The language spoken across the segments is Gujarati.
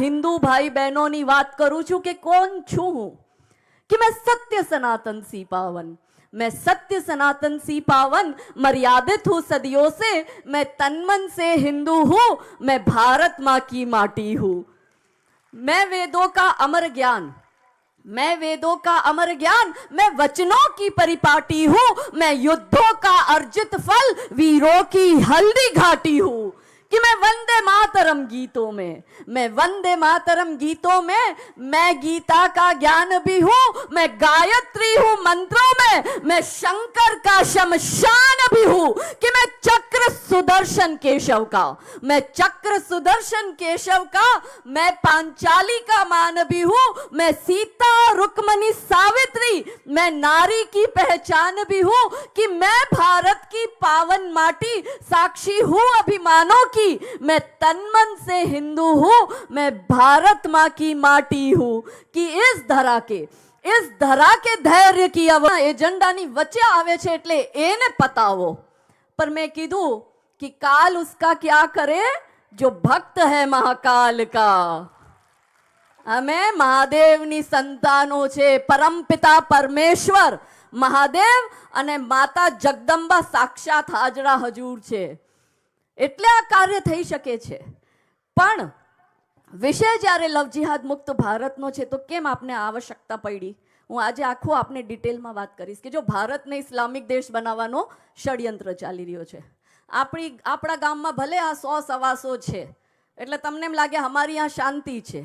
हिंदू भाई बहनों ની વાત કરું છું કે કોણ છું હું, कि मैं सत्य सनातन सी पावन, मैं सत्य सनातन सी पावन, मर्यादित हूं सदियों से, मैं तन मन से हिंदू हूं, मैं भारत मां की माटी हूं। मैं वेदों का अमर ज्ञान, मैं वेदों का अमर ज्ञान, मैं वचनों की परिपाटी हूं, मैं युद्धों का अर्जित फल, वीरों की हल्दी घाटी हूं। कि मैं वंदे मातरम गीतों में, मैं वंदे मातरम गीतों में, मैं गीता का ज्ञान भी हूं, मैं गायत्री हूं मंत्रों में, मैं शंकर का शमशान भी हूं। कि मैं चक्र सुदर्शन केशव का, मैं चक्र सुदर्शन केशव का, मैं पांचाली का मान भी हूं, मैं सीता रुक्मणी सावित्री, मैं नारी की पहचान भी हूं। कि मैं भारत की पावन माटी साक्षी हूं अभिमानों की, मैं तन मन से हिंदू हूं, मैं भारत मां की माटी हूं। कि इस धरा के धैर्य की एजेंडा नी वच्चे आवे छे એટલે એને પતાવો। पर मैं कीधु कि काल उसका क्या करे जो भक्त है महाकाल का। हमें महादेव नी संतानो छे, परमपिता परमेश्वर महादेव અને માતા જગદંબા સાક્ષાત હાજરા હજૂર છે, એટલે આ કાર્ય થઈ શકે છે। પણ વિષય જ્યારે લવ જિહાદ મુક્ત ભારતનો છે તો કેમ આપને આવશ્યકતા પડી, હું આજે આખું આપને ડિટેલમાં વાત કરીશ કે જો ભારતને ઇસ્લામિક દેશ બનાવવાનો ષડયંત્ર ચાલી રહ્યો છે। આપણા ગામમાં ભલે આ 100 સવાસો છે એટલે તમને એમ લાગે અમારી આ શાંતિ છે,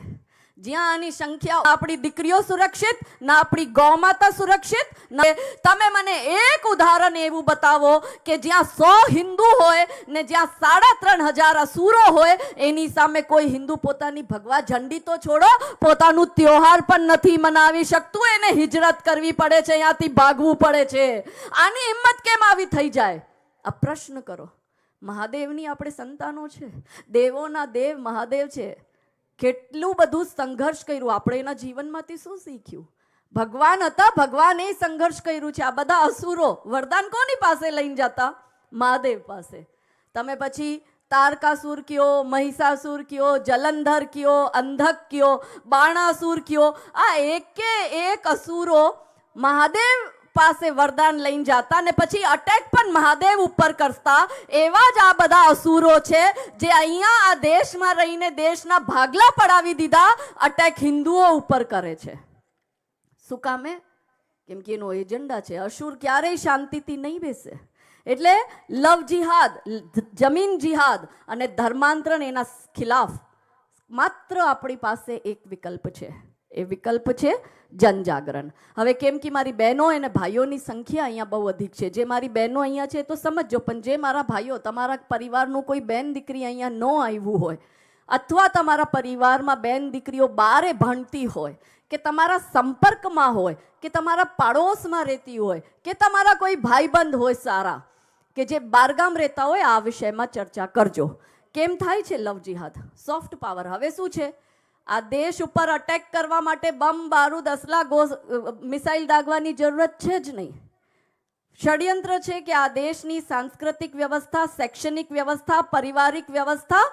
જ્યાં આની સંખ્યા આપણી દીકરીઓ સુરક્ષિત ના આપણી ગૌમાતા સુરક્ષિત। તમે મને એક ઉદાહરણ એવું બતાવો કે જ્યાં 100 હિન્દુ હોય ને જ્યાં 3500 અસુરો હોય, એની સામે કોઈ હિન્દુ પોતાની ભગવા ઝંડી તો છોડો, પોતાનું ત્યોહાર પણ નથી મનાવી શકતું, એને હિજરત કરવી પડે છે, અહીંયાથી ભાગવું પડે છે। આની હિંમત કેમ આવી થઈ જાય? આ પ્રશ્ન કરો। મહાદેવની આપણે સંતાનો છે, દેવોના દેવ મહાદેવ છે, કેટલું બધું સંઘર્ષ કર્યું, આપણે એના જીવનમાંથી શું શીખ્યું? ભગવાન હતા, ભગવાને સંઘર્ષ કર્યું છે। આ બધા અસુરો વરદાન કોની પાસે લઈને જતા? મહાદેવ પાસે। તમે પછી તારકાસુર કયો, મહિષાસુર કયો, જલંધર કયો, અંધક કયો, બાણાસુર કયો, આ એકે એક અસુરો મહાદેવ પાસે વરદાન લઈને જતા ને પછી અટેક પણ મહાદેવ ઉપર કરતા। એવા જ આ બધા અસુરો છે જે અહીંયા આ દેશમાં રહીને દેશના ભાગલા પડાવી દીધા, અટેક હિન્દુઓ ઉપર કરે છે। શું કામે? કેમ કે એનો એજન્ડા છે, અસુર ક્યારેય શાંતિથી નહીં બેસે। એટલે લવ જિહાદ, જમીન જિહાદ અને ધર્માંતરણ એના ખિલાફ માત્ર આપણી પાસે એક વિકલ્પ છે, એ વિકલ્પ છે જનજાગરણ। હવે કેમ કે મારી બહેનો અને ભાઈઓની સંખ્યા અહીંયા બહુ અધિક છે, જે મારી બહેનો અહીંયા છે તો સમજજો, પણ જે મારા ભાઈઓ, તમારા પરિવારનું કોઈ બેન દીકરી અહીંયા ન આવ્યું હોય, અથવા તમારા પરિવારમાં બેન દીકરીઓ બારે ભણતી હોય, કે તમારા સંપર્કમાં હોય, કે તમારા પાડોશમાં રહેતી હોય, કે તમારા કોઈ ભાઈબંધ હોય સારા કે જે બારગામ રહેતા હોય, આ વિષયમાં ચર્ચા કરજો। કેમ થાય છે લવ જિહાદ? Soft power. હવે શું છે, આ દેશ ઉપર અટેક કરવા માટે બમ બારૂદ અસલા મિસાઇલ દાગવાની જરૂરત છે જ નહીં। ષડયંત્ર છે કે આ દેશની સાંસ્કૃતિક વ્યવસ્થા, શૈક્ષણિક વ્યવસ્થા, પારિવારિક વ્યવસ્થા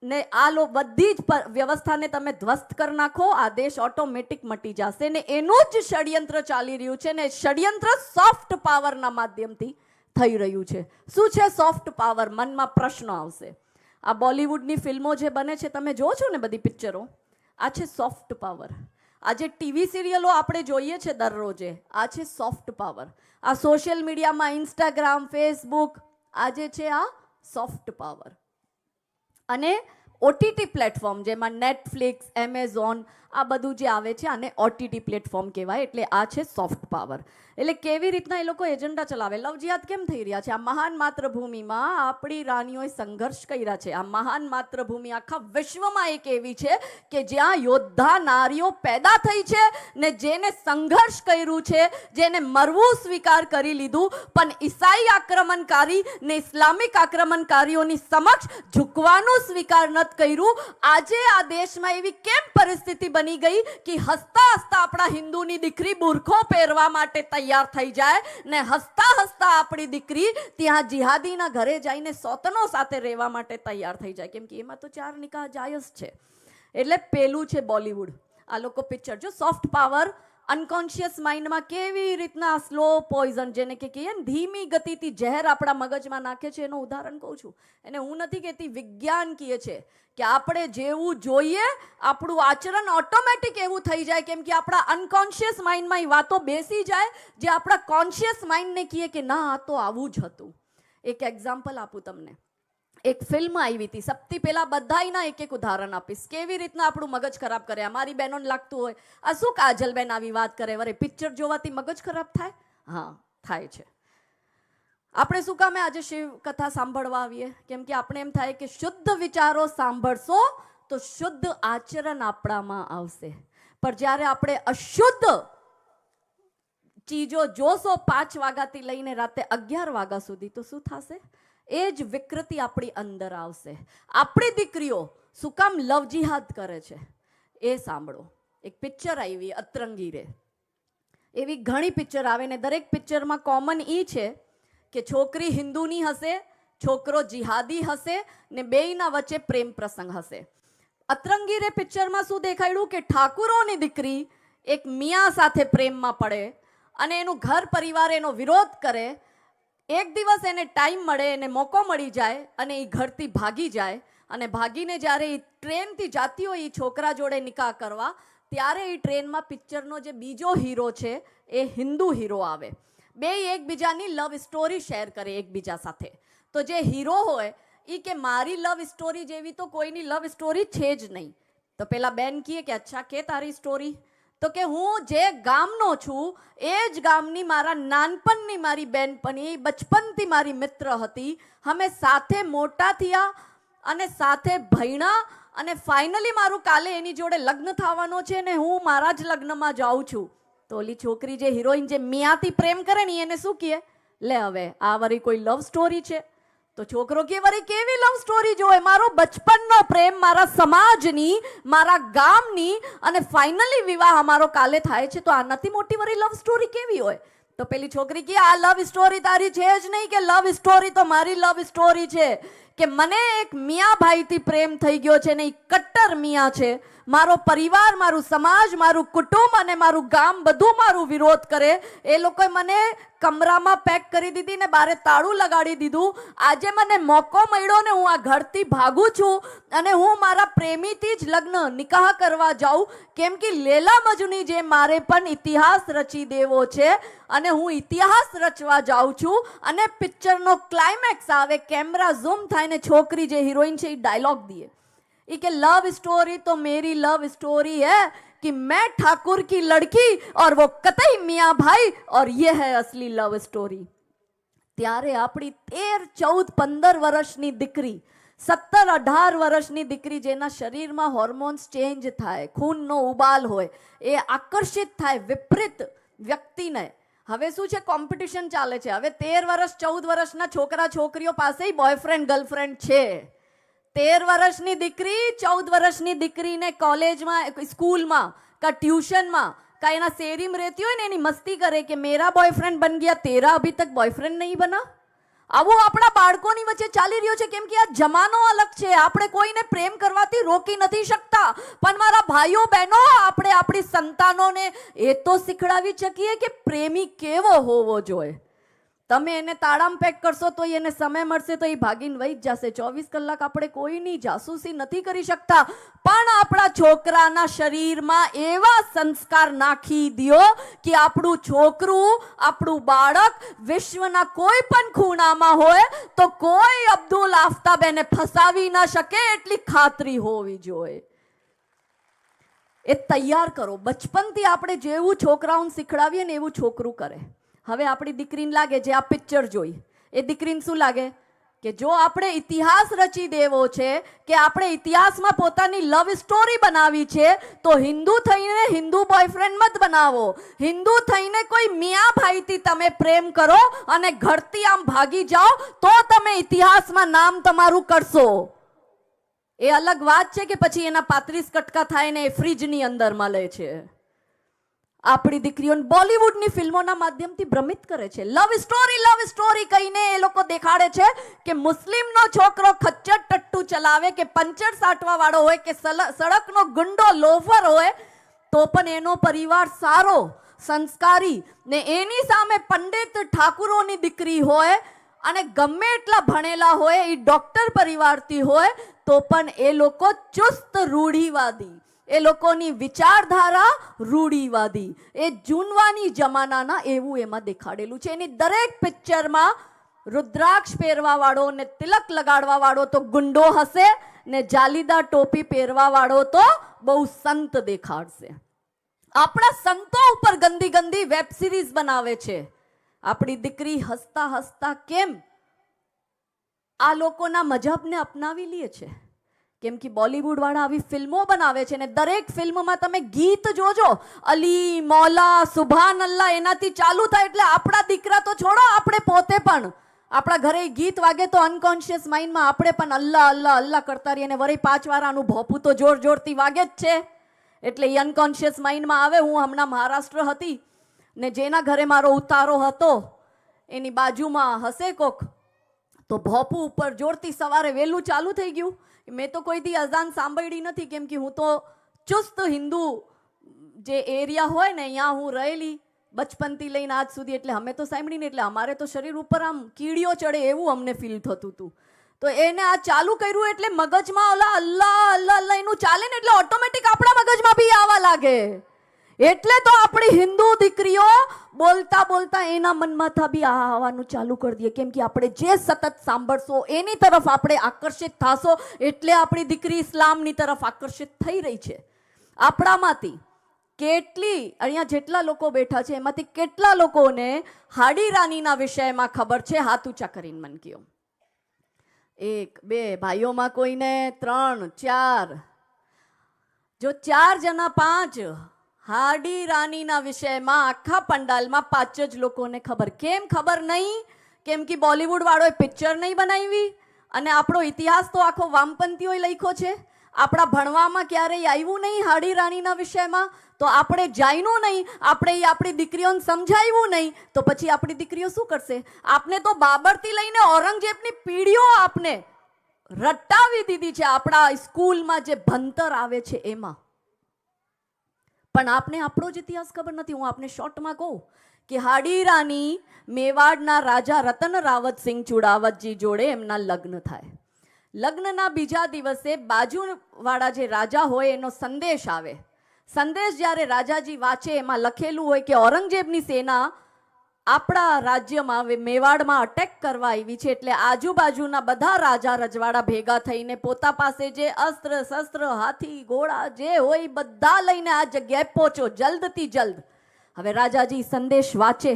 ને આ બધી જ વ્યવસ્થાને તમે ધ્વસ્ત કરી નાખો, આ દેશ ઓટોમેટિક મટી જશે ને એનું જ ષડયંત્ર ચાલી રહ્યું છે ને ષડયંત્ર સોફ્ટ પાવરના માધ્યમથી થઈ રહ્યું છે। શું છે સોફ્ટ પાવર? મનમાં પ્રશ્ન આવશે। આ બોલિવૂડની ફિલ્મો જે બને છે, તમે જો છો ને બધી પિક્ચરો, આ છે સોફ્ટ પાવર। આ જે ટીવી સિરિયલો આપણે જોઈએ છે દરરોજે, આ છે સોફ્ટ પાવર। આ સોશિયલ મીડિયામાં ઇન્સ્ટાગ્રામ, ફેસબુક, આ જે છે આ સોફ્ટ પાવર। અને ઓટીટી પ્લેટફોર્મ જેમાં નેટફ્લિક્સ, એમેઝોન, આ બધું જે આવે છે આને ઓટીટી પ્લેટફોર્મ કહેવાય। એટલે આ છે સોફ્ટ પાવર। એટલે કેવી રીતના એ લોકો એજન્ડા ચલાવે? લવ જિહાદ કેમ થઈ રહ્યા છે? આ મહાન માતૃભૂમિમાં આપણી રાણીઓએ સંઘર્ષ કર્યા છે। આ મહાન માતૃભૂમિ આખા વિશ્વમાં એક એવી છે કે જ્યાં યોદ્ધા નારીઓ પેદા થઈ છે ને જેને સંઘર્ષ કર્યું છે, જેને મરવું સ્વીકાર કરી લીધું, પણ ઈસાઈ આક્રમણકારી ને ઇસ્લામિક આક્રમણકારીઓની સમક્ષ ઝૂકવાનું સ્વીકાર નથી કર્યું। આજે આ દેશમાં એવી કેમ પરિસ્થિતિ બની ગઈ કે હસતા હસતા આપણા હિન્દુની દીકરી બુરખો પહેરવા માટે તૈયાર થઈ જાય ને હસતા હસતા આપણી દીકરી ત્યાં જિહાદીના ઘરે જઈને સોતનો સાથે રહેવા માટે તૈયાર થઈ જાય, કેમ કે એમાં તો 4 નિકાહ જાયઝ છે। એટલે પેલું છે બોલિવૂડ. આ લોકો પિક્ચર જો સોફ્ટ પાવર અનકોન્શિયસ માઇન્ડમાં કેવી રીતના સ્લો પોઈઝન, જેને કે કહીએ ને ધીમી ગતિથી ઝેર આપણા મગજમાં નાખે છે, એનું ઉદાહરણ કહું છું. એને હું નથી કહેતી, વિજ્ઞાન કહે છે કે આપણે જેવું જોઈએ આપણું આચરણ ઓટોમેટિક એવું થઈ જાય, કેમ કે આપણા અનકોન્શિયસ માઇન્ડમાં એ વાતો બેસી જાય જે આપણા કોન્શિયસ માઇન્ડને કહે કે ના આ તો આવું જ હતું. એક એક્ઝામ્પલ આપું તમને. એક ફિલ્મ આવી હતી, સૌથી પહેલા બધાયના એક એક ઉદાહરણ આપીશ કેવી રીતના આપણું મગજ ખરાબ કરે. અમારી બહેનોને લાગતું હોય આ શું કાજલબેન આવી વાત કરે, વરે પિક્ચર જોવાથી મગજ ખરાબ થાય? હા, થાય છે. આપણે શું કામે આજે શિવ કથા સાંભળવા આવીએ? કેમ કે આપણે એમ થાય કે શુદ્ધ વિચારો સાંભળશો તો શુદ્ધ આચરણ આપણામાં આવશે. પણ જ્યારે આપણે અશુદ્ધ ચીજો જોશો 5 વાગ્યાથી લઈને રાતે 11 વાગ્યા સુધી, તો શું થશે? એ જ વિકૃતિ આપણી અંદર આવશે. આપણી દીકરીઓ શું કામ લવ જિહાદ કરે છે એ સાંભળો. એક પિક્ચર આવી અતરંગી રે, એવી ઘણી પિક્ચર આવે ને દરેક પિક્ચરમાં કોમન એ છે કે છોકરી હિન્દુની હશે, છોકરો જિહાદી હશે ને બેયના વચ્ચે પ્રેમ પ્રસંગ હશે. અતરંગી રે પિક્ચરમાં શું દેખાડ્યું કે ઠાકુરોની દીકરી એક મિયા સાથે પ્રેમમાં પડે અને એનું ઘર પરિવાર એનો વિરોધ કરે. એક દિવસ એને ટાઈમ મળે, એને મોકો મળી જાય અને એ ઘરથી ભાગી જાય. અને ભાગીને જ્યારે એ ટ્રેનથી જાતી હોય એ છોકરા જોડે નિકાહ કરવા, ત્યારે એ ટ્રેનમાં પિક્ચરનો જે બીજો હીરો છે એ હિન્દુ હીરો આવે. બે એકબીજાની લવ સ્ટોરી શેર કરે એકબીજા સાથે. તો જે હીરો હોય એ કે મારી લવ સ્ટોરી જેવી તો કોઈની લવ સ્ટોરી છે જ નહીં. તો પેલા બેન કહે કે અચ્છા કે તારી સ્ટોરી? તો કે હું જે ગામનો છું એ જ ગામની મારા નાનપણની મારી બેનપણી, બચપનથી મારી મિત્ર હતી. અમે સાથે મોટા થયા અને સાથે ભણ્યા અને ફાઇનલી મારું કાલે એની જોડે લગ્ન થવાનો છે ને હું મારા જ લગ્નમાં જાઉં છું. તો ઓલી છોકરી જે હિરોઈન જે મિયાથી પ્રેમ કરે ને એને શું કહે? લે હવે આ વળી કોઈ લવ સ્ટોરી છે? તો છોકરો કે વળી કેવી લવ સ્ટોરી જોવે? મારો બચપનનો પ્રેમ, મારા સમાજની, મારા ગામની અને ફાઇનલી વિવાહ અમારો કાલે થાય છે, તો આનાથી મોટી વળી લવ સ્ટોરી કેવી હોય? તો પેલી છોકરી કે આ લવ સ્ટોરી તારી છે જ નહીં. કે લવ સ્ટોરી તો મારી લવ સ્ટોરી છે કે મને એક મિયા ભાઈથી પ્રેમ થઈ ગયો છે ને એ કટ્ટર મિયા છે. મારો પરિવાર, મારું સમાજ, મારું કુટુંબ અને મારું ગામ બધું મારું વિરોધ કરે. એ લોકોએ મને કમરામાં પેક કરી દીધી ને બારે તાળું લગાડી દીધું. આજે મને મોકો મળ્યો ને હું આ ઘરથી ભાગું છું અને હું મારા પ્રેમીથી જ લગ્ન નિકાહ કરવા જાઉં. કેમ કે લેલા મજની જે મારે પણ ઇતિહાસ રચી દેવો છે અને હું ઇતિહાસ રચવા જાઉં છું. અને પિક્ચરનો ક્લાઇમેક્સ આવે, કેમેરા ઝૂમ થાય ને છોકરી જે હિરોઈન છે એ ડાયલોગ દે कि लव स्टोरी तो मेरी लव स्टोरी है कि मैं ठाकुर की लड़की और वो कतई मियाँ भाई और ये है असली लव स्टोरी. ત્યારે આપણી 13, 14, 15 વર્ષની દીકરી, 17, 18 વર્ષની દીકરી જેના શરીરમાં હોર્મોન્સ ચેન્જ થાય, ખૂનનો ઉબાલ હોય, એ આકર્ષિત થાય વિપરીત વ્યક્તિને. હવે શું છે, કોમ્પિટિશન ચાલે છે. હવે 13 વર્ષ 14 વર્ષના છોકરા છોકરીઓ પાસે બોયફ્રેન્ડ ગર્લફ્રેન્ડ છે. 13 વર્ષની દીકરી 14 વર્ષની દીકરીને કોલેજમાં, સ્કૂલમાં કા ટ્યુશનમાં કા એના શેરીમાં રહેતી હોય ને એની મસ્તી કરે કે મેરા બોયફ્રેન્ડ બન ગયા, તેરા અભી તક બોયફ્રેન્ડ નહીં બના. આવું આપણા બાળકોની વચ્ચે ચાલી રહ્યો છે. કેમ કે આ જમાનો અલગ છે. આપણે કોઈને પ્રેમ કરવાથી રોકી નથી શકતા, પણ મારા ભાઈઓ બહેનો, આપણે આપણી સંતાનોને એ તો શીખડાવી શકીએ કે પ્રેમી કેવો હોવો જોઈએ. તમે એને તાળામાં પેક કરશો તો એને સમય મળશે તો એ ભાગીને વહી જ જશે. 24 કલાક આપણે કોઈની જાસૂસી નથી કરી શકતા, પણ આપણા છોકરાના શરીરમાં એવા સંસ્કાર નાખી દો કે આપણું છોકરું, આપણું બાળક વિશ્વના કોઈ પણ ખૂણામાં હોય તો કોઈ અબ્દુલ આફતાબ એને ફસાવી ના શકે એટલી ખાતરી હોવી જોઈએ. એ તૈયાર કરો. બચપનથી આપણે જેવું છોકરાઓને શીખડાવીએ ને એવું છોકરું કરે. હવે આપણી દીકરીને લાગે, જે આ પિક્ચર જોઈ એ દીકરીને શું લાગે કે જો આપણે ઇતિહાસ રચી દેવો છે, કે આપણે ઇતિહાસમાં પોતાની લવ સ્ટોરી બનાવી છે, તો હિન્દુ થઈને હિન્દુ બોયફ્રેન્ડ મત બનાવો. હિન્દુ થઈને કોઈ મિયા ભાઈથી તમે પ્રેમ કરો અને ઘરથી આમ ભાગી જાઓ તો તમે ઇતિહાસમાં નામ તમારું કરશો. એ અલગ વાત છે કે પછી એના 35 કટકા થાય ને એ ફ્રીજની અંદર મળે છે. આપણી દીકરીઓને બોલિવૂડની ફિલ્મોના માધ્યમથી ભ્રમિત કરે છે. લવ સ્ટોરી કહીને એ લોકો દેખાડે છે કે મુસ્લિમનો છોકરો ખચ્ચર ટટ્ટુ ચલાવે કે પંચર સાટવા વાળો હોય કે સડકનો ગુંડો લોફર હોય તો પણ એનો પરિવાર સારો સંસ્કારી ને એની સામે પંડિત ઠાકુરોની દીકરી હોય અને ગમે એટલા ભણેલા હોય એ ડોક્ટર પરિવારથી હોય તો પણ એ લોકો ચુસ્ત રૂઢિવાદી, એ લોકોની વિચારધારા રૂઢિવાદી, એ જૂનવાની જમાનાના એવું એમાં દેખાડેલું છે. એની દરેક પિક્ચરમાં રુદ્રાક્ષ પહેરવા વાળો ને તિલક લગાડવા વાળો તો ગુંડો હશે ને જાલીદાર ટોપી પહેરવા વાળો તો બહુ સંત દેખાડશે. આપણા સંતો ઉપર ગંદી ગંદી વેબ સિરીઝ બનાવે છે. આપણી દીકરી હસતા હસતા કેમ આ લોકોના મજહબને અપનાવી લે છે? કેમ કે બોલિવૂડ વાળા આવી ફિલ્મો બનાવે છે ને દરેક ફિલ્મમાં તમે ગીત જોજો, અલી મૌલા સુભાન અલ્લાહ એનાથી ચાલુ થાય એટલે આપણા દીકરા તો છોડો, આપણે પોતે પણ આપણા ઘરે ગીત વાગે તો અનકોન્શિયસ માઇન્ડમાં આપણે પણ અલ્લાહ અલ્લાહ અલ્લાહ કરતા રહીએ અને વળી 5 વાર આનું ભોપું તો જોર જોરથી વાગે જ છે એટલે એ અનકોન્શિયસ માઇન્ડમાં આવે. હું હમણાં મહારાષ્ટ્ર હતી ને જેના ઘરે મારો ઉતારો હતો એની બાજુમાં હશે કોક તો ભોપું ઉપર જોરથી સવારે વહેલું ચાલુ થઈ ગયું. મેં તો કોઈ દી અઝાન સાંભળી નથી કેમ કે હું તો ચુસ્ત હિન્દુ જે એરિયા હોય ને અહીંયા હું રહેલી બચપનથી લઈને આજ સુધી એટલે અમે તો સાંભળીને એટલે અમારે તો શરીર ઉપર આમ કીડીઓ ચડે એવું અમને ફીલ થતું હતું. તો એને આ ચાલુ કર્યું એટલે મગજમાં ઓલા અલ્લાહ અલ્લાહ અલ્લાહ એનું ચાલે ને એટલે ઓટોમેટિક આપણા મગજમાં બી આવવા લાગે. એટલે તો આપણી હિન્દુ દીકરીઓ બોલતા બોલતા એના મનમાં બી આવવાનું ચાલુ કરી દે કેમ કે આપણે જે સતત સાંભળશો એની તરફ આપણે આકર્ષિત થશો એટલે આપણી દીકરી ઇસ્લામની તરફ આકર્ષિત થઈ રહી છે. આપણામાંથી કેટલી અહીંયા જેટલા લોકો બેઠા છે એમાંથી કેટલા લોકોને હાડી રાનીના વિષયમાં ખબર છે? હાથ ઊંચા કરીને મન કયો. 1 2 ભાઈઓમાં કોઈને 3 4 જો 4 જણા 5 હાડી રાનીના વિષયમાં આખા પંડાલમાં 5 જ લોકોને ખબર. કેમ ખબર નહીં? કેમ કે બોલિવૂડ વાળોએ પિક્ચર નહીં બનાવી અને આપણો ઇતિહાસ તો આખો વામપંથીઓએ લખ્યો છે. આપણા ભણવામાં ક્યારેય આવ્યું નહીં હાડી રાનીના વિષયમાં તો આપણે જાણ્યું નહીં, આપણે આપણી દીકરીઓને સમજાવ્યું નહીં તો પછી આપણી દીકરીઓ શું કરશે? આપને તો બાબરથી લઈને ઔરંગઝેબની પીઢીઓ આપને રટાવી દીધી છે આપણા સ્કૂલમાં જે ભણતર આવે છે એમાં. પણ આપને આપણો જ ઇતિહાસ ખબર નથી. હું આપને શોર્ટમાં કહું કે હાડી રાની મેવાડના રાજા રતન રાવતસિંહ ચુડાવતજી જોડે એમના લગ્ન થાય. લગ્નના બીજા દિવસે બાજુવાળા જે રાજા હોય એનો સંદેશ આવે. સંદેશ જ્યારે રાજાજી વાંચે એમાં લખેલું હોય કે ઔરંગઝેબની સેના આપણા રાજ્યમાં મેવાડમાં અટેક કરવા આવી છે એટલે આજુબાજુના બધા રાજા રજવાડા ભેગા થઈને પોતા પાસે જે અસ્ત્ર શસ્ત્ર હાથી ઘોડા જે હોય બધા લઈને આ જગ્યાએ પહોંચો જલ્દથી જલ્દ. હવે રાજાજી સંદેશ વાંચે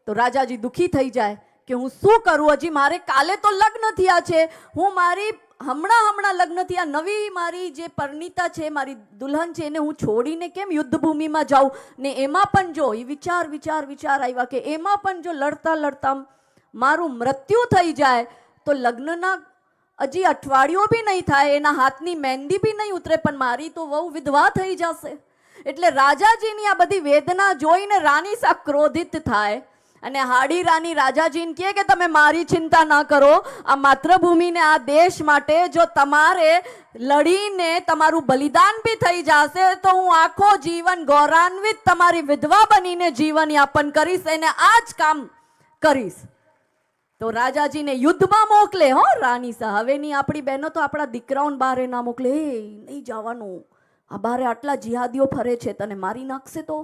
તો રાજાજી દુખી થઈ જાય કે હું શું કરું? હજી મારે કાલે તો લગ્ન થયા છે, હું મારી હમણાં લગ્ન થયા નવી મારી જે પરણીતા છે મારી દુલ્હન છે એને હું છોડીને કેમ યુદ્ધ ભૂમિમાં જાઉં? ને એમાં પણ જો એ વિચાર આવ્યા કે એમાં પણ જો લડતા મારું મૃત્યુ થઈ જાય તો લગ્નના હજી અઠવાડિયું બી નહીં થાય, એના હાથની મહેંદી બી નહીં ઉતરે પણ મારી તો વહુ વિધવા થઈ જશે. એટલે રાજાજીની આ બધી વેદના જોઈને રાની સા ક્રોધિત થાય અને હાડી રાની રાજાજીને કહે કે તમે મારી ચિંતા ના કરો, આ માતૃભૂમિને આ દેશ માટે જો તમારે લડીને તમારું બલિદાન બી થઈ જશે તો હું આખો જીવન ગૌરવાન્વિત તમારી વિધવા બનીને જીવન યાપન કરીશ અને આ જ કામ કરીશ. તો રાજાજીને યુદ્ધમાં મોકલે. હો રાની સા હવેની આપણી બહેનો તો આપણા દીકરાઓને બારે ના મોકલે. નહીં જવાનું, આ બારે આટલા જિહાદીઓ ફરે છે તને મારી નાખશે તો.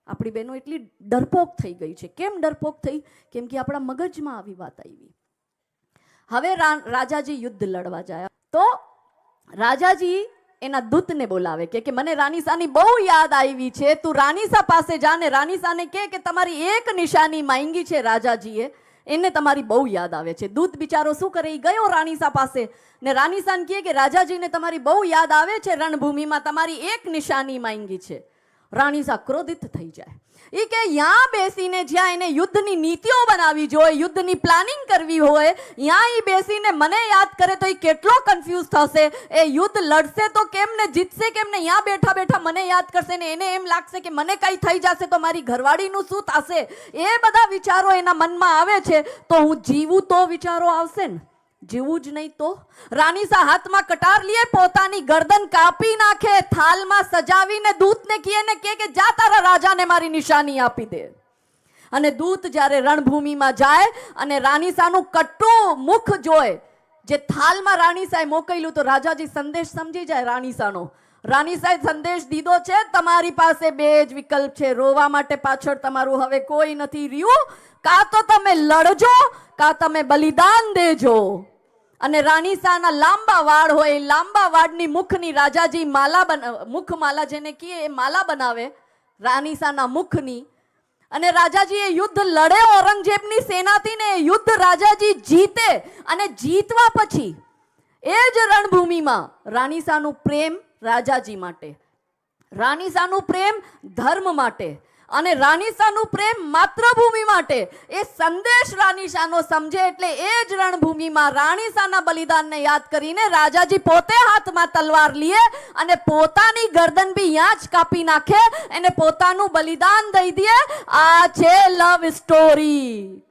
આપણી બહેનો એટલી ડરપોક થઈ ગઈ છે. કેમ ડરપોક થઈ? કેમ કે આપણા મગજમાં આવી વાત આવી. હવે રાજાજી યુદ્ધ લડવા જાય તો રાજાજી એના દૂતને બોલાવે કે મને રાનીસાની બહુ યાદ આવી છે, તું રાનીસા પાસે જા ને રાનીસાને કે તમારી એક નિશાની માંગી છે રાજાજીએ, એને તમારી બહુ યાદ આવે છે. દૂત બિચારો શું કરે? એ ગયો રાનીસા પાસે ને રાનીસાને કહે કે રાજાજીને તમારી બહુ યાદ આવે છે, રણભૂમિમાં તમારી એક નિશાની માંગી છે. રાણીસા ક્રોધિત થઈ જાય. એ કે યાં બેસીને જ્યાં એને યુદ્ધની નીતિઓ બનાવી જોઈએ, યુદ્ધની પ્લાનિંગ કરવી હોય, યાં એ બેસીને મને યાદ કરે તો એ કેટલો કન્ફ્યુઝ થશે. એ યુદ્ધ લડશે તો કેમ ને જીતશે કેમ ને, યાં બેઠા બેઠા મને યાદ કરશે ને એને એમ લાગશે કે મને કઈ થઈ જશે તો મારી ઘરવાળીનું શું થશે. એ બધા વિચારો એના મનમાં આવે છે. તો હું જીવું તો વિચારો આવશે ને, જીવું જ નહીં તો. રાણીસા હાથમાં કટાર લીએ, પોતાની ગરદન કાપી નાખે, થાલમાં સજાવીને દૂતને કહે ને કે જા તારા રાજાને મારી નિશાની આપી દે. અને દૂત જ્યારે રણભૂમિમાં જાય અને રાણીસાનું કટ્ટું મુખ જોય, જે થાલમાં રાણીસાએ મોકલ્યું, તો રાજાજી સંદેશ સમજી જાય રાણીસાનો. રાણીસાએ સંદેશ દીધો છે, તમારી પાસે બે જ વિકલ્પ છે, રોવા માટે પાછળ તમારું હવે કોઈ નથી રહ્યું. કાં તો તમે લડજો, કાં તમે બલિદાન દેજો. અને રાણીસાના લાંબા વાળ હોય, લાંબા વાળની મુખની રાજાજી મુખ માલા જેને કહીએ એ માલા બનાવે રાણીસાના મુખની. અને રાજાજી એ યુદ્ધ લડે ઔરંગઝેબની સેનાથી ને યુદ્ધ રાજાજી જીતે. અને જીતવા પછી એ જ રણભૂમિમાં રાણીસાનું પ્રેમ રાજાજી માટે, રાણીસાનું પ્રેમ ધર્મ માટે અને રાણીસાનું પ્રેમ માતૃભૂમિ માટે, એ સંદેશ રાણીસાનો સમજે. એટલે એ જ રણભૂમિમાં રાણીસાના બલિદાનને યાદ કરીને રાજાજી પોતે હાથમાં તલવાર લીએ અને પોતાની ગરદન બી યાં જ કાપી નાખે, એને પોતાનું બલિદાન દઈ દે. આ છે લવ સ્ટોરી.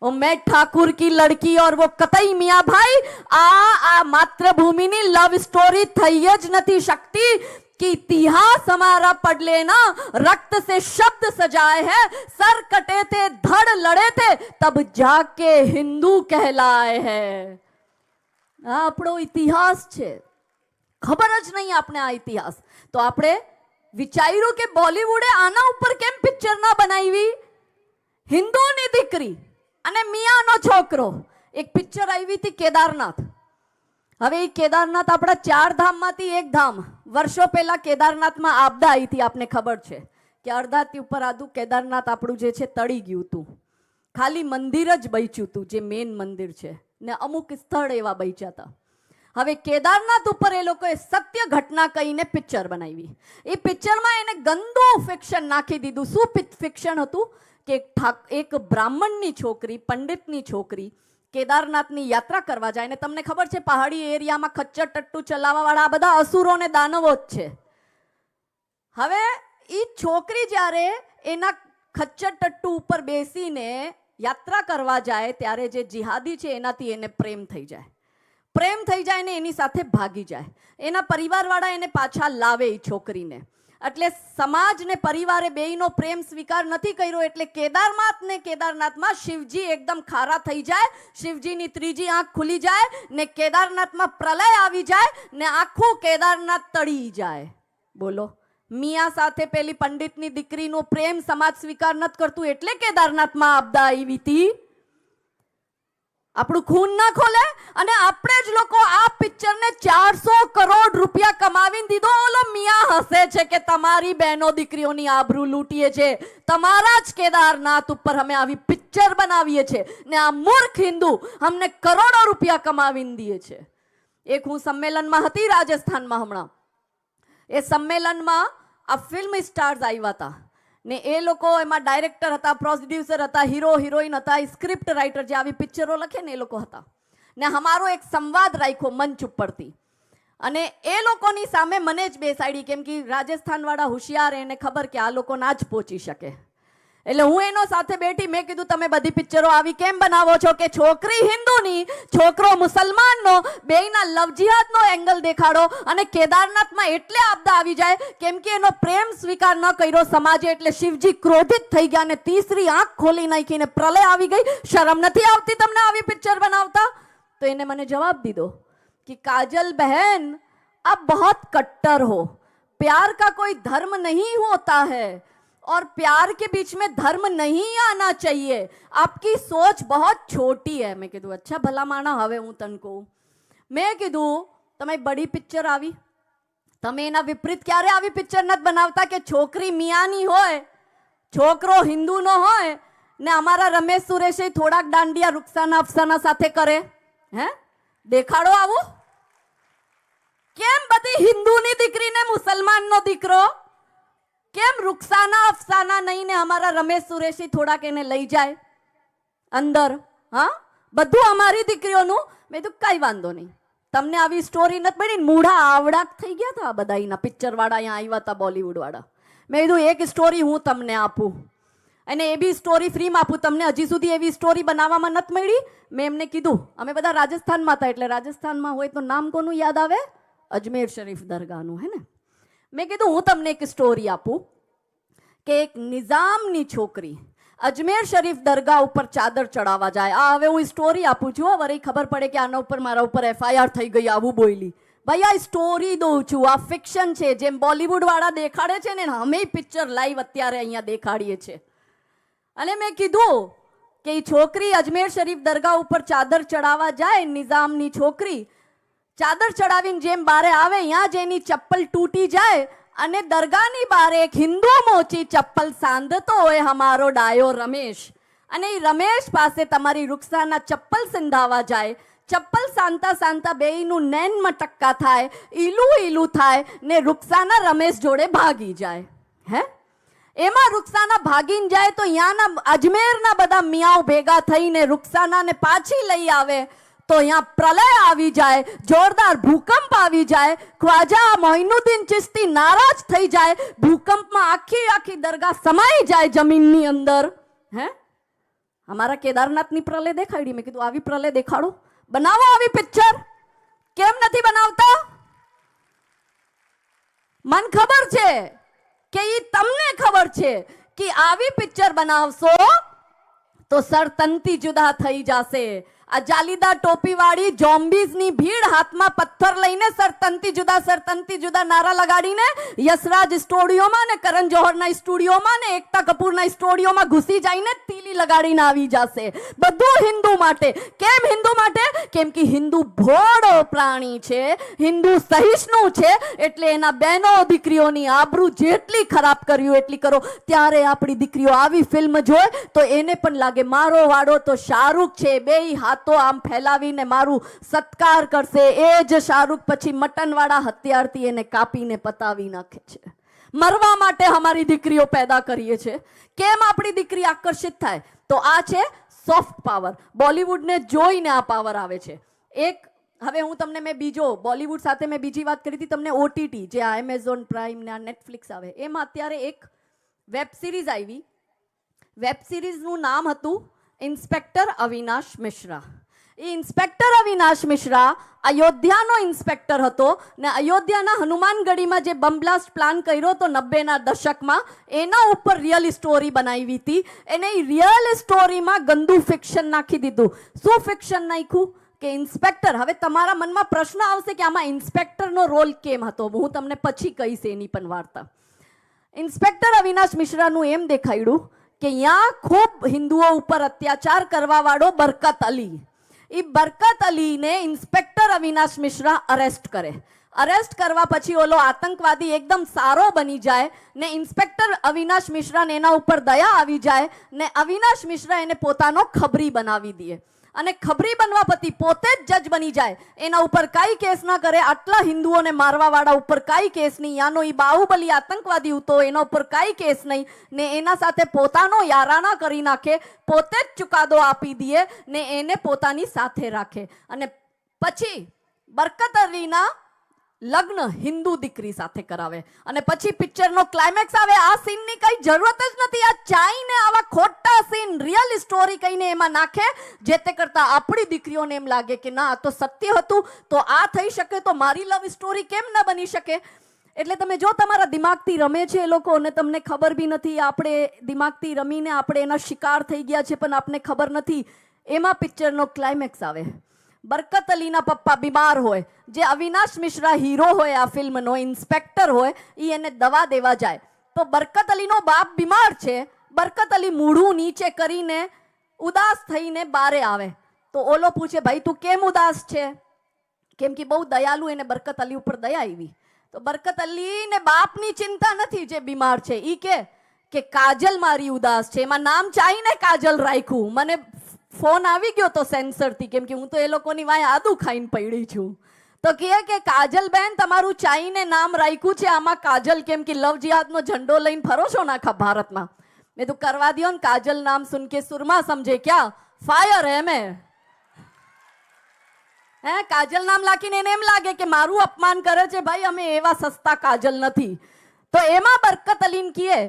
ओ मैं ठाकुर की लड़की और वो कतई मियाँ भाई. आ मातृभूमिनी लव स्टोरी થઈ જ નથી શકતી कि इतिहास हमारा पढ़ लेना, रक्त से शब्द सजाए हैं, सर कटे थे धड़ लड़े थे तब जाके हिंदू कहलाए हैं. આ આપણો ઇતિહાસ છે. ખબર જ નહીં આપણે આ ઇતિહાસ. તો આપણે વિચાર્યું કે બોલિવૂડે આના ઉપર કેમ પિક્ચર ના બનાવી. હિન્દુની દીકરી અને મિયાનો છોકરો, એક પિક્ચર આવી હતી કેદારનાથ. હવે એ કેદારનાથ આપણા 4 ધામમાંથી એક ધામ. વર્ષો પહેલા કેદારનાથમાં આપદા આવી હતી, આપને ખબર છે કે અડધાથી ઉપર આધું કેદારનાથ આપણું જે છે તળી ગયું હતું. ખાલી મંદિર જ બચ્યું હતું, જે મેન મંદિર છે, ને અમુક સ્થળ એવા બચ્યા હતા. હવે કેદારનાથ ઉપર એ લોકોએ સત્ય ઘટના કહીને પિક્ચર બનાવી. એ પિક્ચરમાં એને ગંદુ ફિક્શન નાખી દીધું. શું ફિક્શન હતું કે એક બ્રાહ્મણની છોકરી, પંડિતની છોકરી કેદારનાથની યાત્રા કરવા જાય. ને તમને ખબર છે પહાડી એરિયામાં ખચ્ચર ટટ્ટુ ચલાવવા વાળા આ બધા અસુરો ને દાનવો જ છે. હવે એ છોકરી જ્યારે એના ખચ્ચર ટટ્ટુ ઉપર બેસીને યાત્રા કરવા જાય ત્યારે જે જિહાદી છે એનાથી એને પ્રેમ થઈ જાય. પ્રેમ થઈ જાય ને એની સાથે ભાગી જાય. એના પરિવારવાળા એને પાછા લાવે એ છોકરીને. એટલે સમાજ ને પરિવારે બેયનો પ્રેમ સ્વીકાર નથી કર્યો. એટલે કેદારનાથમાં શિવજી એકદમ ખારા થઈ જાય, શિવજીની ત્રીજી આંખ ખુલી જાય ને કેદારનાથમાં પ્રલય આવી જાય ને આખું કેદારનાથ તળી જાય. બોલો, મિયા સાથે પેલી પંડિતની દીકરીનો પ્રેમ સમાજ સ્વીકાર નથી કરતું એટલે કેદારનાથમાં આપદા આવી હતી. આપણું ખૂન ના ખોલે. અને આપણે જ લોકો આ પિક્ચરને 400 કરોડ રૂપિયા કમાવીને દીધો. ઓલો મિયા હસે છે કે તમારી બહેનો દીકરીઓની આબરૂ લૂંટીએ છે, તમારા જ કેદારનાથ ઉપર અમે આવી પિક્ચર બનાવીએ છીએ ને આ મૂર્ખ હિન્દુ અમને કરોડો રૂપિયા કમાવીને દે છે. એક હું સંમેલનમાં હતી રાજસ્થાનમાં હમણાં. એ સંમેલનમાં આ ફિલ્મ સ્ટાર્સ આવ્યા હતા ને એ લોકો એમાં ડાયરેક્ટર હતા, પ્રોડ્યુસર હતા, હીરો હિરોઈન હતા, સ્ક્રિપ્ટ રાઇટર જે આવી પિક્ચરો લખે ને એ લોકો હતા. ને અમારો એક સંવાદ રાખ્યો મંચ ઉપરથી. અને એ લોકોની સામે મને જ બેસાડી, કેમ કે રાજસ્થાન વાળા હોશિયાર, એને ખબર કે આ લોકો ના જ પહોંચી શકે. એટલે હું એનો સાથે બેઠી. મેં કીધું તમે બધી પિક્ચરો આવી કેમ બનાવો છો કે છોકરી હિન્દુની, છોકરો મુસલમાનનો, બેયના લવ જિહાદનો એંગલ દેખાડો. અને કેદારનાથમાં એટલે આપદા આવી જાય કેમ કે એનો પ્રેમ સ્વીકાર ન કર્યો સમાજે. એટલે શિવજી ક્રોધિત થઈ ગયા ને તીસરી આંખ ખોલી નાખીને પ્રલય આવી ગઈ. શરમ નથી આવતી તમને આવી પિક્ચર બનાવતા? તો એને મને જવાબ દીધો कि काजल बहन आप बहुत कट्टर हो, प्यार का कोई धर्म नहीं होता है और प्यार के बीच में धर्म नहीं आना चाहिए, आपकी सोच बहुत छोटी है. મેં કીધું અચ્છા ભલા માણા, હવે હું તને કહું. મેં કીધું તમે બડી પિક્ચર આવી, તમે એના વિપરીત ક્યારે આવી પિક્ચર નથી બનાવતા કે છોકરી મિયાની હોય, છોકરો હિન્દુનો હોય ને અમારા રમેશ સુરેશે થોડાક દાંડિયા રૂકસાના અફસાના સાથે કરે. હે દેખાડો આવું? કેમ બધી હિન્દુની દીકરીને મુસલમાનનો દીકરો? आना नहीं ने हमारा रमेश सुरेशी થોડાક એને લઈ જાય અંદર, હા બધું અમારી દીકરીઓનું. મેં તો કઈ વાંધો નહીં, તમને આવી સ્ટોરી નથી મળી. મૂઢા આવડાક થઈ ગયા હતા બધાના પિક્ચર વાળા અહીંયા આવ્યા હતા, બોલીવુડ વાળા. મેં કીધું એક સ્ટોરી હું તમને આપું અને એ બી સ્ટોરી ફ્રીમાં આપું તમને. હજી સુધી એવી સ્ટોરી બનાવવામાં નથી મળી. મેં એમને કીધું, અમે બધા રાજસ્થાનમાં હતા, એટલે રાજસ્થાનમાં હોય તો નામ કોનું યાદ આવે? અજમેર શરીફ દરગાહનું, હે ને. મેં કીધું હું તમને એક સ્ટોરી આપું કે એક નિઝામની છોકરી અજમેર શરીફ દરગાહ ઉપર ચાદર ચડાવવા જાય. આ હવે હું સ્ટોરી આપું છું, વળી ખબર પડે કે આના ઉપર મારા ઉપર FIR થઈ ગઈ આવું બોલી. ભાઈ આ સ્ટોરી દઉં છું, આ ફિક્શન છે. જેમ બોલીવુડ વાળા દેખાડે છે ને, અમે પિક્ચર લાઈવ અત્યારે અહીંયા દેખાડીએ છીએ. અને મેં કીધું કે એ છોકરી અજમેર શરીફ દરગાહ ઉપર ચાદર ચડાવવા જાય, નિઝામની છોકરી ચાદર ચડાવીને જેમ બારે આવે, ત્યાં જ એની ચપ્પલ તૂટી જાય અને દરગાહની બારે એક હિન્દુ મોચી ચપ્પલ સાંધતો હોય હમારો ડાયો રમેશ. અને એ રમેશ પાસે તમારી રૂકસાના ચપ્પલ સિંધાવા જાય. ચપ્પલ સાંધતા સાંધતા બેયનું નૈન મટક્કા થાય, ઈલું ઈલું થાય ને રૂકસાના રમેશ જોડે ભાગી જાય. હે એમાં રૂકસાના ભાગીને જાય તો અહીંયાના અજમેરના બધા મિયાઓ ભેગા થઈને રૂકસાનાને પાછી લઈ આવે તો અહીંયા પ્રલય આવી જાય, જોરદાર ભૂકંપ આવી જાય. ખ્વાજા મોઇનુદ્દીન ચિશ્તી નારાજ થઈ જાય, ભૂકંપમાં આખી આખી દરગાહ સમાઈ જાય જમીનની અંદર. હે અમારા કેદારનાથની પ્રલય દેખાડી. મેં કીધું આવી પ્રલય દેખાડો, બનાવો આવી પિક્ચર. કેમ નથી બનાવતા? મને ખબર છે કે ઈ તમને ખબર છે કે આવી પિક્ચર બનાવશો તો સરતંતી જુદા થઈ જશે. આ જાલીદાર ટોપી વાળી ઝોમ્બીઝની ભીડ હાથમાં પથ્થર લઈને સરતંતી જુદા નારા લગાડીને યશરાજ સ્ટુડિયોમાં ને કરણ જોહરના સ્ટુડિયોમાં ને એકતા કપૂરના સ્ટુડિયોમાં ઘૂસી જઈને તીલી લગાડીને આવી જશે. બધું હિન્દુ માટે. કેમ હિન્દુ માટે? કેમ કે હિન્દુ ભોળો પ્રાણી છે, હિન્દુ સહિષ્ણુ છે, એટલે એના બહેનો દીકરીઓની આબરૂ જેટલી ખરાબ કર્યું એટલી કરો. ત્યારે આપણી દીકરીઓ આવી ફિલ્મ જોય તો એને પણ લાગે મારો વાડો તો શાહરૂખ છે, બેય હાથ તો આમ ફેલાવીને મારું સત્કાર કરશે. એ જ શાહરૂખ પછી મટન વાળા હથિયારથી એને કાપીને પતાવી નાખે છે. મરવા માટે અમારી દીકરીઓ પેદા કરીએ છે. કેમ આપણી દીકરી આકર્ષિત થાય? તો આ છે સોફ્ટ પાવર. બોલીવુડને જોઈને આ પાવર આવે છે. એક હવે હું તમને મેં બીજો બોલીવુડ સાથે મેં બીજી વાત કરી હતી તમને, OTT જે આ એમેઝોન પ્રાઇમ ને આ નેટફ્લિક્સ આવે, એમાં અત્યારે એક વેબ સિરીઝ આવી. વેબ સિરીઝનું નામ હતું ઇન્સ્પેક્ટર અવિનાશ મિશ્રા. એ ઇન્સ્પેક્ટર અવિનાશ મિશ્રા અયોધ્યાનો ઇન્સ્પેક્ટર હતો ને અયોધ્યાના હનુમાનગઢીમાં જે બમ બ્લાસ્ટ પ્લાન કર્યો તો 90ના દશકમાં, એના ઉપર રિયલ સ્ટોરી બનાવી હતી. એને રિયલ સ્ટોરીમાં ગંદુ ફિક્શન નાખી દીધું. શું ફિક્શન નાખ્યું? કે ઇન્સ્પેક્ટર. હવે તમારા મનમાં પ્રશ્ન આવશે કે આમાં ઇન્સ્પેક્ટરનો રોલ કેમ હતો? હું તમને પછી કહીશ એની પણ વાર્તા. ઇન્સ્પેક્ટર અવિનાશ મિશ્રાનું એમ દેખાડ્યું કે यहाँ खूब हिंदुओं ઉપર અત્યાચાર કરવા વાળો બરકત અલી, એ બરકત અલીને ઇન્સ્પેક્ટર અવિનાશ મિશ્રા અરેસ્ટ કરે. અરેસ્ટ કરવા પછી ઓલો આતંકવાદી એકદમ સારો બની જાય ને ઇન્સ્પેક્ટર અવિનાશ મિશ્રાને એના ઉપર દયા આવી જાય ને અવિનાશ મિશ્રા એને પોતાનો ખબરી બનાવી દે. અને ખબરી બનવા પછી પોતે જ જજ બની જાય. એના ઉપર કાંઈ કેસ ના કરે, આટલા હિન્દુઓને મારવા વાળા ઉપર કાંઈ કેસ નહીં. યાનો એ બાહુબલી આતંકવાદી હતો, એના ઉપર કાંઈ કેસ નહીં ને એના સાથે પોતાનો યારાના કરી નાખે, પોતે જ ચુકાદો આપી દે ને એને પોતાની સાથે રાખે. અને પછી બરકત અલીના લગ્ન હિન્દુ દીકરી સાથે કરાવે અને પછી પિક્ચરનો ક્લાઇમેક્સ આવે. આ સીનની કઈ જરૂરત જ નથી. આ ચાઈને આવા ખોટા સીન રિયલ સ્ટોરી કહીને એમાં નાખે, જે તે કરતા આપણી દીકરીઓને એમ લાગે કે ના આ તો સત્ય હતું, તો આ થઈ શકે તો મારી લવ સ્ટોરી કેમ ન બની શકે? એટલે તમે જો તમારા દિમાગથી રમે છે એ લોકો અને તમને ખબર બી નથી. આપણે દિમાગથી રમીને આપણે એના શિકાર થઈ ગયા છે પણ આપને ખબર નથી. એમાં પિક્ચરનો ક્લાઇમેક્સ આવે. બરકત અલીના પપ્પા બીમાર હોય, જે અવિનાશ મિશ્રા હીરો હોય આ ફિલ્મનો, ઇન્સ્પેક્ટર હોય, એ એને દવા દેવા જાય. તો બરકત અલીનો બાપ બીમાર છે. બરકત અલી મૂઢું નીચે કરીને ઉદાસ થઈને બારે આવે તો ઓલો પૂછે ભાઈ તું કેમ ઉદાસ છે? કેમ કે બહુ દયાલુ, એને બરકત અલી ઉપર દયા આવી. તો બરકત અલીને બાપની ચિંતા નથી જે બીમાર છે. ઈ કે કાજલ મારી ઉદાસ છે. એમાં નામ ચાહીને કાજલ રાખ્યું. મને ફોન આવી ગયો તો સેન્સરથી, કેમ કે હું તો એ લોકોની વાંહે આદુ ખાઈને પડી છું. તો કહે કે કાજલબેન તમારું ચાઈને નામ રાખ્યું છે આમાં કાજલ, કેમ કે લવ જિહાદનો ઝંડો લઈને ફરો છો ને આખા ભારતમાં. મેં તો કરવા દિયો ને, કાજલ નામ સુન કે સુरमा સમજે ક્યાં ફાયર હે મેં. હે કાજલ નામ લાખીને એને એમ લાગે કે મારું અપમાન કરે છે. ભાઈ અમે એવા સસ્તા કાજલ નથી. તો એમાં બરકત અલી ને કિए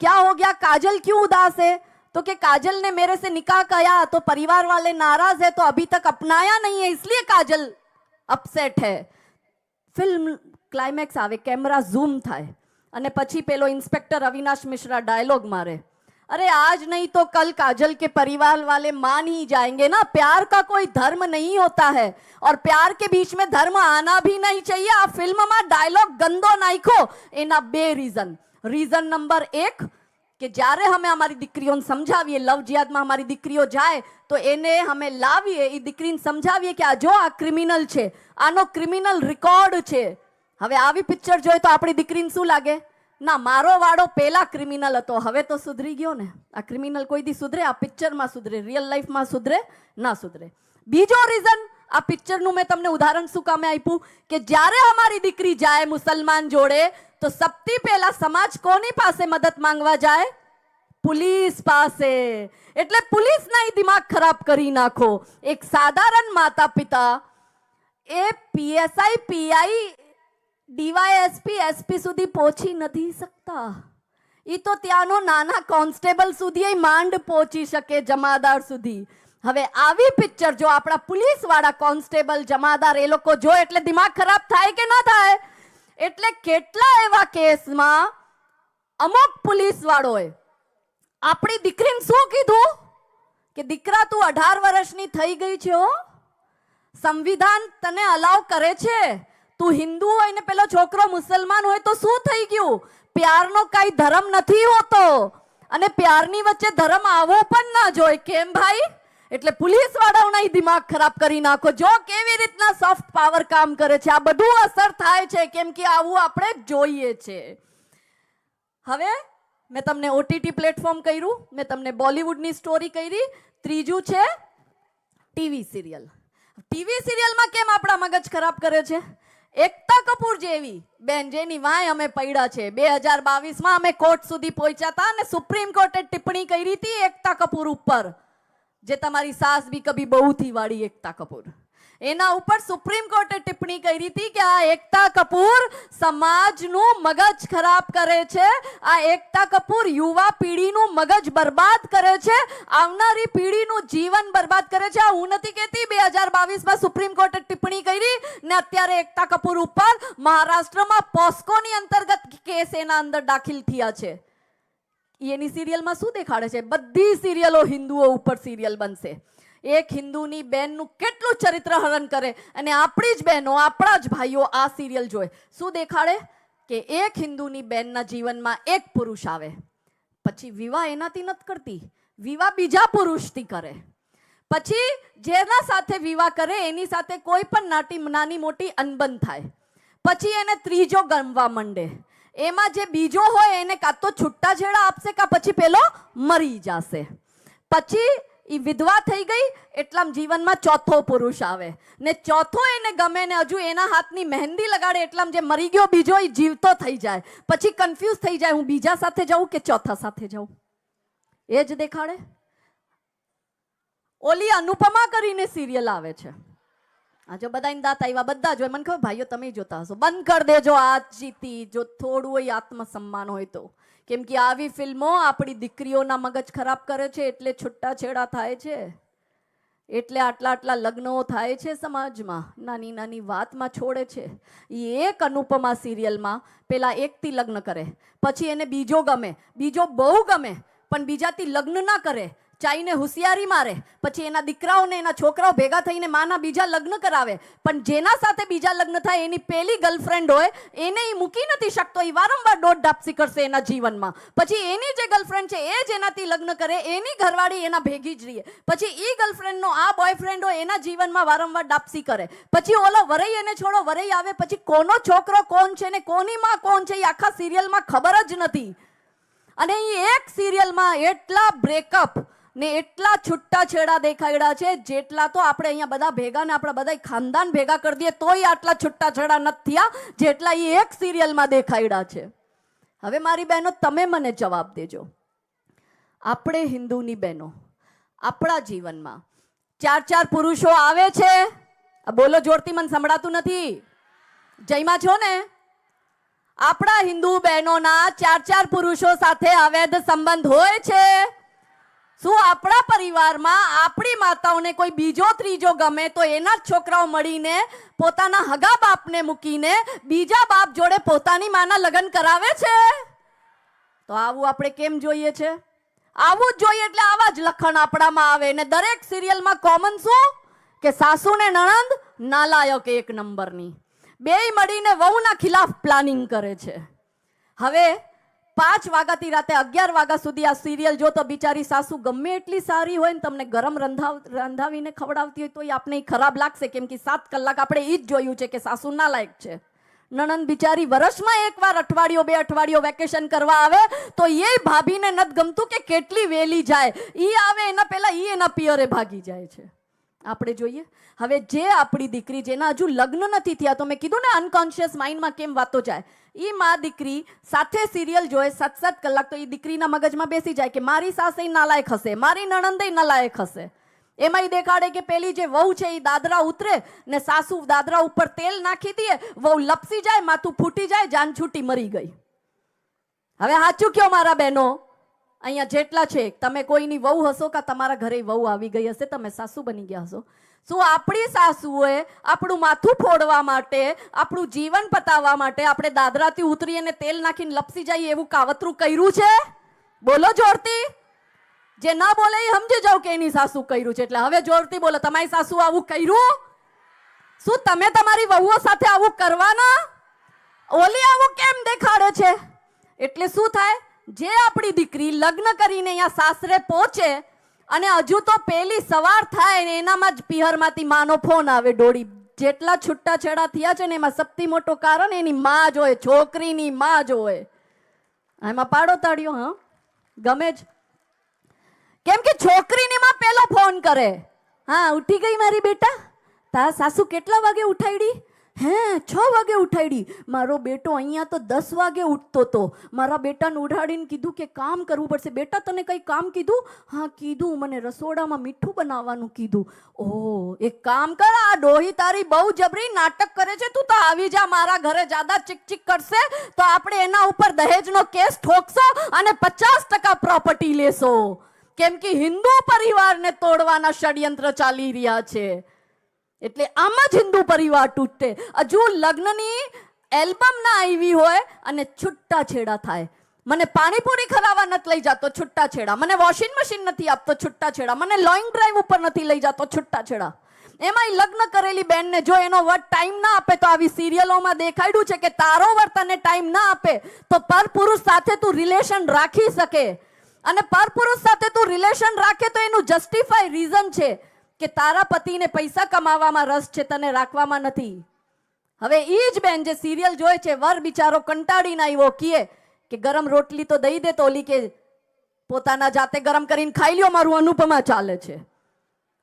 क्या हो गया, काजल क्यों उदास है? तो कि काजल ने मेरे से निकाह किया तो परिवार वाले नाराज है, तो अभी तक अपनाया नहीं है, इसलिए काजल अपसेट है. फिल्म क्लाइमेक्स આવે, કેમેરા ઝૂમ થાય અને પછી પેલો ઇન્સ્પેક્ટર અવિનાશ મિશ્રા ડાયલોગ મારે, अरे आज नहीं तो कल काजल के परिवार वाले मान ही जाएंगे ना. प्यार का कोई धर्म नहीं होता है और प्यार के बीच में धर्म आना भी नहीं चाहिए. આ ફિલ્મમાં ડાયલોગ ગંદો નાખ્યો એના બે રીઝન નંબર 1 કે જ્યારે અમે અમારી દીકરીઓને સમજાવીએ, લવ જિહાદમાં અમારી દીકરીઓ જાય તો એને અમે લાવીએ, એ દીકરીને સમજાવીએ કે આ જો આ ક્રિમિનલ છે, આનો ક્રિમિનલ રેકોર્ડ છે. હવે આવી પિક્ચર જોઈએ તો આપણી દીકરીને શું લાગે? ના, મારો વાળો પેલા ક્રિમિનલ હતો, હવે તો સુધરી ગયો ને. આ ક્રિમિનલ કોઈ દી સુધરે? આ પિક્ચરમાં સુધરે, રિયલ લાઈફમાં સુધરે ના સુધરે. બીજો રીઝન, આ પિક્ચરનું મેં તમને ઉદાહરણ શું કામે આપ્યું કે જ્યારે અમારી દીકરી જાય મુસલમાન જોડે તો સૌથી પહેલા સમાજ કોની પાસે મદદ માંગવા જાય? પુલિસ પાસે. એટલે પુલિસના દિમાગ ખરાબ કરી નાખો. એક સાધારણ માતા પિતા એ પીએસઆઈ, પીઆઈ, ડીવાયએસપી, એસપી સુધી પહોંચી નથી શકતા. એ તો ત્યાંનો નાના કોન્સ્ટેબલ સુધી માંડ પહોંચી શકે, જમાદાર સુધી. હવે આવી પિક્ચર જો આપણા પુલિસ વાળા કોન્સ્ટેબલ, જમાદાર એ લોકો જો એટલે દિમાગ ખરાબ થાય કે ના થાય? એટલે કેટલા એવા કેસમાં અમુક પુલિસ વાળોએ આપણી દીકરીને શું કીધું કે દીકરા તું 18 વર્ષની થઈ ગઈ છે, હો, સંવિધાન તને અલાવ કરે છે, તું હિન્દુ હોય ને પેલો છોકરો મુસલમાન હોય તો શું થઈ ગયું? પ્યારનો કઈ ધર્મ નથી હોતો અને પ્યારની વચ્ચે ધર્મ આવવો પણ ના જોઈએ. કેમ ભાઈ? એટલે પુલિસ વાળાઓના દિમાગ ખરાબ કરી નાખો. જો કેવી રીતના સોફ્ટ પાવર કામ કરે છે, આ બધું અસર થાય છે કેમ કે આવું આપણે જોઈએ છે. હવે મેં તમને ઓટીટી પ્લેટફોર્મ કર્યું, મેં તમને બોલિવૂડની સ્ટોરી કરી, ત્રીજું છે ટીવી સિરિયલ. ટીવી સિરિયલમાં કેમ આપણા મગજ ખરાબ કરે છે? એકતા કપૂર જેવી બેન જેની વાય અમે પડ્યા છે, 2022માં અમે કોર્ટ સુધી પહોંચ્યા હતા અને સુપ્રીમ કોર્ટે ટિપ્પણી કરી હતી એકતા કપૂર ઉપર, જે તમારી સાસ ભી કભી બહુ થી વાળી એકતા કપૂર, એના ઉપર સુપ્રીમ કોર્ટે ટિપ્પણી કરી હતી કે આ એકતા કપૂર સમાજનું મગજ ખરાબ કરે છે, આ એકતા કપૂર યુવા પેઢીનું મગજ બરબાદ કરે છે, આવનારી પેઢીનું જીવન બરબાદ કરે છે. આ હું નથી કહેતી, 2022માં સુપ્રીમ કોર્ટે ટિપ્પણી કરી ને અત્યારે એકતા કપૂર ઉપર મહારાષ્ટ્રમાં પોસ્કોની અંતર્ગત કેસ એના અંદર દાખલ થયા છે. એની સિરિયલમાં શું દેખાડે છે? બધી સિરિયલો હિન્દુઓ ઉપર સિરિયલ બનશે. એક હિન્દુની બેનનું કેટલું ચરિત્ર હરણ કરે અને આપણી જ બહેનો, આપણા જ ભાઈઓ આ સિરિયલ જોઈ. શું દેખાડે કે એક હિન્દુની બેનના જીવનમાં એક પુરુષ આવે, પછી વિવાહ એનાથી નથી કરતી, વિવાહ બીજા પુરુષથી કરે, પછી જેના સાથે વિવાહ કરે એની સાથે કોઈ પણ નાની મોટી અનબન થાય, પછી એને ત્રીજો ગમવા માંડે. એમાં જે બીજો હોય એને કાં તો છૂટાછેડા આપશે કાં પછી પેલો મરી જશે. પછી એ વિધવા થઈ ગઈ એટલામાં જીવનમાં ચોથો પુરુષ આવે ને ચોથો એને ગમે ને હજુ એના હાથની મહેંદી લગાડે એટલામાં જે મરી ગયો બીજો એ જીવતો થઈ જાય. પછી કન્ફ્યુઝ થઈ જાય, હું બીજા સાથે જાઉં કે ચોથા સાથે જાઉં. એ જ દેખાડે. ઓલી અનુપમા કરીને સિરિયલ આવે છે, આ જો બધાને દાંત આવ્યા બધા જોઈ, મને ખબર ભાઈઓ તમે જોતા હશો, બંધ કરી દેજો આ જીતી, જો થોડું હોય આત્મસન્માન હોય તો. કેમ કે આવી ફિલ્મો આપણી દીકરીઓના મગજ ખરાબ કરે છે, એટલે છૂટાછેડા થાય છે, એટલે આટલા લગ્નો થાય છે સમાજમાં, નાની નાની વાતમાં છોડે છે. એક અનુપમા સિરિયલમાં પેલા એકથી લગ્ન કરે, પછી એને બીજો ગમે, બીજો બહુ ગમે પણ બીજાથી લગ્ન ના કરે, ચાઈને હોશિયારી મારે, પછી એના દીકરાઓને એના છોકરાઓ ભેગા થઈને માના બીજા લગ્ન કરાવે, પણ જેના સાથે બીજા લગ્ન થાય એની પેલી ગર્લફ્રેન્ડ હોય એને એ મૂકી નથી શકતો, એ વારંવાર દોઢ ડાપસી કરશે એના જીવનમાં. પછી એની જે ગર્લફ્રેન્ડ છે એ જેનાથી લગ્ન કરે એની ઘરવાળી એના ભેગી જ રહીએ, પછી એ ગર્લફ્રેન્ડનો આ બોયફ્રેન્ડ હોય એના જીવનમાં વારંવાર ડાપસી કરે, પછી ઓલો વરઈ એને છોડો વરઈ આવે, પછી કોનો છોકરો કોણ છે ને કોની માં કોણ છે એ આખા સિરિયલમાં ખબર જ નથી. અને એ એક સિરિયલમાં એટલા બ્રેકઅપ ને એટલા છૂટાછેડા દેખાડ્યા છે જેટલા તો આપણે અહીંયા બધા ભેગા ને આપણા બધા ખાનદાન ભેગા કરી દઈએ તોય આટલા છૂટાછેડા નથી થયા જેટલા એ એક સિરિયલમાં દેખાડ્યા છે. હવે મારી બહેનો તમે મને જવાબ દેજો, આપણે હિન્દુની બહેનો આપણા જીવનમાં 4 પુરુષો આવે છે? બોલો જોરથી, મને સંભળાતું નથી. જયમાં છો ને? આપણા હિન્દુ બહેનોના 4 પુરુષો સાથે અવૈધ સંબંધ હોય છે? શું આપણા પરિવારમાં આપણી માતાઓને કોઈ બીજો ત્રીજો ગમે તો એના જ છોકરાઓ મળીને પોતાના હગા બાપને મૂકીને બીજા બાપ જોડે પોતાની માના લગ્ન કરાવે છે? તો આવું આપણે કેમ જોઈએ છે? આવું જ જોઈએ એટલે આવા જ લખણ આપણામાં આવે. ને દરેક સિરિયલમાં કોમન શું કે સાસુ ને નણંદ નાલાયક એક નંબરની, બેય મળીને વહુના ખિલાફ પ્લાનિંગ કરે છે. હવે 5 વાગ્યાથી રાતે 11 વાગ્યા સુધી આ સિરિયલ જો તો બિચારી સાસુ ગમે એટલી સારી હોય ને તમને ગરમ રંધાવીને ખવડાવતી હોય તો આપણે ખરાબ લાગશે, કેમ કે 7 કલાક આપણે એ જ જોયું છે કે સાસુ નાલાયક છે. નણંદ બિચારી વર્ષમાં એકવાર અઠવાડિયો 2 અઠવાડિયો વેકેશન કરવા આવે તો એ ભાભીને નથી ગમતું કે કેટલી વેલી જાય, ઈ આવે એના પહેલા ઈ એના પિયરે ભાગી જાય છે. આપણે જોઈએ હવે જે આપણી દીકરી જેના હજુ લગ્ન નથી થયા, તો મેં કીધું ને અનકોન્શિયસ માઇન્ડમાં કેમ વાતો જાય, ઈ માં દીકરી સાથે સિરિયલ જોએ 7 કલાક તો એ દીકરીના મગજમાં બેસી જાય કે મારી સાસે નાલાયક હશે, મારી નણંદે નાલાયક હશે. એમાં ઈ દેખાડે કે પેલી જે વહુ છે એ દાદરા ઉતરે ને સાસુ દાદરા ઉપર તેલ નાખી દે, વહુ લપસી જાય, માથું ફૂટી જાય, જાન છૂટી મરી ગઈ. હવે સાચું કયો મારા બહેનો, અહીંયા જેટલા છે તમે કોઈની વહુ હશો કે તમારા ઘરે વહુ આવી ગઈ હશે, તમે સાસુ બની ગયા હશો. શું આપણી સાસુએ આપણું માથું ફોડવા માટે, આપણું જીવન પતાવવા માટે આપણે દાદરાથી ઉતરી અને તેલ નાખીને લપસી જઈએ એવું કાવતરું કર્યું છે? બોલો જોરથી. જે ના બોલે એ સમજી જાવ કે એની સાસુ કર્યું છે. એટલે હવે જોરથી બોલો, તમારી સાસુ આવું કર્યું? શું તમે તમારી વહુઓ સાથે આવું કરવાના? ઓલી આવું કેમ દેખાડે છે? એટલે શું થાય, જે આપણી દીકરી લગ્ન કરીને અહીંયા સાસરે પહોંચે અને હજુ તો પેલી સવાર થાય ને એનામાં જ પિહરમાંથી માનો ફોન આવે ડોળી. જેટલા છૂટાછેડા થયા છે ને એમાં સૌથી મોટો કારણ એની માં જ હોય, છોકરીની માં જ હોય. એમાં પાડો તાળ્યો, હા ગમે જ, કેમ કે છોકરીની માં પેલો ફોન કરે, હા ઉઠી ગઈ મારી બેટા, તારા સાસુ કેટલા વાગે ઉઠાડી? હે 6 વાગે ઉઠાડી. મારો બેટો અહીંયા તો 10 વાગે ઉઠતો હતો. મારા બેટાને ઉઠાડીને કીધું કે કામ કરવું પડશે. બેટા તને કઈ કામ કીધું? હા કીધું, મને રસોડામાં મીઠું બનાવવાનું કીધું. ઓહ એક કામ કર, આ ડોહી તારી બહુ જબરી નાટક કરે છે, તું તો આવી જા મારા ઘરે, જ્યાદા ચીક કરશે તો આપણે એના ઉપર દહેજનો કેસ ઠોકશો અને 50% પ્રોપર્ટી લેશો. કેમ કે હિન્દુ પરિવારને તોડવાના ષડયંત્ર ચાલી રહ્યા છે. એટલે આમ જ હિન્દુ પરિવાર તૂટે. હજુ લગ્નની એલ્બમ ના આવી હોય અને છૂટાછેડા થાય. મને પાણીપુરી ખરાવા નથી લઈ જતો, છૂટાછેડા. મને વોશિંગ મશીન નથી આપતો, છૂટાછેડા. મને લોંગ ડ્રાઈવ ઉપર નથી લઈ જતો, છૂટાછેડા. એમાં લગ્ન કરેલી બેનને જો એનો વર ટાઈમ ના આપે, તો આવી સિરિયલોમાં દેખાડ્યું છે કે તારો વર તને ટાઈમ ના આપે તો પરપુરુષ સાથે તું રિલેશન રાખી શકે. અને પરપુરુષ સાથે તું રિલેશન રાખે તો એનું જસ્ટિફાઈ રીઝન છે કે તારા પતિને પૈસા કમાવામાં રસ છે, તને રાખવામાં નથી. હવે ઈ જ બેન જે સિરિયલ જોઈ છે, વર બિચારો કંટાળીને આવ્યો, કહે કે ગરમ રોટલી તો દઈ દે, તો ઓલી કે પોતાના જાતે ગરમ કરીને ખાઈ લ્યો, મારું અનુપમા ચાલે છે.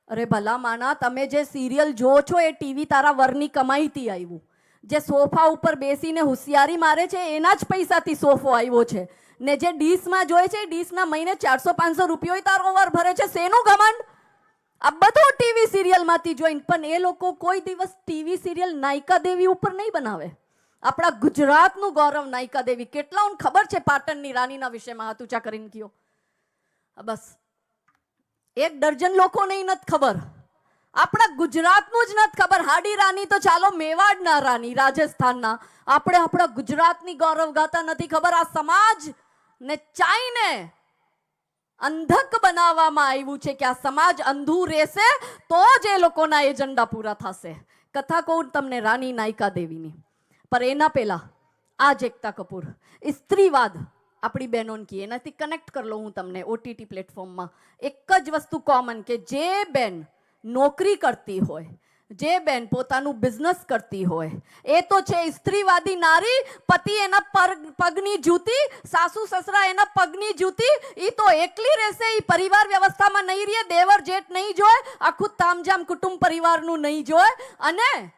અરે ભલા માના, તમે જે સિરિયલ જો છો એ ટીવી તારા વરની કમાઈથી આવ્યું. જે સોફા ઉપર બેસીને હોશિયારી મારે છે એના જ પૈસાથી સોફો આવ્યો છે. ને જે ડીશમાં જોઈ છે, ડીશના મહિને 400-500 રૂપિયો તારો વર ભરે છે. શેનું ઘમંડ? આ બધું ટીવી સિરિયલમાંથી જોઈને. પણ એ લોકો કોઈ દિવસ ટીવી સિરિયલ નાયિકા દેવી ઉપર નહીં બનાવે. આપણા ગુજરાતનું ગૌરવ નાયિકા દેવી. કેટલાઓને ખબર છે પાટણની રાણીના વિષયમાં? હાથ ઊંચા કરીને કયો. બસ 1 ડઝન લોકોને નથી ખબર. આપણા ગુજરાતનું જ નથી ખબર. હાડી રાણી તો ચાલો, મેવાડના રાણી, રાજસ્થાનના. આપણે આપણા ગુજરાતની ગૌરવ ગાતા નથી ખબર. આ સમાજ ને ચાઈને અંધક બનાવવામાં આવ્યું છે કે આ સમાજ અંધું રહેશે તો જ એ લોકોના એજન્ડા પૂરા થશે. કથા કહું તમને રાણી નાયિકા દેવીની, પર એના પહેલા આજ એકતા કપૂર સ્ત્રીવાદ આપણી બહેનોને કહે, એનાથી કનેક્ટ કરી લો હું તમને OTT પ્લેટફોર્મમાં. એક જ વસ્તુ કોમન કે જે બેન નોકરી કરતી હોય, જે બેન પોતાનું બિઝનેસ કરતી હોય એ તો છે સ્ત્રીવાદી નારી. પતિ એના પગની જૂતી, સાસુ સસરા એના પગની જૂતી. ઈ તો એકલી રહેશે, ઈ પરિવાર વ્યવસ્થામાં નહીં રહે, દેવર જેઠ નહીં જોય, આખું તામજામ કુટુંબ પરિવારનું નહીં જોય. અને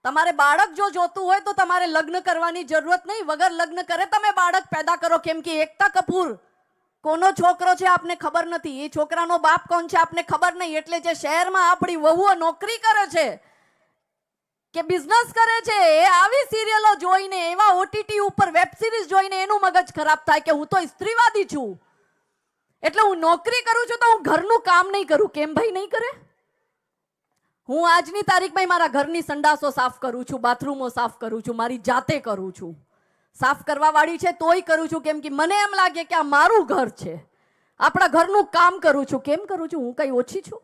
તમારે બાળક જો જોતું હોય તો તમારે લગ્ન કરવાની જરૂરત નહીં, વગર લગ્ન કરે તમે બાળક પેદા કરો. કેમ કે એકતા કપૂર કોનો છોકરો છે આપને ખબર નથી, એ છોકરાનો બાપ કોણ છે આપને ખબર નહીં. એટલે જે શહેરમાં આપણી વહુઓ નોકરી કરે છે કે બિઝનેસ કરે છે, એ આવી સિરિયલો જોઈને, એવા ઓટીટી ઉપર વેબ સિરીઝ જોઈને એનું મગજ ખરાબ થાય કે હું તો સ્ત્રીવાદી છું, એટલે હું નોકરી કરું છું તો હું ઘરનું કામ નહીં કરું. કેમ ભાઈ નહીં કરે? હું આજની તારીખમાં મારા ઘરની સંડાસો સાફ કરું છું, બાથરૂમો સાફ કરું છું, મારી જાતે કરું છું. સાફ કરવા વાળી છે તોય કરું છું, કેમ કે મને એમ લાગે કે આ મારું ઘર છે, આપણા ઘરનું કામ કરું છું. કેમ કરું છું? હું કઈ ઓછી છું?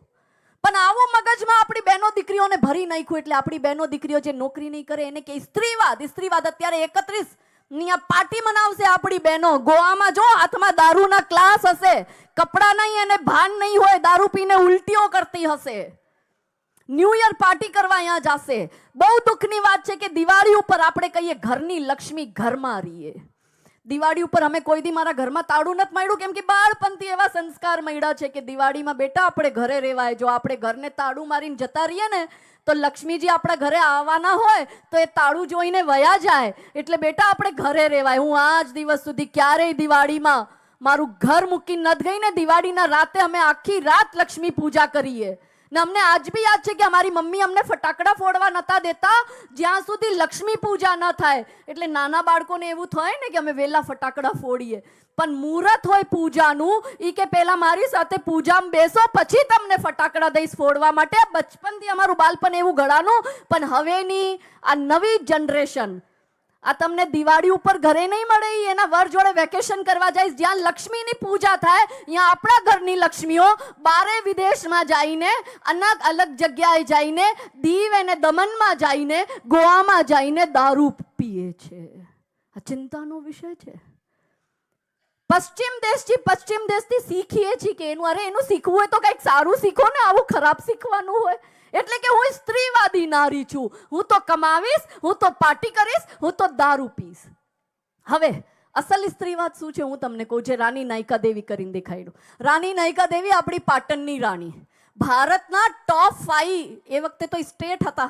પણ આવું મગજમાં આપણી બહેનો દીકરીઓને ભરી નાખ્યું, એટલે આપણી બહેનો દીકરીઓ જે નોકરી નહીં કરે એને કે સ્ત્રીવાદ. સ્ત્રીવાદ અત્યારે 31 ની આ પાર્ટી મનાવશે આપણી બહેનો. ગોવામાં જો હાથમાં દારૂના ક્લાસ હશે, કપડા નહીં અને ભાન નહીં હોય, દારૂ પીને ઉલટીઓ કરતી હશે, ન્યૂ યર પાર્ટી કરવા અહીંયા જશે. બહુ દુઃખની વાત છે કે દિવાળી ઉપર આપણે કહીએ ઘરની લક્ષ્મી ઘરમાં રહીએ. દિવાળી ઉપર અમે કોઈ દી મારા ઘરમાં તાળું નથી માર્યું, કેમ કે બાળપણથી એવા સંસ્કાર મળ્યા છે કે દિવાળીમાં બેટા આપણે ઘરે રહેવાય. જો આપણે ઘરને તાળું મારીને જતા રહીએ ને તો લક્ષ્મીજી આપણા ઘરે આવવાના હોય તો એ તાળું જોઈને વયા જાય. એટલે બેટા આપણે ઘરે રહેવાય. હું આજ દિવસ સુધી ક્યારેય દિવાળીમાં મારું ઘર મૂકીને નથી ગઈ ને. દિવાળીના રાતે અમે આખી રાત લક્ષ્મી પૂજા કરીએ ને અમને આજ બી યાદ છે કે અમારી મમ્મી અમને ફટાકડા ફોડવા નતા દેતા જ્યાં સુધી લક્ષ્મી પૂજા ન થાય. એટલે નાના બાળકોને એવું થાય ને કે અમે વેલા ફટાકડા ફોડીએ, પણ મુહૂર્ત હોય પૂજાનું, ઈ કે પહેલા મારી સાથે પૂજામાં બેસો પછી તમને ફટાકડા દઈશ ફોડવા માટે. બચપનથી અમારું બાળપણ એવું ગળાનું. પણ હવેની આ નવી જનરેશન આ તમને દિવાળી ઉપર ઘરે નહીં મળે, એના વર જોડે વેકેશન કરવા જાય. જ્યાં લક્ષ્મીની પૂજા થાય ત્યાં આપણા ઘરની લક્ષ્મીઓ બારે વિદેશમાં જઈને, અલગ જગ્યાએ જઈને, દીવ અને દમનમાં જઈને, ગોવામાં જઈને દારૂ પીએ છે. આ ચિંતાનો વિષય છે. પશ્ચિમ દેશથી શીખીએ છીએ કે એનું શીખવું હોય તો કંઈક સારું શીખો ને, આવું ખરાબ શીખવાનું હોય. એટલે કે હું સ્ત્રીવાદી નારી છું, હું તો કમાવીશ, હું તો પાર્ટી કરીશ, હું તો દારૂ પીશ. હવે અસલ સ્ત્રીવાદ શું છે હું તમને કહું. જે રાણી નાયકા દેવી કરીને દેખાડ્યું. રાણી નાયકા દેવી આપણી પાટણની રાણી. ભારતના ટોપ 5 એ વખતે તો સ્ટેટ હતા,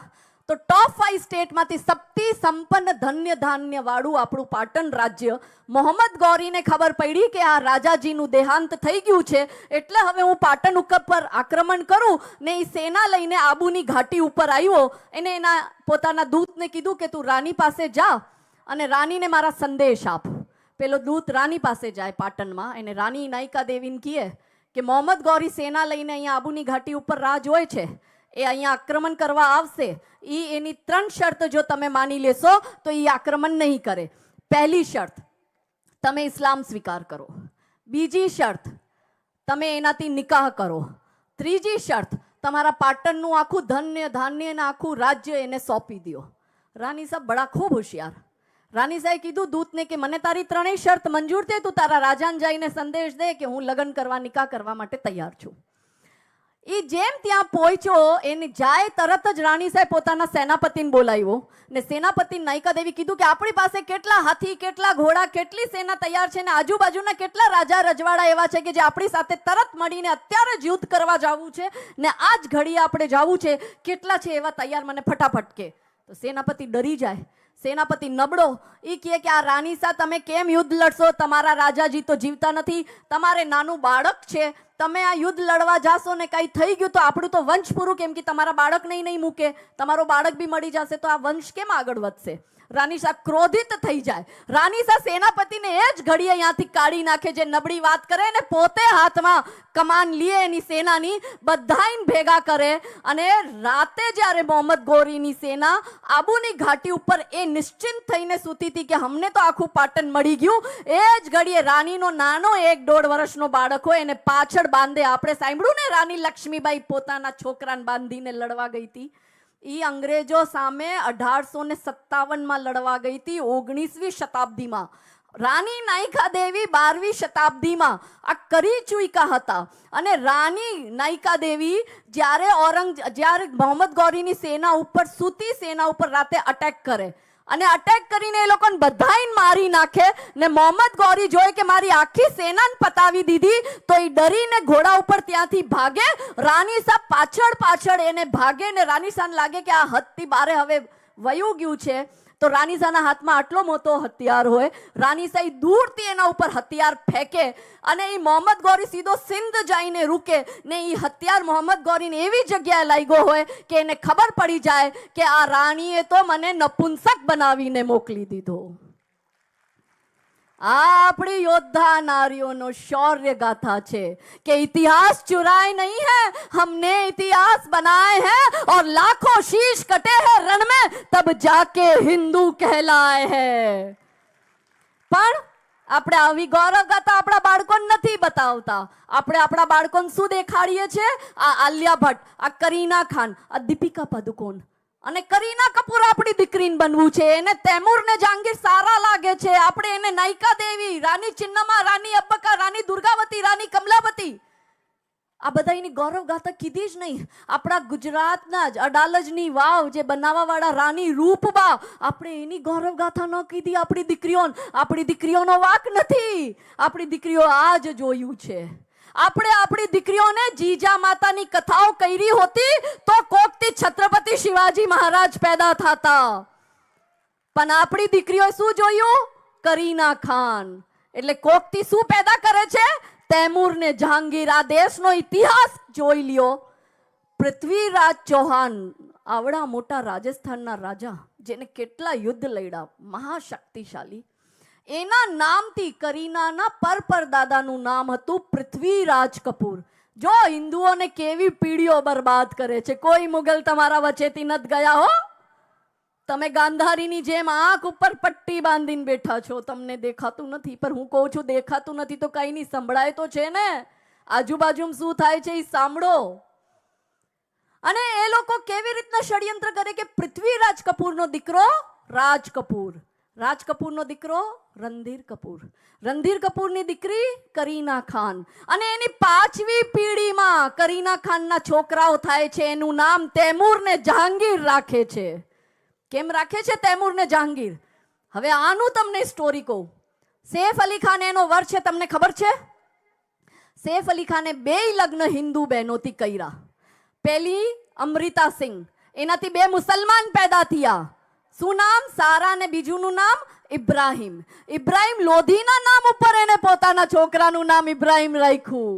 તો ટોપ 5 સ્ટેટમાંથી સૌથી સંપન્ન ધન્ય ધાન્ય વાળું આપણું પાટણ રાજ્ય. મોહમ્મદ ગૌરીને ખબર પડી કે આ રાજાજીનું દેહાંત થઈ ગયું છે, એટલે હવે હું પાટણ ઉપર આક્રમણ કરું ને. એ સેના લઈને આબુની ઘાટી ઉપર આવ્યો. એને એના પોતાના દૂતને કીધું કે તું રાણી પાસે જા અને રાણીને મારા સંદેશ આપ. પેલો દૂત રાણી પાસે જાય પાટણમાં, એને રાણી નાયકા દેવીને કહે કે મોહમ્મદ ગૌરી સેના લઈને અહીંયા આબુની ઘાટી ઉપર રાહ જોય છે, એ અહીંયા આક્રમણ કરવા આવશે. એની 3 શરત જો તમે માની લેશો તો એ આક્રમણ નહીં કરે. પહેલી શરત, તમે ઇસ્લામ સ્વીકાર કરો. બીજી શરત, તમે એનાથી નિકાહ કરો. ત્રીજી શરત, તમારા પાટણનું આખું ધન્ય ધાન્ય અને આખું રાજ્ય એને સોંપી દો. રાણી સાહેબ બડા ખૂબ હોશિયાર. રાણી સાહેબ કીધું દૂતને કે મને તારી 3 શરત મંજૂર છે, તું તારા રાજાને જઈને સંદેશ દે કે હું લગ્ન કરવા નિકાહ કરવા માટે તૈયાર છું. એ જેમ ત્યાં પહોંચ્યો એને જાય તરત જ રાણી સાહેબ પોતાના સેનાપતિને બોલાવ્યો ને સેનાપતિ નાયકા દેવી કીધું કે આપણી પાસે કેટલા હાથી, કેટલા ઘોડા, કેટલી સેના તૈયાર છે ને આજુબાજુના કેટલા રાજા રજવાડા એવા છે કે જે આપણી સાથે તરત મળીને અત્યારે જ યુદ્ધ કરવા જવું છે ને આ જ ઘડીએ આપણે જવું છે. કેટલા છે એવા તૈયાર, મને ફટાફટ કે. તો સેનાપતિ ડરી જાય. સેનાપતિ નબળો. એ કહે કે આ રાણી સા તમે કેમ યુદ્ધ લડશો? તમારા રાજાજી તો જીવતા નથી, તમારે નાનું બાળક છે, તમે આ યુદ્ધ લડવા જાશો ને કઈ થઈ ગયું તો આપણું તો વંશ પૂરું. કેમ કે તમારા બાળકને નહીં મૂકે, તમારો બાળક બી મળી જશે તો આ વંશ કેમ આગળ વધશે? રાની શાહ ક્રોધિત થઈ જાય. રાની શાહ સેનાપતિને એ જ ઘડીએ અહીંયાથી કાઢી નાખે. જે નબળી વાત કરે ને પોતે હાથમાં કમાન લે એની સેનાની, બધાઈને ભેગા કરે અને રાતે જ્યારે મોહમ્મદ ગોરીની સેના આબુની ઘાટી ઉપર એ નિશ્ચિંત થઈને સૂતી હતી કે અમને તો આખું પાટણ મળી ગયું, એ જ ઘડીએ રાણીનો નાનો 1-1.5 વર્ષનો બાળક હોય એને પાછળ બાંધે. આપણે સાંભળ્યું ને રાણી લક્ષ્મીબાઈ પોતાના છોકરાને બાંધીને લડવા ગઈ હતી. એ અંગ્રેજો સામે 1857માં લડવા ગઈ હતી, 19મી શતાબ્દીમાં. રાણી નાયકા દેવી 12મી શતાબ્દીમાં આ કરી ચૂક્યા હતા. અને રાણી નાયકા દેવી જ્યારે મોહમ્મદ ગૌરીની સેના ઉપર, સૂતી સેના ઉપર રાતે અટેક કરે અને અટેક કરીને એ લોકોને બધાને મારી નાખે ને મોહમ્મદ ગૌરી જોઈ કે મારી આખી સેનાને પતાવી દીધી તો એ ડરીને ઘોડા ઉપર ત્યાંથી ભાગે. રાણી સાહેબ પાછળ પાછળ એને ભાગે ને રાણી સાહેબ લાગે કે આ હદથી બારે હવે વયું ગયું છે. તો રાની સાના હાથમાં આટલો મોટો હથિયાર હોય, રાની સાઈ દૂરથી એના ઉપર હથિયાર ફેંકે અને એ મોહમ્મદ ગૌરી સીધો સિંધ જઈને રૂકે ને એ હથિયાર મોહમ્મદ ગૌરીને એવી જગ્યાએ લાગ્યો હોય કે એને ખબર પડી જાય કે આ રાણીએ તો મને નપુંસક બનાવીને મોકલી દીધો. આ આપણી યોદ્ધા નારીઓનો શૌર્ય ગાથા છે કે इतिहास चुराए नहीं है, हमने इतिहास बनाए हैं और लाखों शीश कटे हैं रण में, तब जाके हिंदू कहलाए हैं. પણ આપણે આવી ગૌરવ ગાથા આપણા બાળકોને નથી બતાવતા. આપણે આપણા બાળકોને શું દેખાડીએ છીએ? આ આલિયા ભટ્ટ, આ કરીના ખાન, આ દીપિકા પાદુકોણ અને કરીના કપૂર આપણી દીકરીને બનવું છે. એને તૈમૂર ને જહાંગીર સારા લાગે છે. આપણે એને નાયકા દેવી, રાની ચિન્નમા, રાની અબ્બકા, રાની દુર્ગાવતી, રાની કમલાવતી, આ બધા એની ગૌરવ ગાથા કીધી જ નહીં. આપણા ગુજરાતના જ અડાલજની વાવ જે બનાવવા વાળા રાની રૂપબા, આપણે એની ગૌરવ ગાથા ન કીધી. આપણી દીકરીઓનો વાક નથી. આપણી દીકરીઓ આ જ જોયું છે. આપણે આપણી દીકરીઓને જીજા માતાની કથાઓ કરી હોતી તો કોકથી છત્રપતિ શિવાજી મહારાજ પેદા થતા. પણ આપણી દીકરીઓ શું જોયું? કરીના ખાન. એટલે કોકથી શું પેદા કરે છે? તૈમૂર ને જહાંગીર. આ દેશનો ઇતિહાસ જોઈ લ્યો. પૃથ્વીરાજ ચૌહાણ, આવડા મોટા રાજસ્થાનના રાજા જેને કેટલા યુદ્ધ લડ્યા, મહાશક્તિશાળી, એના નામથી કરીનાના પરદાદાનું નામ હતું પૃથ્વીરાજ કપૂર. જો હિન્દુઓને કેવી પીઢીઓ બરબાદ કરે છે. કોઈ મુગલ તમારા વચ્ચેથી નથી ગયા હો. તમે ગાંધારીની જેમ આંખ ઉપર પટ્ટી બાંધીને બેઠા છો. તમને દેખાતું નથી. પણ હું કહું છું દેખાતું નથી તો કઈ નહીં, સંભળાય તો છે ને. આજુબાજુમાં શું થાય છે એ સાંભળો. અને એ લોકો કેવી રીતના ષડયંત્ર કરે કે પૃથ્વીરાજ કપૂરનો દીકરો રાજ કપૂર, રાજ કપૂરનો દીકરો રણધીર કપૂર, રણધીર કપૂરની દીકરી કરીના ખાન, અને એની 5મી પેઢીમાં કરીના ખાનના છોકરાઓ થાય છે. એનું નામ તૈમૂર ને જહાંગીર રાખે છે. કેમ રાખે છે તૈમૂર ને જહાંગીર? હવે આનું તમને સ્ટોરી કહું. સૈફ અલી ખાન એનો વર છે, તમને ખબર છે? સૈફ અલી ખાને 2 લગ્ન હિન્દુ બહેનોથી કર્યા. પહેલી અમૃતા સિંહ, એનાથી 2 મુસલમાન પેદા થયા. શું નામ? સારા, ને બીજુંનું નામ ઇબ્રાહિમ. ઇબ્રાહિમ લોધીના નામ ઉપર એને પોતાના છોકરાનું નામ ઇબ્રાહિમ રાખ્યું.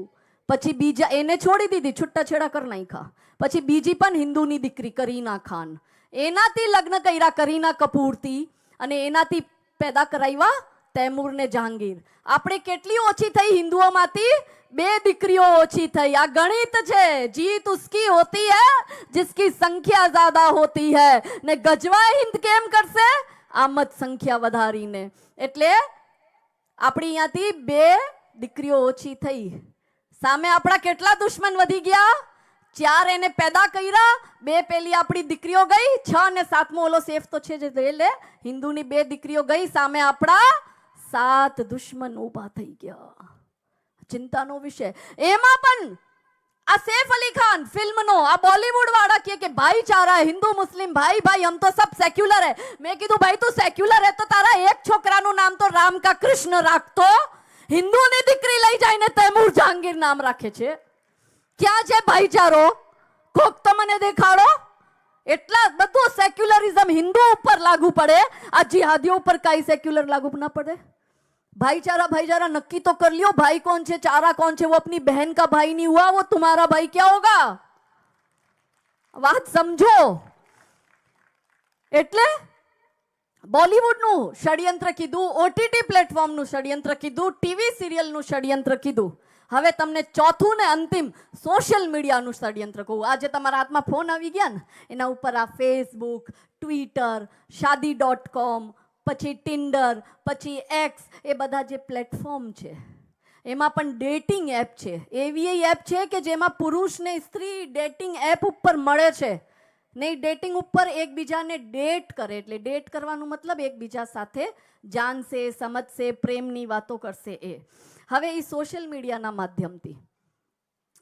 પછી બીજા એને છોડી દીધી, છૂટાછેડા કરી નાખ્યા. પછી બીજી પણ હિન્દુની દીકરી કરીના ખાન, એનાથી લગ્ન કર્યા કરીના કપૂરથી, અને એનાથી પેદા કરાવ્યા તૈમૂર ને જહાંગીર. આપણે કેટલી ઓછી થઈ હિન્દુઓમાંથી? 2 દીકરીઓ ઓછી થઈ. આ ગણિત છે. જીત ઉસકી હોતી હૈ जिसकी સંખ્યા જ્યાદા હોતી હૈ. ને ગજવા હિન્દ કેમ કરશે? આમદ સંખ્યા વધારીને. એટલે આપણી અહીંયાથી 2 દીકરીઓ ઓછી થઈ. સામે આપણા કેટલા દુશ્મન વધી ગયા? 4 એને પેદા કર્યા, 2 પેલી આપણી દીકરીઓ ગઈ, 6 ને 7મો ઓલો સેફ તો છે જે લે હિન્દુની 2 દીકરીઓ ગઈ. સામે આપણા 7 દુશ્મન ઊભા થઈ ગયા. ચિંતાનો વિષય. એમાં પણ આ સૈફ અલી ખાન ફિલ્મનો, આ બોલીવુડ વાળા કે ભાઈચારા, હિન્દુ મુસ્લિમ ભાઈ ભાઈ, હમ તો સબ સેક્યુલર હે. મેં કીધું ભાઈ તું સેક્યુલર હે તો તારા એક છોકરાનું નામ તો રામ કા કૃષ્ણ રાખતો. હિન્દુની દીકરી લઈ જઈને તૈમૂર જહાંગીર નામ રાખે છે. ક્યાં છે ભાઈચારો? કોક તો મને દેખાડો. એટલા બધું સેક્યુલરિઝમ હિન્દુ ઉપર લાગુ પડે, આ जिहादियों ઉપર કઈ सेक्युलर लागू ना पड़े? भाईचारा भाईचारा नक्की तो कर लियो. भाई कौन छे, चारा कौन छे? वो अपनी बहन का भाई नहीं हुआ, वो तुम्हारा भाई क्या होगा? बात समझो. એટલે બોલીવુડનું ષડયંત્ર કીધું, ઓટીટી પ્લેટફોર્મનું ષડયંત્ર કીધું, ટીવી સિરિયલનું ષડયંત્ર કીધું. હવે તમને ચોથું ને અંતિમ સોશિયલ મીડિયાનું ષડયંત્ર કહું. આજે તમારા હાથમાં ફોન આવી ગયા ને, એના ઉપર આ ફેસબુક, ટ્વિટર, शादी.com, પછી ટિન્ડર, પછી એક્સ, એ બધા જે પ્લેટફોર્મ છે એમાં પણ ડેટિંગ એપ છે. એવી એપ છે કે જેમાં પુરુષ ને સ્ત્રી ડેટિંગ એપ ઉપર મળે છે. નહીં ડેટિંગ ઉપર એકબીજાને ડેટ કરે, એટલે ડેટ કરવાનું મતલબ એકબીજા સાથે જાણશે, સમજશે, પ્રેમની વાતો કરશે. હવે એ સોશિયલ મીડિયાના માધ્યમથી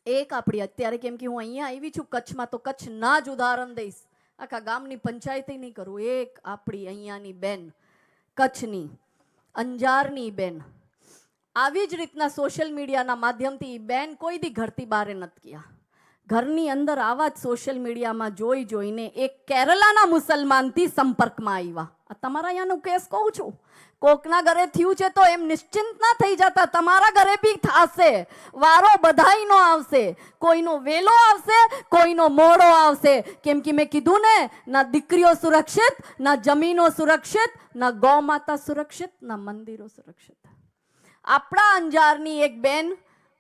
એક આપણી અત્યારે, કેમ કે હું અહીંયા આવી છું કચ્છમાં, તો કચ્છના જ ઉદાહરણ દઈશ, આખા ગામની પંચાયત નહીં કરું. એક આપણી અહીંયાની બેન, કચ્છની અંજારની બેન, આવી જ રીતના સોશિયલ મીડિયાના માધ્યમથી બેન કોઈ દી ઘરથી બહાર નથી ગયા. ઘરની અંદર આવા જ સોશિયલ મીડિયામાં જોઈને એક કેરલાના મુસલમાનથી સંપર્કમાં આવ્યા. આ તમારા અહીંયાનું કેસ કહું છું. કોકના ઘરે થયું છે તો એમ નિશ્ચિંત ના થઈ જતા, તમારા ઘરે બી થશે. વારો બધાયનો આવશે, કોઈનો વેલો આવશે, કોઈનો મોડો આવશે. કેમ કે મેં કીધું ને, ના દીકરીઓ સુરક્ષિત, ના જમીનો સુરક્ષિત, ના ગૌ માતા સુરક્ષિત, ના મંદિરો સુરક્ષિત. આપણા અંજારની એક બેન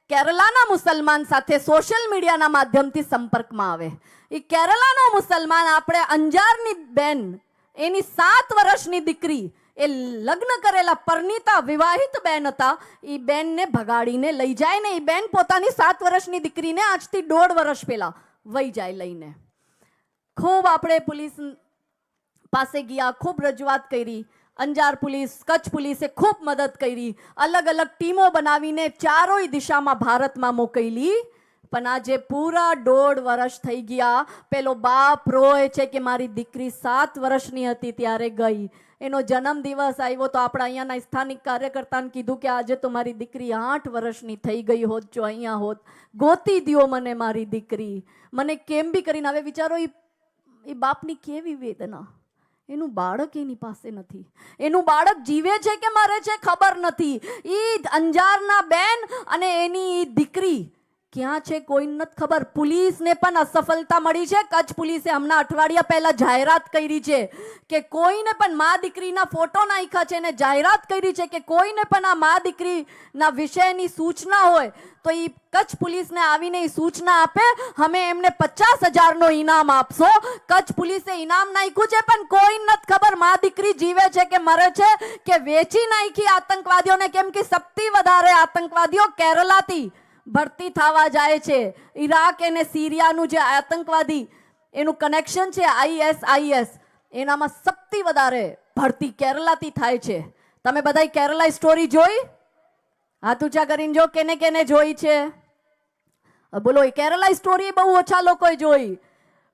કેરલાના મુસલમાન સાથે સોશિયલ મીડિયાના માધ્યમથી સંપર્કમાં આવે. એ કેરલાનો મુસલમાન આપણે અંજારની બેન, એની 7 વર્ષની દીકરી, એ લગ્ન કરેલા પરણીતા વિવાહિત બેન હતા, એ બેનને ભગાડીને લઈ જાય ને એ બેન પોતાની 7 વર્ષની દીકરીને આજથી 1.5 વર્ષ પહેલા વહી જાય લઈને. ખૂબ આપણે પોલીસ પાસે ગયા, ખૂબ રજૂઆત કરી. અંજાર પોલીસ, કચ્છ પોલીસે ખૂબ મદદ કરી, અલગ અલગ ટીમો બનાવીને ચારોય દિશામાં ભારતમાં મોકલી. પણ આજે પૂરા 1.5 વર્ષ થઈ ગયા. પેલો બાપ રોય છે કે મારી દીકરી 7 વર્ષની હતી ત્યારે ગઈ. એનો જન્મ દિવસ આવ્યો તો આપણા અહીંયાના સ્થાનિક કાર્યકર્તાને કીધું કે આજે તો મારી દીકરી 8 વર્ષની થઈ ગઈ હોત, જો અહીંયા હોત, ગોતી દ્યો મને મારી દીકરી, મને કેમ બી કરીને. હવે વિચારો એ બાપની કેવી વેદના. એનું બાળક એની પાસે નથી, એનું બાળક જીવે છે કે મરે છે ખબર નથી. ઈ અંજારના બેન અને એની દીકરી ક્યાં છે કોઈ નથી ખબર. પોલીસને પણ અસફળતા મળી છે. કચ્છ પોલીસે હમણાં અઠવાડિયા પહેલા જાહેરાત કરી છે કે કોઈને પણ મા દીકરીના ફોટો નાખ્યા છે ને જાહેરાત કરી છે કે કોઈને પણ આ મા દીકરીના વિષયની સૂચના હોય તો એ કચ્છ પોલીસને આવીને એ સૂચના આપે, અમે એમને 50,000નો ઇનામ આપશો. કચ્છ પોલીસે ઇનામ નાખ્યું છે પણ કોઈ નથી ખબર મા દીકરી જીવે છે કે મરે છે કે વેચી નાખી આતંકવાદીઓને. કેમ કે સૌથી વધારે આતંકવાદીઓ કેરલાથી ભરતી થવા જાય છે. ઈરાક અને સિરિયાનું જે આતંકવાદી એનું કનેક્શન છે ISIS, એનામાં સૌથી વધારે ભરતી કેરલાથી થાય છે. તમે બધાય કેરલા સ્ટોરી જોઈ? હાથ ઊંચા કરીને જો કેને કેને જોઈ છે. બોલો, કેરલા સ્ટોરી બહુ ઓછા લોકોએ જોઈ.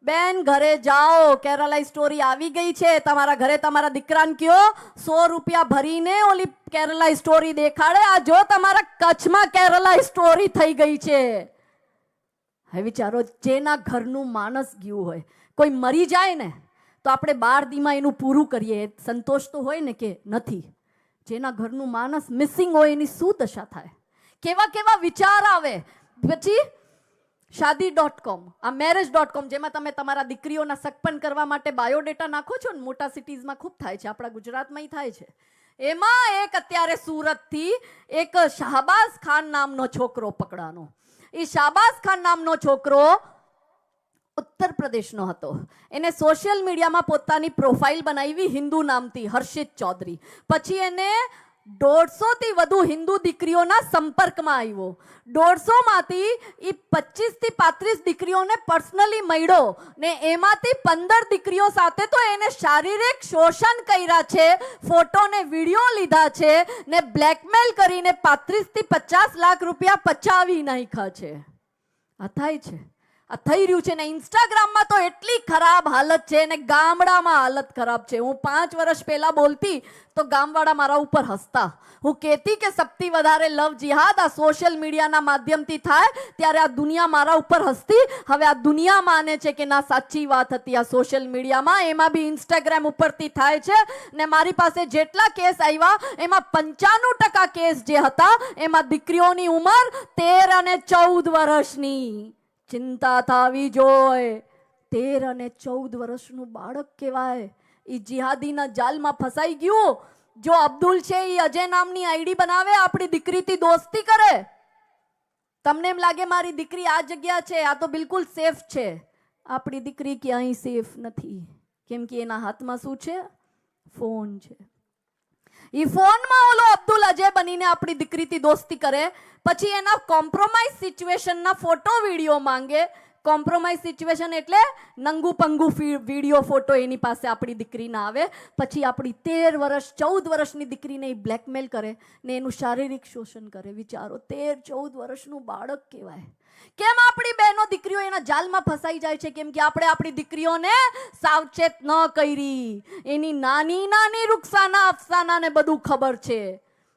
બેન ઘરે જાઓ, કેરલા સ્ટોરી આવી ગઈ છે. તમારા ઘરે તમારા દીકરાને કયો 100 રૂપિયા ભરીને ઓલી કેરલા સ્ટોરી દેખાડે. આ જો તમારા કચ્છમાં કેરલા સ્ટોરી થઈ ગઈ છે. હવે વિચારો, જેના ઘરનું માણસ ગયું હોય, કોઈ મરી જાય ને તો આપણે 12 દીમાં એનું પૂરું કરીએ, સંતોષ તો હોય ને કે નથી. જેના ઘરનું માણસ મિસિંગ હોય એની શું દશા થાય, કેવા કેવા વિચાર આવે. પછી શાદી.com, આ marriage.com, જેમાં તમે તમારા દીકરીઓના સગપન કરવા માટે બાયોડેટા નાખો છો ને, મોટા સિટીઝમાં ખૂબ થાય છે, આપણા ગુજરાતમાં થાય છે. એમાં એક અત્યારે સુરતથી એક શાહબાઝ ખાન નામનો છોકરો પકડાનો. એ શાહબાઝ ખાન નામનો છોકરો ઉત્તર પ્રદેશનો હતો. એને સોશિયલ મીડિયામાં પોતાની પ્રોફાઇલ બનાવી હિન્દુ નામથી, હર્ષિત ચૌધરી. પછી એને 150 થી વધુ હિન્દુ દીકરીઓના સંપર્કમાં આવ્યો. 150 માંથી એ 25 થી 35 દીકરીઓને પર્સનલી મળ્યો ને એમાંથી 15 દીકરીઓ સાથે તો એને શારીરિક શોષણ કર્યા છે, ફોટો ને વિડીયો લીધા છે ને બ્લેકમેલ કરીને 35 થી 50 લાખ રૂપિયા પચાવી નાખ્યા છે. આ થાય છે, આ થઈ રહ્યું છે ને. ઇન્સ્ટાગ્રામમાં તો એટલી ખરાબ હાલત છે ને ગામડામાં હાલત ખરાબ છે. હું 5 વર્ષ પહેલા બોલતી તો ગામવાળા મારા ઉપર હસતા. હું કહેતી કે સૌથી વધારે લવ જિહાદ આ સોશિયલ મીડિયાના માધ્યમથી થાય, ત્યારે આ દુનિયા મારા ઉપર હસતી. હવે આ દુનિયા માને છે કે ના, સાચી વાત હતી આ સોશિયલ મીડિયામાં, એમાં બી ઇન્સ્ટાગ્રામ ઉપરથી થાય છે. ને મારી પાસે જેટલા કેસ આવ્યા એમાં 95% કેસ જે હતા એમાં દીકરીઓની ઉંમર 13 અને 14 વર્ષની. ચિંતા થવી જોઈએ. 13 અને 14 વર્ષનું બાળક કહેવાય. એ જિહાદીના જાલમાં ફસાઈ ગયું. જો અબ્દુલ છે એ અજય નામની આઈડી બનાવે, આપણી દીકરીથી દોસ્તી કરે. તમને એમ લાગે મારી દીકરી આ જગ્યા છે, આ તો બિલકુલ સેફ છે. આપણી દીકરી ક્યાંય સેફ નથી. કેમ કે એના હાથમાં શું છે? ફોન છે. એ ફોનમાં ઓલો અબ્દુલ અજય બનીને આપણી દીકરીથી દોસ્તી કરે. પછી એના કોમ્પ્રોમાઇઝ સિચ્યુએશનના ફોટો વિડીયો માંગે. કોમ્પ્રોમાઇઝ સિચ્યુએશન એટલે નંગુ પંગુ વિડીયો ફોટો એની પાસે આપણી દીકરી ના આવે, પછી આપણી 13 વર્ષ 14 વર્ષની દીકરીને એ બ્લેકમેલ કરે ને એનું શારીરિક શોષણ કરે. વિચારો, 13-14 વર્ષનું બાળક કહેવાય. કેમ આપણી બહેનો દીકરીઓ એના જાલમાં ફસાઈ જાય છે? કેમ કે આપણે આપણી દીકરીઓને સાવચેત ન કરી. એની નાની નાની રૂકસાના અફસાના ને બધું ખબર છે.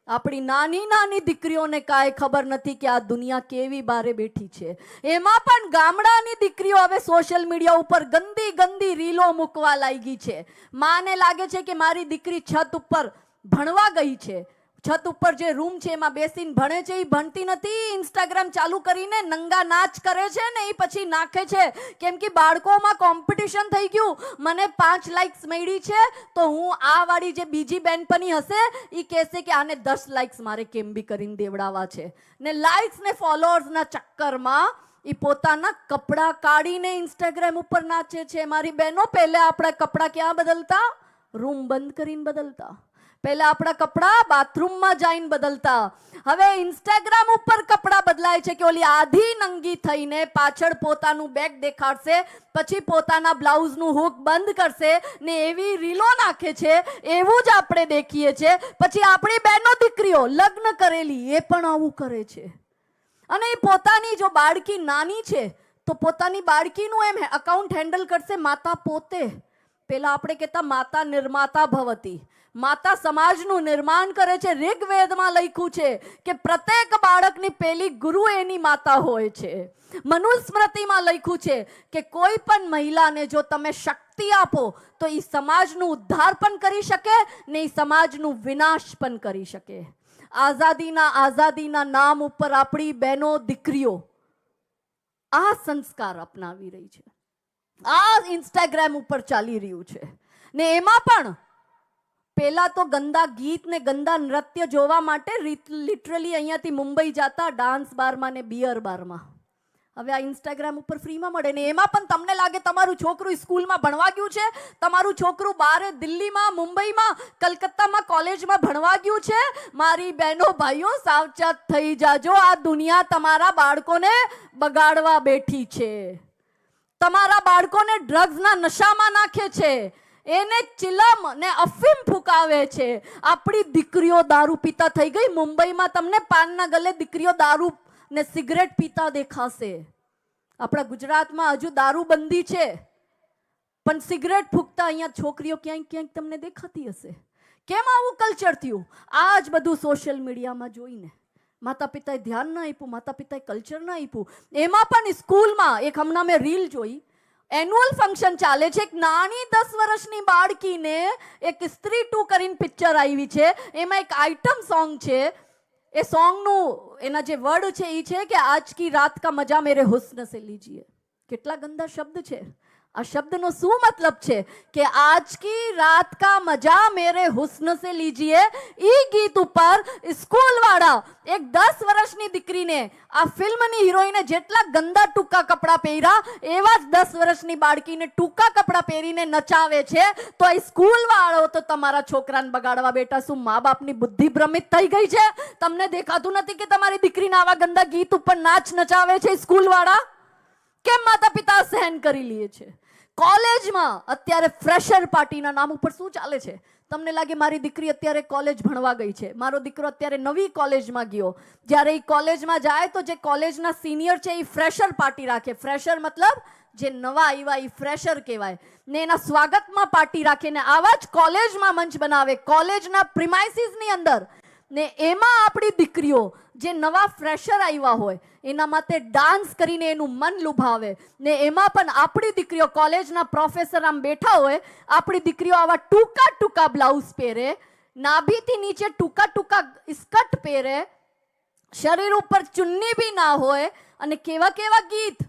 આપણી નાની નાની દીકરીઓને કાંઈ ખબર નથી કે આ દુનિયા કેવી બારે બેઠી છે. એમાં પણ ગામડાની દીકરીઓ હવે સોશિયલ મીડિયા ઉપર ગંદી ગંદી રીલો મૂકવા લાગી છે. માને લાગે છે કે મારી દીકરી છત ઉપર ભણવા ગઈ છે, છત ઉપર જે રૂમ છે એમાં બેસીને ભણે છે. એ ભણતી નથી, ઇન્સ્ટાગ્રામ ચાલુ કરીને નંગા નાચ કરે છે ને એ પછી નાખે છે. કેમ કે બાળકોમાં કોમ્પિટિશન થઈ ગયું. મને 5 લાઇક્સ મળી છે તો હું આ વાળી જે બીજી બેનપણી હશે એ કહેશે કે આને 10 લાઇક્સ મારે કેમ બી કરીને દેવડાવવા છે. ને લાઇક્સ ને ફોલોઅર્સના ચક્કરમાં એ પોતાના કપડાં કાઢીને ઇન્સ્ટાગ્રામ ઉપર નાચે છે. મારી બહેનો, પહેલે આપણા કપડાં ક્યાં બદલતા? રૂમ બંધ કરીને બદલતા. પહેલા આપણા કપડા બાથરૂમમાં જઈને બદલતા. હવે ઇન્સ્ટાગ્રામ ઉપર કપડા બદલાય છે કે ઓલી આધી નંગી થઈને પાછળ પોતાનું બેગ દેખાડશે, પછી પોતાના બ્લાઉઝનું હુક બંધ કરશે ને એવી રીલો નાખે છે. એવું જ આપણે દેખીએ છીએ. પછી આપણી બહેનો દીકરીઓ લગ્ન કરેલી એ પણ આવું કરે છે. અને એ પોતાની જો બાળકી નાની છે તો પોતાની બાળકીનું એમ અકાઉન્ટ હેન્ડલ કરશે માતા પોતે. પેલા આપણે કહેતા માતા નિર્માતા ભવતી. માતા સમાજનું નિર્માણ કરે છે. ઋગ્વેદમાં લખ્યું છે કે પ્રત્યેક બાળકની પહેલી ગુરુ એની માતા હોય છે. મનુસ્મૃતિમાં લખ્યું છે કે કોઈ પણ મહિલાને જો તમે શક્તિ આપો તો એ સમાજનું ઉદ્ધાર પણ કરી શકે ને એ સમાજનું વિનાશ પણ કરી શકે. આઝાદીના નામ ઉપર આપણી બહેનો દીકરીઓ આ સંસ્કાર અપનાવી રહી છે. આ ઇન્સ્ટાગ્રામ ઉપર ચાલી રહ્યું છે. ને એમાં પણ પેલા તો ગંદા ગીત ને ગંદા નૃત્ય જોવા માટે લિટરલી અહીંયાથી મુંબઈ જતા ડાન્સ બારમાં ને બિયર બારમાં. હવે આ ઇન્સ્ટાગ્રામ ઉપર ફ્રીમાં મળે. ને એમાં પણ તમને લાગે તમારું છોકરું સ્કૂલમાં ભણવા ગયું છે, તમારું છોકરું બારે દિલ્હીમાં, મુંબઈમાં, કલકત્તામાં કોલેજમાં ભણવા ગયું છે. મારી બહેનો ભાઈઓ, સાવચેત થઈ જાજો. આ દુનિયા તમારા બાળકોને બગાડવા બેઠી છે. તમારા બાળકોને ડ્રગ્સના નશામાં નાખે છે, એને ચિલમ ને અફીમ ફૂંકાવે છે. આપણી દીકરીઓ દારૂ પીતા થઈ ગઈ. મુંબઈમાં તમને પાનના ગલે દીકરીઓ દારૂ ને સિગરેટ પીતા દેખાશે. આપણા ગુજરાતમાં હજુ દારૂ બંધી છે પણ સિગરેટ ફૂંકતા અહીંયા છોકરીઓ ક્યાંક ક્યાંક તમને દેખાતી હશે. કેમ આવું કલ્ચર થયું? આ જ બધું સોશિયલ મીડિયામાં જોઈને માતા પિતાએ ધ્યાન ના આપ્યું, માતા પિતાએ કલ્ચર ના આપ્યું. એમાં પણ સ્કૂલમાં એક હમણાં મેં રીલ જોઈ, એન્યુઅલ ફંક્શન ચાલે છે. એક નાની 10 વર્ષની બાળકીને એક સ્ત્રી 2 કરીને પિક્ચર આવી છે. એમાં એક આઇટમ સોંગ છે. એ સોંગનું એના જે વર્ડ છે એ છે કે આજ કી રાત કા મજા મેરે હુસ્ન સે લીજીએ. કેટલા ગંદા શબ્દ છે. આ શબ્દનો શું મતલબ છે કે આજ કી રાત કા મજા મેરે હુસ્ન સે લીજીએ. ઈ ગીત ઉપર સ્કૂલ વાળા એક 10 વર્ષની દીકરીને આ ફિલ્મની હિરોઈને જેટલા ગંદા ટૂંકા કપડા પહેર્યા એવા જ 10 વર્ષની બાળકીને ટૂંકા કપડા પહેરીને નચાવે છે. તો આ સ્કૂલ વાળો તો તમારા છોકરાને બગાડવા બેઠા. શું મા બાપની બુદ્ધિ ભ્રમિત થઈ ગઈ છે? તમને દેખાતું નથી કે તમારી દીકરીને આવા ગંદા ગીત ઉપર નાચ નચાવે છે સ્કૂલ વાળા? કેમ માતા પિતા સહન કરી લે છે? કોલેજમાં અત્યારે ફ્રેશર પાર્ટીના નામ ઉપર શું ચાલે છે? તમને લાગે મારી દીકરી અત્યારે કોલેજ ભણવા ગઈ છે, મારો દીકરો અત્યારે નવી કોલેજમાં ગયો. જ્યારે એ કોલેજમાં જાય તો જે કોલેજના સિનિયર છે એ ફ્રેશર પાર્ટી રાખે. ફ્રેશર મતલબ જે નવા આવ્યા એ ફ્રેશર કહેવાય. ને એના સ્વાગતમાં પાર્ટી રાખે ને આવા જ કોલેજમાં મંચ બનાવે, કોલેજના પ્રિમાઇસીસની અંદર. ને એમાં આપણી દીકરીઓ જે નવા ફ્રેશર આવ્યા હોય એના માટે ડાન્સ કરીને એનું મન લુભાવે. ને એમાં પણ આપણી દીકરીઓ કોલેજના પ્રોફેસર આમ બેઠા હોય, આપણી દીકરીઓ આવા ટૂંકા ટૂંકા બ્લાઉઝ પહેરે, નાભીથી નીચે ટૂંકા ટૂંકા સ્કર્ટ પહેરે, શરીર ઉપર ચુન્ની બી ના હોય. અને કેવા કેવા ગીત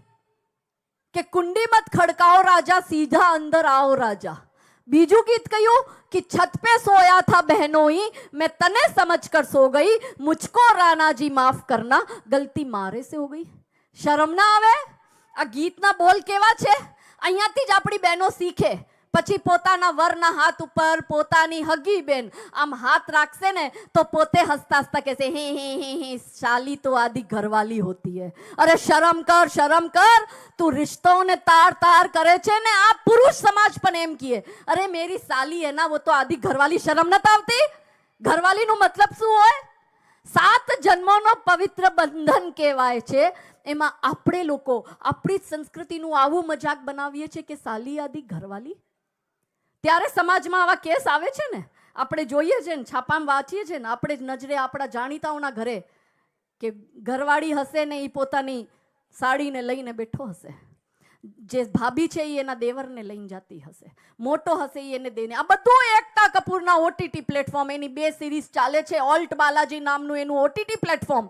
કે કુંડી મત ખડકાઓ રાજા, સીધા અંદર आओ રાજા. બીજું ગીત કયું कि छत पे सोया था बहनोई, मैं तने समझ कर सो गई, मुझको राणा जी माफ करना, गलती मारे से हो गई. શરમ ના આવે? આ ગીતના બોલ કેવા છે? અહીંયાથી જ આપણી બહેનો શીખે. પછી પોતાના વરના હાથ ઉપર પોતાની હગી બેન આમ હાથ રાખશે ને તો પોતે હસતા હસતા કહેશે હે શાલી તો આधी ઘરવાલી હોતી है। અરે શરમ કર તું रिश्तों तार तार करे છે ને। આ પુરુષ સમાજ પણ એમ કહે અરે મેરી સાલી है ना वो तो आधी घरवाली। શરમ નથી આવતી? ઘરવાલી નો મતલબ શું હોય? 7 જન્મોનો પવિત્ર બંધન કહેવાય છે। એમાં આપણે લોકો આપણી સંસ્કૃતિનું આવું મજાક બનાવીએ છીએ કે સાલી આદિ ઘરવાલી। ત્યારે સમાજમાં આવા કેસ આવે છે ને, આપણે જોઈએ છે ને, છાપામાં વાંચીએ છીએ ને, આપણે નજરે આપણા જાણીતાઓના ઘરે કે ઘરવાળી હશે ને એ પોતાની સાડીને લઈને બેઠો હશે, જે ભાભી છે એ એના દેવરને લઈને જતી હશે, મોટો હશે એ એને દઈને। આ બધું એકતા કપૂરના ઓટીટી પ્લેટફોર્મ, એની 2 સિરીઝ ચાલે છે, ઓલ્ટ બાલાજી નામનું એનું ઓટીટી પ્લેટફોર્મ।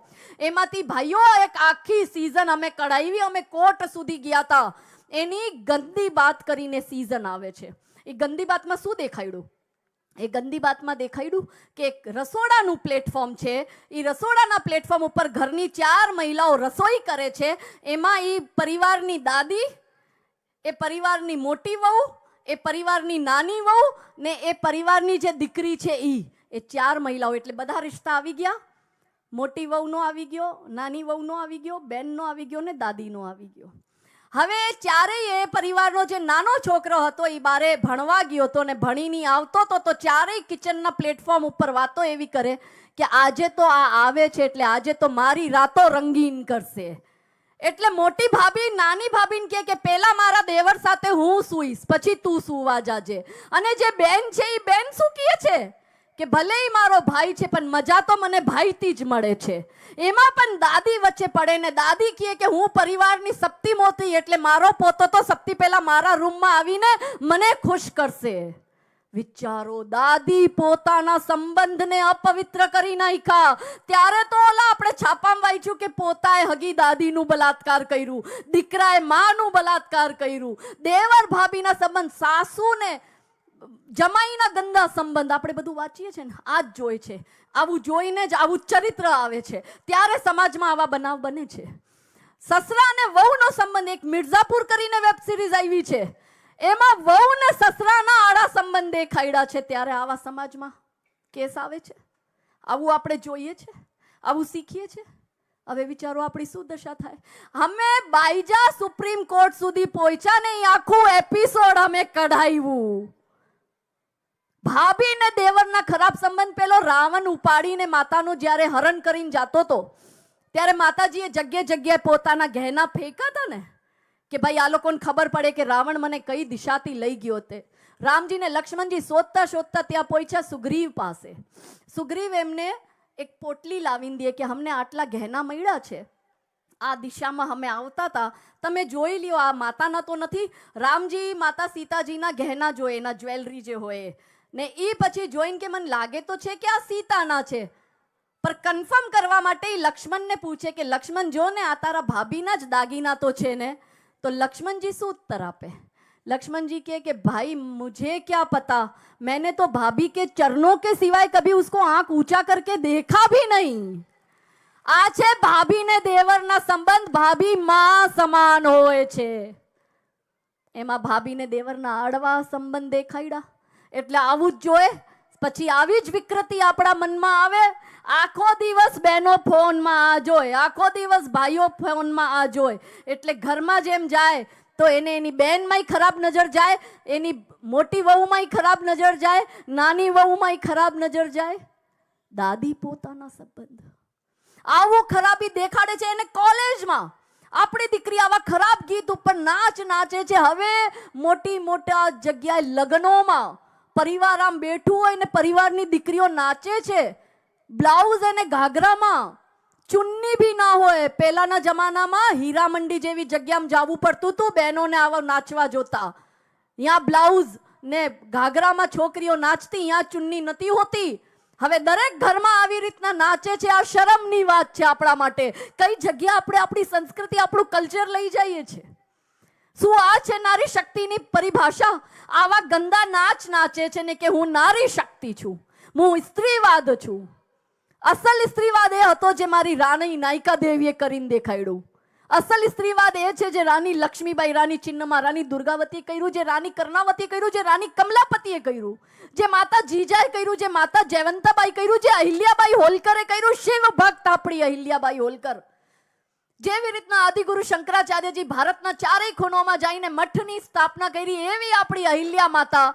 એમાંથી ભાઈઓ એક આખી સીઝન અમે કઢાવી, અમે કોર્ટ સુધી ગયા હતા। એની ગંદી બાત કરીને સીઝન આવે છે। એ ગંદી બાતમાં શું દેખાડ્યું? એ ગંદી બાતમાં દેખાડ્યું કે એક રસોડાનું પ્લેટફોર્મ છે, એ રસોડાના પ્લેટફોર્મ ઉપર ઘરની 4 મહિલાઓ રસોઈ કરે છે। એમાં એ પરિવારની દાદી, એ પરિવારની મોટી વહુ, એ પરિવારની નાની વહુ ને એ પરિવારની જે દીકરી છે એ 4 મહિલાઓ, એટલે બધા રિશ્તા આવી ગયા। મોટી વહુનો આવી ગયો, નાની વહુનો આવી ગયો, બેનનો આવી ગયો ને દાદીનો આવી ગયો। હવે ચારેય એ પરિવારનો જે નાનો છોકરો હતો એ બારે ભણવા ગયો હતો ને ભણીની આવતો તો ચારેય કિચનના પ્લેટફોર્મ ઉપર વાતો એવી કરે કે આજે તો આ આવે છે એટલે આજે તો મારી રાતો રંગીન કરશે। એટલે મોટી ભાભી નાની ભાભીને કહે કે પહેલા મારા દેવર સાથે હું સૂઈશ, પછી તું સૂવા જાજે। અને જે બેન છે એ બેન શું કહે છે કે ભલે ઈ મારો ભાઈ છે પણ મજા તો મને ભાઈથી જ મળે છે। એમાં પણ દાદી વચ્ચે પડે ને દાદી કહે કે હું પરિવારની સપ્તી મોતી, એટલે મારો પોતો તો સપ્તી પહેલા મારા રૂમમાં આવીને મને ખુશ કરશે। વિચારો, દાદી પોતાના સંબંધને અપવિત્ર કરી નાખ્યા। ત્યારે તો ઓલા આપણે છાપામાં વાંચ્યું કે પોતાએ હગી દાદીનું બલાત્કાર કર્યું, દીકરાએ માનું બલાત્કાર કર્યું, દેવર ભાભીના સંબંધ, સાસુને જમાઈના ગંદા સંબંધ, આપણે બધું વાંચીએ છીએ ને, આ જ જોઈ છે। આવું જોઈને જ આવું ચરિત્ર આવે છે, ત્યારે સમાજમાં આવા બનાવ બને છે। સસરા અને વહુનો સંબંધ, એક મિર્ઝાપુર કરીને વેબ સિરીઝ આવી છે, એમાં વહુ ને સસરાના આડા સંબંધ દેખાડ્યા છે, ત્યારે આવા સમાજમાં કેસ આવે છે। આવું આપણે જોઈએ છે, આવું શીખીએ છીએ। હવે વિચારો આપણી શું દશા થાય। અમે બાઈજા સુપ્રીમ કોર્ટ સુધી પહોંચ્યા ને એ આખું એપિસોડ અમે કઢાવ્યું। ભાભી ને દેવરના ખરાબ સંબંધ, પેલો રાવણ ઉપાડીને માતાનું જ્યારે હરણ કરીને જાતો હતો ત્યારે માતાજીએ જગ્યાએ પોતાના ગહેના ફેંકા હતા ને કે ભાઈ આ લોકોને ખબર પડે કે રાવણ મને કઈ દિશાથી લઈ ગયો તે। રામજીને લક્ષ્મણજી શોધતા ત્યાં પહોંચ્યા સુગ્રીવ પાસે। સુગ્રીવ એમને એક પોટલી લાવીને દે કે અમને આટલા ગહેના મળ્યા છે, આ દિશામાં અમે આવતા હતા, તમે જોઈ લ્યો, આ માતાના તો નથી। રામજી માતા સીતાજીના ગહેના જોયે, એના જ્વેલરી જે હોય ને એ પછી જોઈને કે મને લાગે તો છે કે આ સીતાના છે, પર કન્ફર્મ કરવા માટે લક્ષ્મણને પૂછે કે લક્ષ્મણ જો ને આ તારા ભાભીના જ દાગીના તો છે ને? તો લક્ષ્મણજી શું उत्तर આપે? लक्ष्मण जी के भाई मुझे क्या पता, मैंने तो भाभी के चरणों के सिवाय कभी उसको आंख ऊंचा करके देखा भी नहीं। आ छे भाभी ने देवर ना संबंध, भाभी मां સમાન હોય છે, એમાં ભાભી ને દેવર ના આડવા સંબંધ દેખાડ્યા। એટલે આવું જ જોઈએ, પછી આવી જ વિકૃતિ આપણા મનમાં આવે। આખો દિવસ બહેનો ફોનમાં આ જોય, આખો દિવસ ભાઈઓ ફોનમાં આ જોય, એટલે ઘરમાં જેમ જાય તો એને એની બેનમાંય ખરાબ નજર જાય, એની મોટી વહુમાંય ખરાબ નજર જાય, નાની વહુમાંય ખરાબ નજર જાય, દાદી પોતાના સંબંધ આવું ખરાબી દેખાડે છે। એને કોલેજમાં આપણી દીકરી આવા ખરાબ ગીત ઉપર નાચે છે। હવે મોટા જગ્યાએ લગ્નોમાં પરિવાર આમ બેઠું હોય ને પરિવારની દીકરીઓ નાચે છે, બ્લાઉઝ અને ઘાઘરામાં, ચુન્ની ભી ના હોય। પહેલાના જમાનામાં હીરા મંડી જેવી જગ્યામાં જવું પડતું હતું બહેનોને આવા નાચવા જોતા। यहाँ બ્લાઉઝ ને ઘાઘરામાં છોકરીઓ નાચતી, यहाँ ચુન્ની નથી હોતી। હવે દરેક ઘરમાં આવી રીતના નાચે છે। આ શરમની વાત છે આપણા માટે। કઈ જગ્યા આપણે આપણી સંસ્કૃતિ, આપણું કલ્ચર લઈ જઈએ છીએ? શું આ છે નારી શક્તિની પરિભાષા? આવા ગંદા નાચે છે ને કે હું નારી શક્તિ છું, હું સ્ત્રીવાદ છું। અસલ સ્ત્રીવાદ એ હતો જે મારી રાણી નાયિકા દેવીએ કરીને દેખાડ્યું। અસલ સ્ત્રીવાદ એ છે જે રાણી લક્ષ્મીબાઈ, રાણી ચિન્નમા, રાણી દુર્ગાવતીએ કર્યું, જે રાણી કર્ણાવતીએ કર્યું, જે રાણી કમલાપતિએ કર્યું, જે માતા જીજાએ કર્યું, જે માતા જયવંતાબાઈ કર્યું, જે અહિલ્યાબાઈ હોલકરે કર્યું, શિવ ભક્ત આપણી અહિલ્યાબાઈ હોલકર. જેવી રીતના આદિગુરુ શંકરાચાર્યજી ભારતના ચારેય ખૂણોમાં જઈને મઠની સ્થાપના કરી, એવી આપણી અહિલ્યા માતા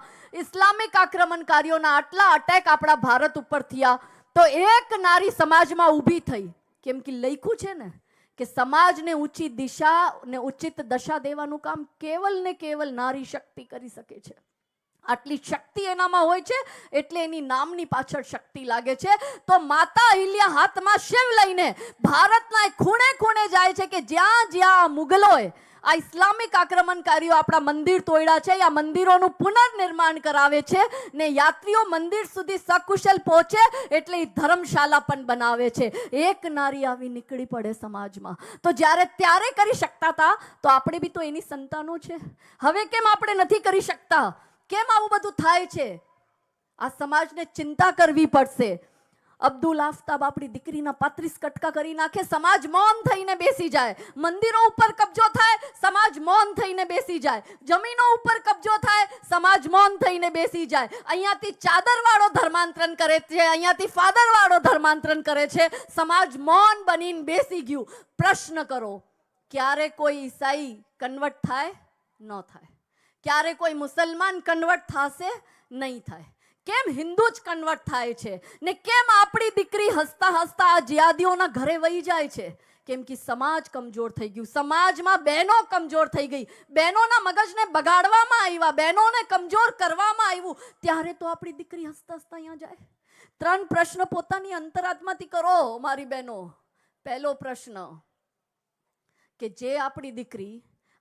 ઇસ્લામિક આક્રમણકારીઓના આટલા અટેક આપણા ભારત ઉપર થયા તો એક નારી સમાજમાં ઊભી થઈ. કેમ કે લખ્યું છે ને કે સમાજને ઊંચી દિશા ને ઉચિત દશા દેવાનું કામ કેવલ ને કેવલ નારી શક્તિ કરી શકે છે. આટલી શક્તિ એનામાં હોય છે એટલે એની નામની પાછળ શક્તિ લાગે છે. તો માતા અહિલ્યા હાથમાં શિવ લઈને ભારતના ખૂણે ખૂણે જાય છે કે જ્યાં જ્યાં મુગલોએ આ ઇસ્લામિક આક્રમણકારીઓ આપણા મંદિર તોડ્યા છે, આ મંદિરોનું પુનર્નિર્માણ કરાવે છે ને યાત્રીઓ મંદિર સુધી સકુશલ પહોંચે એટલે ધર્મશાળા પણ બનાવે છે. એક નારી આવી નીકળી પડે સમાજમાં તો જ્યારે ત્યારે કરી શકતા હતા તો આપણે બી તો એની સંતાનો છે. હવે કેમ આપણે નથી કરી શકતા? કેમ આવું બધું થાય છે? આ સમાજને ચિંતા કરવી પડશે. અબ્દુલ આફતાબ આપણી દીકરીના 35 કટકા કરી નાખે, સમાજ મૌન થઈને બેસી જાય. મંદિરો ઉપર કબજો થાય, સમાજ મૌન થઈને બેસી જાય. જમીનો ઉપર કબજો થાય, સમાજ મૌન થઈને બેસી જાય. અહીંયાથી ચાદરવાળો ધર્માંતરણ કરે છે, અહીંયાથી ફાદરવાળો ધર્માંતરણ કરે છે, સમાજ મૌન બનીને બેસી ગયું. પ્રશ્ન કરો, ક્યારે કોઈ ઈસાઈ કન્વર્ટ થાય? ન થાય. ક્યારે કોઈ મુસલમાન કન્વર્ટ થશે? નહીં થાય. કેમ હિન્દુ જ કન્વર્ટ થાય છે ને કેમ આપણી દીકરી હસતા હસતા આ જિહાદીઓના ઘરે વહી જાય છે? કેમ કે સમાજ કમજોર થઈ ગયું, સમાજમાં બહેનો કમજોર થઈ ગઈ, બહેનોના મગજને બગાડવામાં આવ્યા, બહેનોને કમજોર કરવામાં આવ્યું. ત્યારે તો આપણી દીકરી હસતા હસતા અહીંયા જાય. 3 પ્રશ્ન પોતાની અંતરાત્માથી કરો મારી બહેનો. પહેલો પ્રશ્ન કે જે આપણી દીકરી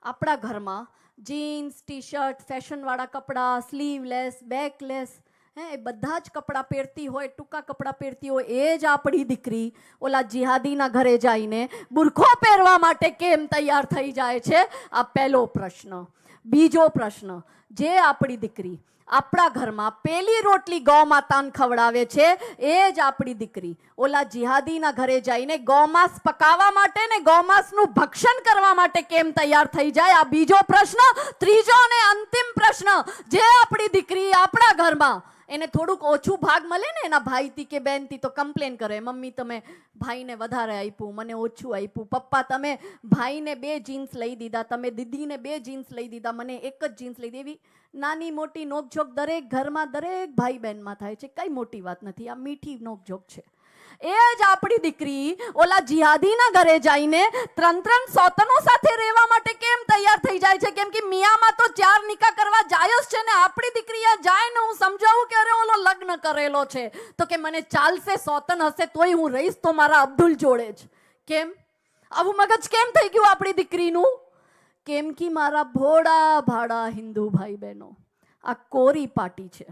આપણા ઘરમાં જીન્સ, ટી શર્ટ, ફેશનવાળા કપડાં, સ્લીવલેસ, બેકલેસ, એ બધા જ કપડાં પહેરતી હોય, ટૂંકા કપડાં પહેરતી હોય, એ જ આપણી દીકરી ઓલા જિહાદીના ઘરે જઈને બુરખો પહેરવા માટે કેમ તૈયાર થઈ જાય છે? આ પહેલો પ્રશ્ન. બીજો પ્રશ્ન, જે આપણી દીકરી આપણા ઘરમાં પેલી રોટલી ગૌ માતાને ખવડાવે છે એ જ આપણી દીકરી ઓલા જિહાદીના ઘરે જઈને ગૌમાંસ પકાવવા માટે ને ગૌમાંસનું ભક્ષણ કરવા માટે કેમ તૈયાર થઈ જાય? આ બીજો પ્રશ્ન. ત્રીજો અને અંતિમ પ્રશ્ન, જે આપણી દીકરી આપણા ઘરમાં એને થોડુંક ઓછું ભાગ મળે ને એના ભાઈથી કે બહેનથી તો કમ્પ્લેન કરે, મમ્મી તમે ભાઈને વધારે આપ્યું, મને ઓછું આપ્યું, પપ્પા તમે ભાઈને 2 જીન્સ લઈ દીધા, તમે દીદીને 2 જીન્સ લઈ દીધા, મને એક જ જીન્સ લઈ દીધી. નાની મોટી નોકઝોક દરેક ઘરમાં દરેક ભાઈ બહેનમાં થાય છે, કઈ મોટી વાત નથી. આ મીઠી નોકઝોક છે. એ જ આપણી દીકરી ઓલા જિહાદીના ઘરે જઈને 3 સોતનો સાથે રહેવા માટે કેમ તૈયાર થઈ જાય છે? કેમ કે મિયામાં તો 4 નિકાહ કરવા જાય જ છે ને. આપણી દીકરી જાય ને હું સમજાવું કે અરે ઓલો લગ્ન કરેલો છે તો કે મને ચાલશે, સોતન હશે તોય હું રહીશ તો મારા અબ્દુલ જોડે જ. કેમ આવું મગજ કેમ થઈ ગયું આપણી દીકરીનું? કેમ કે મારા ભોળા ભાડા હિન્દુ ભાઈ બહેનો, આ કોરી પાટી છે,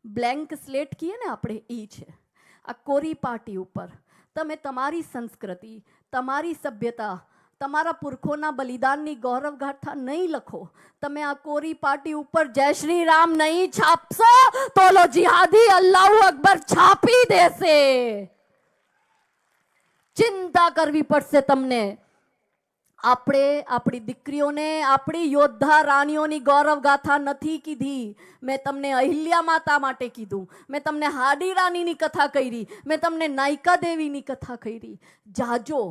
બ્લેન્ક સ્લેટ કહીએ ને આપણે, એ છે. આ કોરી પાટી ઉપર તમે તમારી સંસ્કૃતિ, તમારી સભ્યતા, તમારા પુરખોના બલિદાનની ગૌરવ ગાથા નહીં લખો. તમે આ કોરી પાટી ઉપર જય શ્રી રામ નહીં છાપશો તો લો જિહાદી અલ્લાહુ અકબર છાપી દેશે. ચિંતા કરવી પડશે તમને. આપણે આપણી દીકરીઓને આપણી યોદ્ધા રાણીઓની ગૌરવ ગાથા નથી કીધી. મેં તમને અહિલ્યા માતા માટે કીધું, મેં તમને હાડી રાણીની કથા કરી, મેં તમને નાયકા દેવીની કથા કરી. જાજો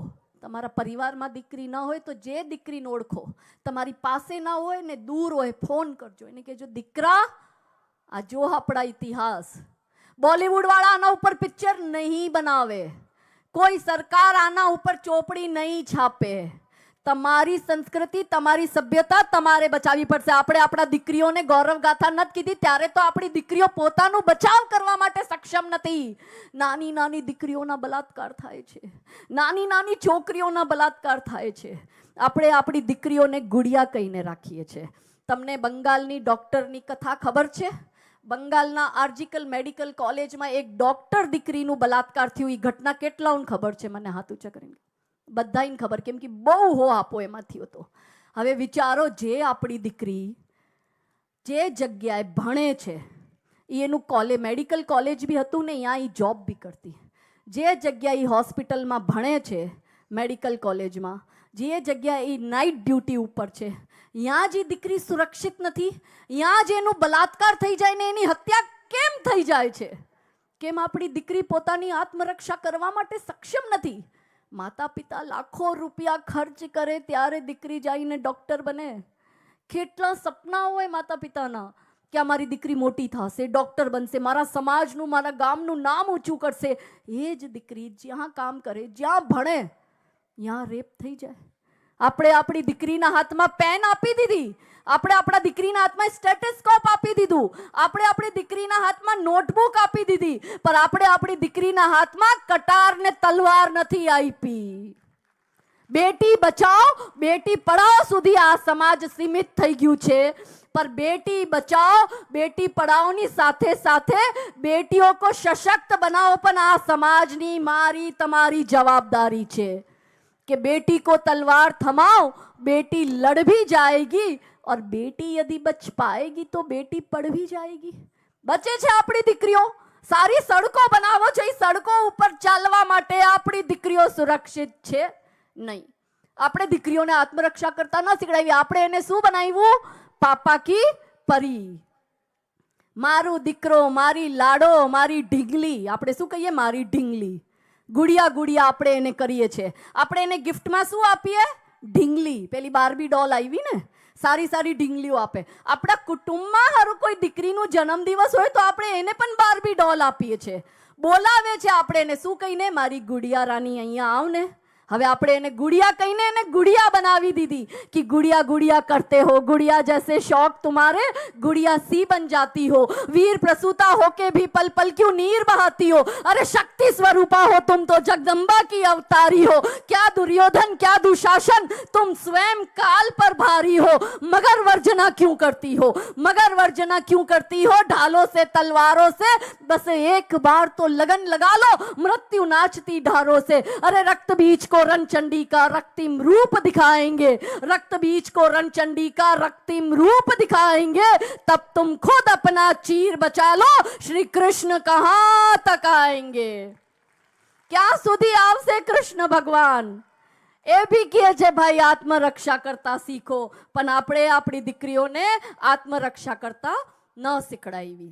તમારા પરિવારમાં દીકરી ન હોય તો જે દીકરીને ઓળખો, તમારી પાસે ના હોય ને દૂર હોય, ફોન કરજો, એને કહેજો દીકરા આ જો આપણા ઇતિહાસ. બોલિવૂડ વાળા આના ઉપર પિક્ચર નહીં બનાવે, કોઈ સરકાર આના ઉપર ચોપડી નહીં છાપે. તમારી સંસ્કૃતિ, તમારી સભ્યતા તમારે બચાવવી પડશે. આપણે આપણા દીકરીઓને ગૌરવ ગાથા નથી કીધી ત્યારે તો આપણી દીકરીઓ પોતાનું બચાવ કરવા માટે સક્ષમ નથી. નાની નાની દીકરીઓના બલાત્કાર થાય છે, નાની નાની છોકરીઓના બલાત્કાર થાય છે. આપણે આપણી દીકરીઓને ગુડિયા કહીને રાખીએ છીએ. તમને બંગાળની ડોક્ટરની કથા ખબર છે? બંગાળના આર્જિકલ મેડિકલ કોલેજમાં એક ડોક્ટર દીકરીનું બલાત્કાર થયું. એ ઘટના કેટલાઓને ખબર છે? મને હાથ ઊંચા કરીને બધાને ખબર, કેમ કે બહુ હો આપો એમાં થયો હતો. હવે વિચારો, જે આપણી દીકરી જે જગ્યાએ ભણે છે, એનું મેડિકલ કોલેજ બી હતું ને, ત્યાં એ જોબ બી કરતી. જે જગ્યાએ હોસ્પિટલમાં ભણે છે, મેડિકલ કોલેજમાં, જે જગ્યાએ એ નાઇટ ડ્યુટી ઉપર છે, ત્યાં જ દીકરી સુરક્ષિત નથી, ત્યાં જ એનું બલાત્કાર થઈ જાય ને એની હત્યા કેમ થઈ જાય છે? કેમ આપણી દીકરી પોતાની આત્મરક્ષા કરવા માટે સક્ષમ નથી? માતા પિતા લાખો રૂપિયા ખર્ચ કરે ત્યારે દીકરી જઈને ડોક્ટર બને. કેટલા સપના હોય માતા પિતાના કે અમારી દીકરી મોટી થશે, ડોક્ટર બનશે, મારા સમાજનું, મારા ગામનું નામ ઊંચું કરશે. એ જ દીકરી જ્યાં કામ કરે, જ્યાં ભણે, ત્યાં રેપ થઈ જાય. આપણે આપણી દીકરીના હાથમાં પેન આપી દીધી, આપણે આપણા દીકરીના હાથમાં સ્ટેથોસ્કોપ આપી દીધું, આપણે આપણી દીકરીના હાથમાં નોટબુક આપી દીધી, પણ આપણે આપણી દીકરીના હાથમાં કટાર ને તલવાર નથી આપી. બેટી બચાઓ બેટી પઢાઓ સુધી આ સમાજ સીમિત થઈ ગયું છે, पर बेटी बचाओ बेटी पढ़ाओ ની સાથે સાથે બેટીઓ को सशक्त बनाओ પણ આ સમાજની મારી તમારી જવાબદારી છે कि बेटी को तलवार थमाओ, बेटी लड़ भी जाएगी और बेटी यदि बच पाएगी तो बेटी पढ़ भी जाएगी. बचे છે આપણી દીકરીઓ, સારી સડકો બનાવો છો, એ સડકો ઉપર ચાલવા માટે આપણી દીકરીઓ સુરક્ષિત છે નહીં. આપણે દીકરીઓને આત્મરક્ષા કરતા ન શીખડાવી, આપણે એને શું બનાવ્યું? પાપા કી પરી. મારું દીકરો, મારી લાડો, મારી ઢીંગલી, આપણે શું કહીએ? મારી ઢીંગલી. ગુડિયા ગુડિયા આપણે એને કરીએ છીએ. આપણે એને ગિફ્ટમાં શું આપીએ? ઢીંગલી. પેલી બાર્બી ડોલ આવી ને, સારી સારી ઢીંગલીઓ આપે. આપણા કુટુંબમાં હર કોઈ દીકરીનું જન્મદિવસ હોય તો આપણે એને પણ બાર્બી ડોલ આપીએ છીએ, બોલાવે છે આપણે એને શું કહીને? મારી ગુડિયા રાની અહીંયા આવ ને. હવે આપણે એને ગુડિયા કહીને એને ગુડિયા બનાવી દીધી कि गुड़िया गुड़िया करते हो, गुड़िया जैसे शौक तुम्हारे गुड़िया सी बन जाती हो, वीर प्रसूता होके भी पल पल क्यों नीर बहाती हो, अरे शक्ति स्वरूपा हो तुम तो, जगदम्बा की अवतारी हो, क्या दुर्योधन क्या दुशासन, तुम स्वयं काल पर भारी हो, मगर वर्जना क्यों करती हो, मगर वर्जना क्यों करती हो, ढालों से तलवारों से, बस एक बार तो लगन लगा लो मृत्यु नाचती ढारों से, अरे रक्त बीज को रणचंडी का रक्तिम रूप दिखाएंगे, रक्त बीज को रणचंडी का रक्तिम रूप दिखाएंगे, तब तुम खुद अपना चीर बचा लो, श्री कृष्ण कहां तक आएंगे. ક્યાં સુધી આવશે કૃષ્ણ ભગવાન? એ બી કહે છે ભાઈ આત્મરક્ષા કરતા શીખો, પણ આપણે આપણી દીકરીઓને આત્મરક્ષા કરતા ન શીખડાવી.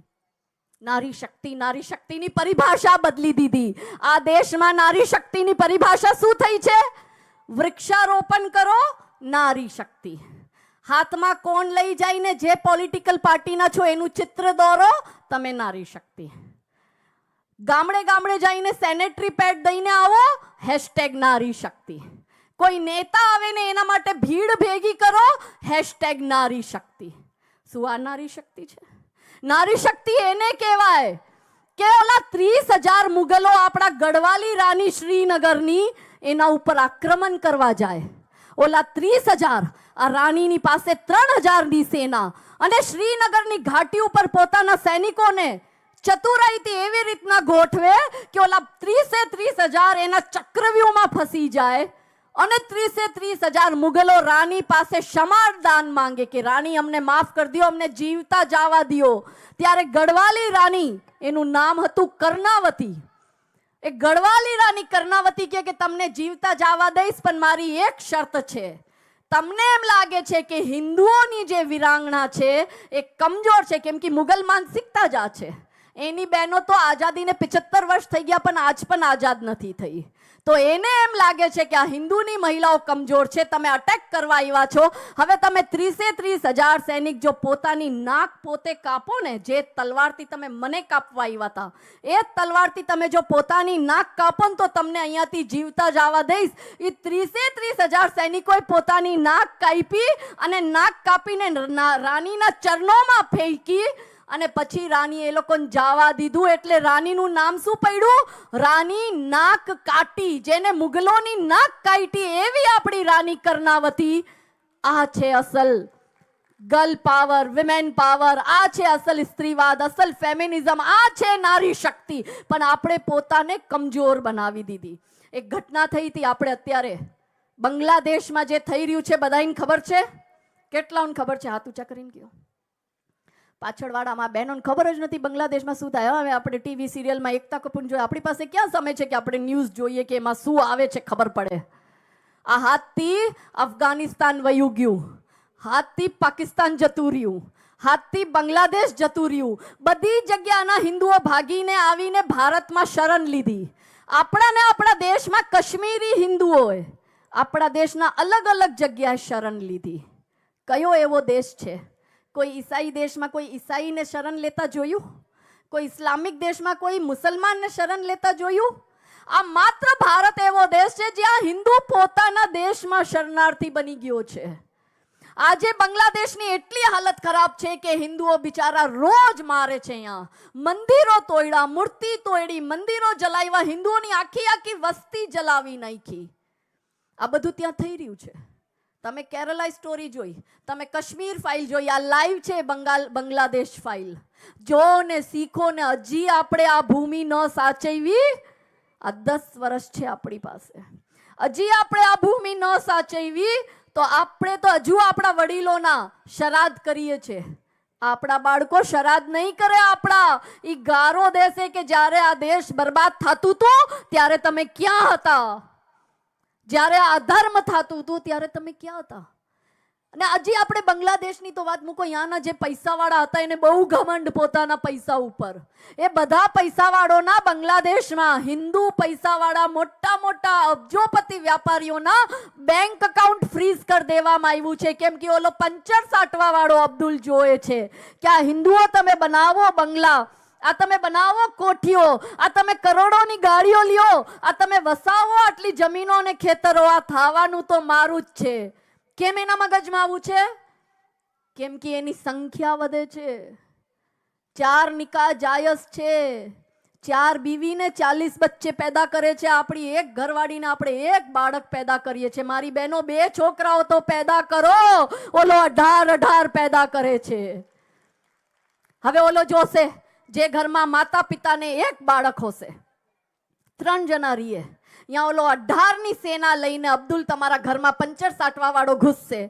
નારી શક્તિની પરિભાષા બદલી દીધી. આ દેશમાં નારી શક્તિની પરિભાષા શું થઈ છે? વૃક્ષારોપણ કરો, નારી શક્તિ. હાથમાં કોણ લઈ જઈને જે પોલિટિકલ પાર્ટીના છો એનું ચિત્ર દોરો, તમે નારી શક્તિ. ગામડે ગામડે જઈને સેનેટરી પેડ દઈને આવો, હેશટેગ નારી શક્તિ. કોઈ નેતા આવે ને એના માટે ભીડ ભેગી કરો, હેશટેગ નારી શક્તિ. શું આ નારી શક્તિ છે? નારી શક્તિ એને કહેવાય કે ઓલા 30,000 મુગલો આપણા ગઢવાલી રાની શ્રીનગરની એના ઉપર આક્રમણ કરવા જાય. ઓલા 30,000, આ રાણીની પાસે 3,000ની સેના, અને શ્રીનગરની ઘાટી ઉપર પોતાના સૈનિકોને ચતુરાઈથી એવી રીતના ગોઠવે કે ઓલા 30,000 એના ચક્રવ્યૂહમાં ફસી જાય, અને 30,000 મુગલો રાની પાસે ક્ષમાદાન માંગે કે રાની અમને માફ કરી દો, અમને જીવતા જવા દો. ત્યારે ગઢવાલી રાની, એનું નામ હતું કર્ણાવતી, એ ગઢવાલી રાની કર્ણાવતી કે તમને જીવતા જવા દઈશ, પણ મારી એક શરત છે. તમને એમ લાગે છે કે હિન્દુઓની જે વિરાંગણા છે એ કમજોર છે, કેમ કે મુગલ માનસિકતા જ આ છે. એની બહેનો તો આઝાદીને 75 વર્ષ થઈ ગયા પણ આજ પણ આઝાદ નથી થઈ. તો એને એમ લાગે છે કે આ હિન્દુની મહિલાઓ કમજોર છે, તમે અટેક કરવા આવ્યા છો. હવે તમે 30,000 સૈનિક જો પોતાની નાક પોતે કાપો ને, જે તલવારથી તમે મને કાપવા આવ્યા હતા, એ તલવારથી તમે જો પોતાની નાક કાપો ને તો તમને અહીંયાથી જીવતા જવા દઈશ. એ 30,000 સૈનિકોએ પોતાની નાક કાપી અને નાક કાપીને રાણીના ચરણોમાં ફેંકી, અને પછી રાની એ લોકોને જવા દીધું. એટલે રાનીનું નામ શું પડ્યું? રાની નાક કાટી. જેને મુગલોની નાક કાટી એવી આપણી રાની કર્ણાવતી. આ છે અસલ ગર્લ પાવર, વિમેન પાવર. આ છે અસલ સ્ત્રીવાદ, અસલ ફેમિનિઝમ. આ છે નારી શક્તિ. પણ આપણે પોતાને કમજોર બનાવી દીધી. એક ઘટના થઈ હતી આપણે અત્યારે બાંગ્લાદેશમાં જે થઈ રહ્યું છે, બધાને ખબર છે? કેટલાઓને ખબર છે? હાથ ઊંચા કરીને કહો. પાછળવાળામાં બહેનોને ખબર જ નથી બાંગ્લાદેશમાં શું થાય. હવે આપણે ટીવી સિરિયલમાં એકતા કપૂર જોઈએ, આપણી પાસે ક્યાં સમય છે કે આપણે ન્યૂઝ જોઈએ કે એમાં શું આવે છે ખબર પડે. આ હાથથી અફઘાનિસ્તાન વયું ગયું, હાથથી પાકિસ્તાન જતું રહ્યું, હાથથી બાંગ્લાદેશ જતું રહ્યું. બધી જગ્યાના હિન્દુઓ ભાગીને આવીને ભારતમાં શરણ લીધી. આપણાને આપણા દેશમાં કાશ્મીરી હિન્દુઓએ આપણા દેશના અલગ અલગ જગ્યાએ શરણ લીધી. કયો એવો દેશ છે? કોઈ ઈસાઈ દેશમાં કોઈ ઈસાઈને શરણ લેતા જોયું? કોઈ ઇસ્લામિક દેશમાં કોઈ મુસલમાનને શરણ લેતા જોયું? આ માત્ર ભારત એવો દેશ છે જ્યાં હિન્દુ પોતાના દેશમાં શરણાર્થી બની ગયો છે. આજે બાંગ્લાદેશની એટલી હાલત ખરાબ છે કે હિન્દુઓ બિચારા રોજ મારે છે. અહીંયા મંદિરો તોડ્યા, મૂર્તિ તોડી, મંદિરો જલાવ્યા, હિન્દુઓની આખી આખી વસ્તી જલાવી નાખી. આ બધું ત્યાં થઈ રહ્યું છે. તમે કેરલા સ્ટોરી જોઈ, તમે કાશ્મીર ફાઇલ જોઈ, આ લાઈવ છે બાંગ્લાદેશ ફાઇલ. જો ને શીખો ને હજી આપણે આ ભૂમિ ન સાચવી. આ 10 વર્ષ છે આપણી પાસે, હજી આપણે આ ભૂમિ ન સાચવી તો આપણે તો હજુ આપણા વડીલોના શ્રાદ્ધ કરીએ છીએ. આપણા બાળકો શ્રાદ્ધ નહીં કરે. આપણા ઈ ગારો દેશે કે જ્યારે આ દેશ બરબાદ થતું હતું ત્યારે તમે ક્યાં હતા? જ્યારે અધર્મ થતું હતું ત્યારે તમે ક્યાં હતા? અને હજી આપણે બાંગ્લાદેશની તો વાત મૂકો, અહીંયાના જે પૈસાવાળા હતા એને બહુ ઘમંડ પોતાના પૈસા ઉપર. એ બધા પૈસાવાળોના બાંગ્લાદેશમાં હિન્દુ પૈસાવાળા મોટા મોટા અબજોપતિ વ્યાપારીઓના બેંક એકાઉન્ટ ફ્રીઝ કરી દેવામાં આવ્યું છે. કેમ કે ઓલો પંચર સાટવા વાળો અબ્દુલ જોએ છે કે આ હિન્દુઓ તમે બનાવો બંગલા, આ તમે બનાવો કોઠીઓ, આ તમે કરોડોની ગાડીઓ લ્યો, આ તમે વસાવો આટલી જમીનો અને ખેતરો, આ થવાનું તો મારું જ છે. કેમ એના મગજમાં આવું છે? કેમ કે એની સંખ્યા વધે છે. 4 નિકાહ જાયઝ છે, 4 બીવીને 40 બચ્ચે પેદા કરે છે. આપણી એક ઘરવાળીને આપણે એક બાળક પેદા કરીએ છીએ. મારી બહેનો 2 છોકરાઓ તો પેદા કરો, ઓલો 18 પેદા કરે છે. હવે ઓલો જોશે જે ઘરમાં માતા પિતાને એક બાળક હશે, 3 જણા રહીએ, અહીંયા ઓલો 18ની સેના લઈને અબ્દુલ તમારા ઘરમાં પંચર સાટવા વાળો ઘૂસશે.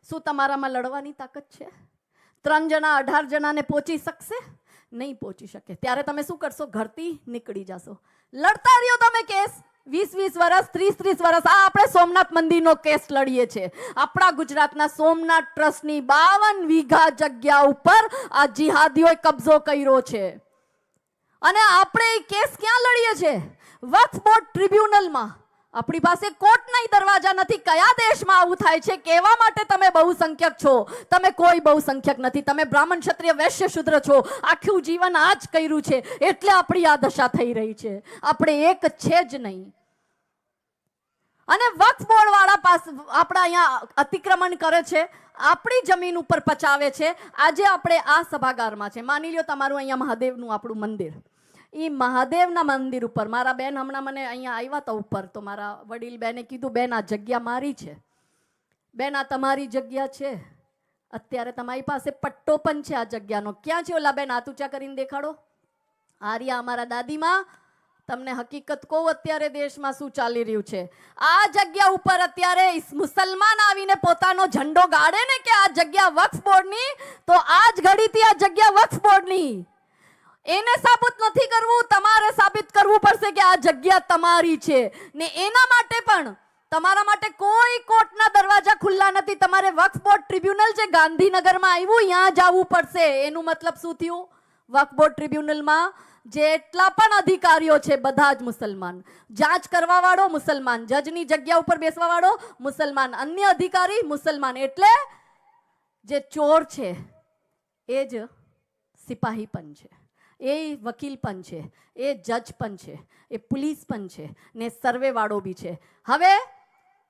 શું તમારામાં લડવાની તાકાત છે? 3 જણા 18 જણાને પહોંચી શકશે? નહીં પહોંચી શકે. ત્યારે તમે શું કરશો? ઘરથી નીકળી જશો. લડતા રહ્યો તમે કેસ 20 વર્ષ, 30 વર્ષ. આ આપણે સોમનાથ મંદિરનો કેસ લડીએ છીએ. આપણા ગુજરાતના સોમનાથ ટ્રસ્ટની 52 વીઘા જગ્યા ઉપર આ જિહાદીઓએ કબજો કર્યો છે. અને આપણે એ કેસ ક્યાં લડીએ છીએ? વક્ફ બોર્ડ ટ્રિબ્યુનલમાં. આપણી પાસે કોર્ટના દરવાજા નથી. કયા દેશમાં આવું થાય છે? કહેવા માટે તમે બહુસંખ્યક છો, તમે કોઈ બહુસંખ્યક નથી. તમે બ્રાહ્મણ, ક્ષત્રિય, વૈશ્ય, શૂદ્ર છો. આખું જીવન આ જ કર્યું છે એટલે આપણી આ દશા થઈ રહી છે. આપણે એક છે જ નહીં. અને વક્ફ બોર્ડ વાળા પાસે આપણા અહીંયા અતિક્રમણ કરે છે, આપણી જમીન ઉપર પચાવે છે. આજે આપણે આ સભાગારમાં છે, માની લ્યો તમારું અહીંયા મહાદેવનું આપણું મંદિર, એ મહાદેવના મંદિર ઉપર મારા બેન હમણાં મને અહીંયા આવ્યા હતા ઉપર, તો મારા વડીલ બેને કીધું બેન આ જગ્યા મારી છે. બેન આ તમારી જગ્યા છે, અત્યારે તમારી પાસે પટ્ટો પણ છે આ જગ્યાનો. ક્યાં છે ઓલા બેન? હાથ ઊંચા કરીને દેખાડો. આર્યા અમારા દાદીમાં. તમને હકીકત કહું અત્યારે દેશમાં શું ચાલી રહ્યું છે. આ જગ્યા ઉપર અત્યારે મુસલમાન આવીને પોતાનો ઝંડો ગાડે ને કે આ જગ્યા વક્ફ બોર્ડની, તો આ જ ઘડીથી આ જગ્યા વક્ફ બોર્ડની. એને સાબિત નથી કરવું, તમારે સાબિત કરવું પડશે કે આ જગ્યા તમારી છે. ને એના માટે પણ તમારા માટે કોઈ કોર્ટના દરવાજા ખુલ્લા નથી. તમારે વક્ફ બોર્ડ ટ્રિબ્યુનલ જે ગાંધીનગરમાં આવ્યું ત્યાં જવું પડશે. એનું મતલબ શું થયું? વક્ફ બોર્ડ ટ્રિબ્યુનલમાં જેટલા પણ અધિકારીઓ છે બધા જ મુસલમાન. જાંચ કરવા વાળો મુસલમાન, જજની જગ્યા ઉપર બેસવા વાળો મુસલમાન, અન્ય અધિકારી મુસલમાન. એટલે જે ચોર છે એ જ સિપાહી પણ છે, એ વકીલ પણ છે, એ જજ પણ છે, એ પોલીસ પણ છે, ને સર્વે વાળો બી છે. હવે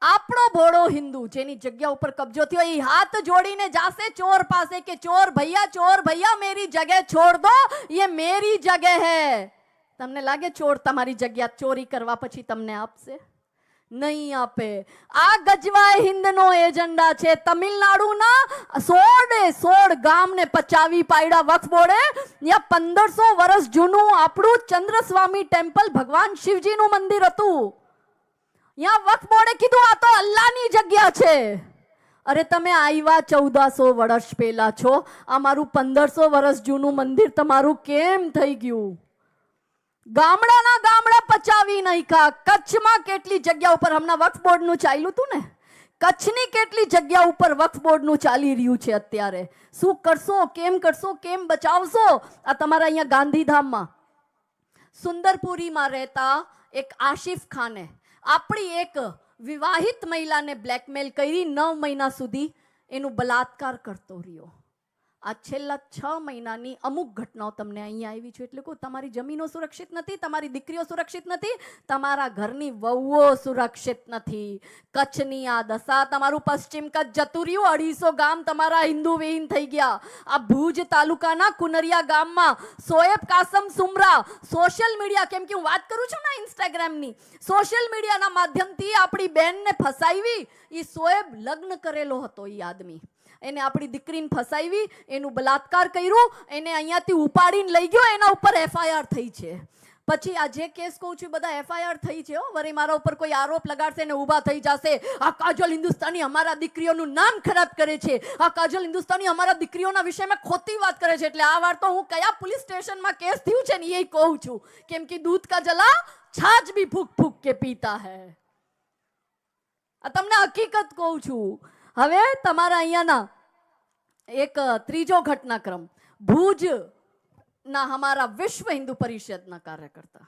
આપણો ભોળો હિન્દુ જેની જગ્યા ઉપર કબજો થયો એ હાથ જોડીને જાશે ચોર પાસે કે ચોર ભૈયા મેરી જગह છોડ દો, ये मेरी जगह है. તમને લાગે ચોર તમારી જગ્યા ચોરી કરવા પછી તમને આપશે? નહીં આપે. આ ગજવાય હિન્દનો એજન્ડા છે. તમિલનાડુના 16 ગામને પચાવી પાડ્યા વક્ફ બોર્ડે. ત્યાં 1500 વર્ષ જૂનું આપણું ચંદ્રસ્વામી ટેમ્પલ ભગવાન શિવજીનું મંદિર હતું. यहाँ वक्फ बोर्डे कीधुं आ तो अल्लाहनी जग्या छे. अरे तमे आव्या 1400 वर्ष पहेला छो, आ मारू 1500 वर्ष जूનું મંદિર તમારું કેમ થઈ ગયું? ગામડાના ગામડા પચાવી નાખ્યા. કચ્છમાં કેટલી જગ્યા ઉપર હમણાં વક્ફ બોર્ડનું ચાલ્યું હતું ને, કચ્છની કેટલી જગ્યા ઉપર વક્ફ બોર્ડનું ચાલી રહ્યું છે અત્યારે. શું કરશો, કેમ કરશો, કેમ બચાવશો? આ તમારા અહીંયા ગાંધીધામમાં સુંદરપુરીમાં રહેતા એક આશિફ ખાને આપણી એક વિવાહિત મહિલાને બ્લેકમેલ કરી 9 મહિના સુધી એનું બલાત્કાર કરતો રહ્યો. આ છેલ્લા 6 મહિનાની અમુક ઘટનાઓ તમને અહીંયા આવી છે. એટલે કહું, તમારી જમીનો સુરક્ષિત નથી, તમારી દીકરીઓ સુરક્ષિત નથી, તમારા ઘરની વહુઓ સુરક્ષિત નથી. કચ્છની આ દશા, તમારું પશ્ચિમ કચ્છ જતું રહ્યું, 250 ગામ તમારા હિન્દુ વિહીન થઈ ગયા. આ ભુજ તાલુકાના કુનરિયા ગામમાં સોએબ કાસમ સુમરા સોશિયલ મીડિયા, કેમ કે હું વાત કરું છું ને ઇન્સ્ટાગ્રામની, સોશિયલ મીડિયાના માધ્યમથી આપણી બેનને ફસાવી. એ સોએબ લગ્ન કરેલો હતો. એ આદમી એને આપણી દીકરીને ફસાવી, એનું બલાત્કાર કર્યું, એને અહીંયાથી ઉપાડીને લઈ ગયો, એના ઉપર FIR થઈ છે. પછી આ જે કેસ કહું છું બધા FIR થઈ છે. વળી મારા ઉપર કોઈ આરોપ લગાડશે ને ઊભા થઈ જશે, આ કાજલ હિન્દુસ્તાની અમારા દીકરીઓનું નામ ખરાબ કરે છે, આ કાજલ હિન્દુસ્તાની અમારા દીકરીઓના વિષયમાં ખોટી વાત કરે છે. એટલે આ વાર તો હું કયા પોલીસ સ્ટેશનમાં કેસ થયું છે ને એ કહું છું, કેમ કે દૂધ કા જલા છાछ भी फूक फूक के पीता है. આ તમને હકીકત કહું છું. હવે તમારા અહીંયાના એક ત્રીજો ઘટનાક્રમ, ભુજ ના હમારા વિશ્વ હિન્દુ પરિષદના કાર્યકર્તા.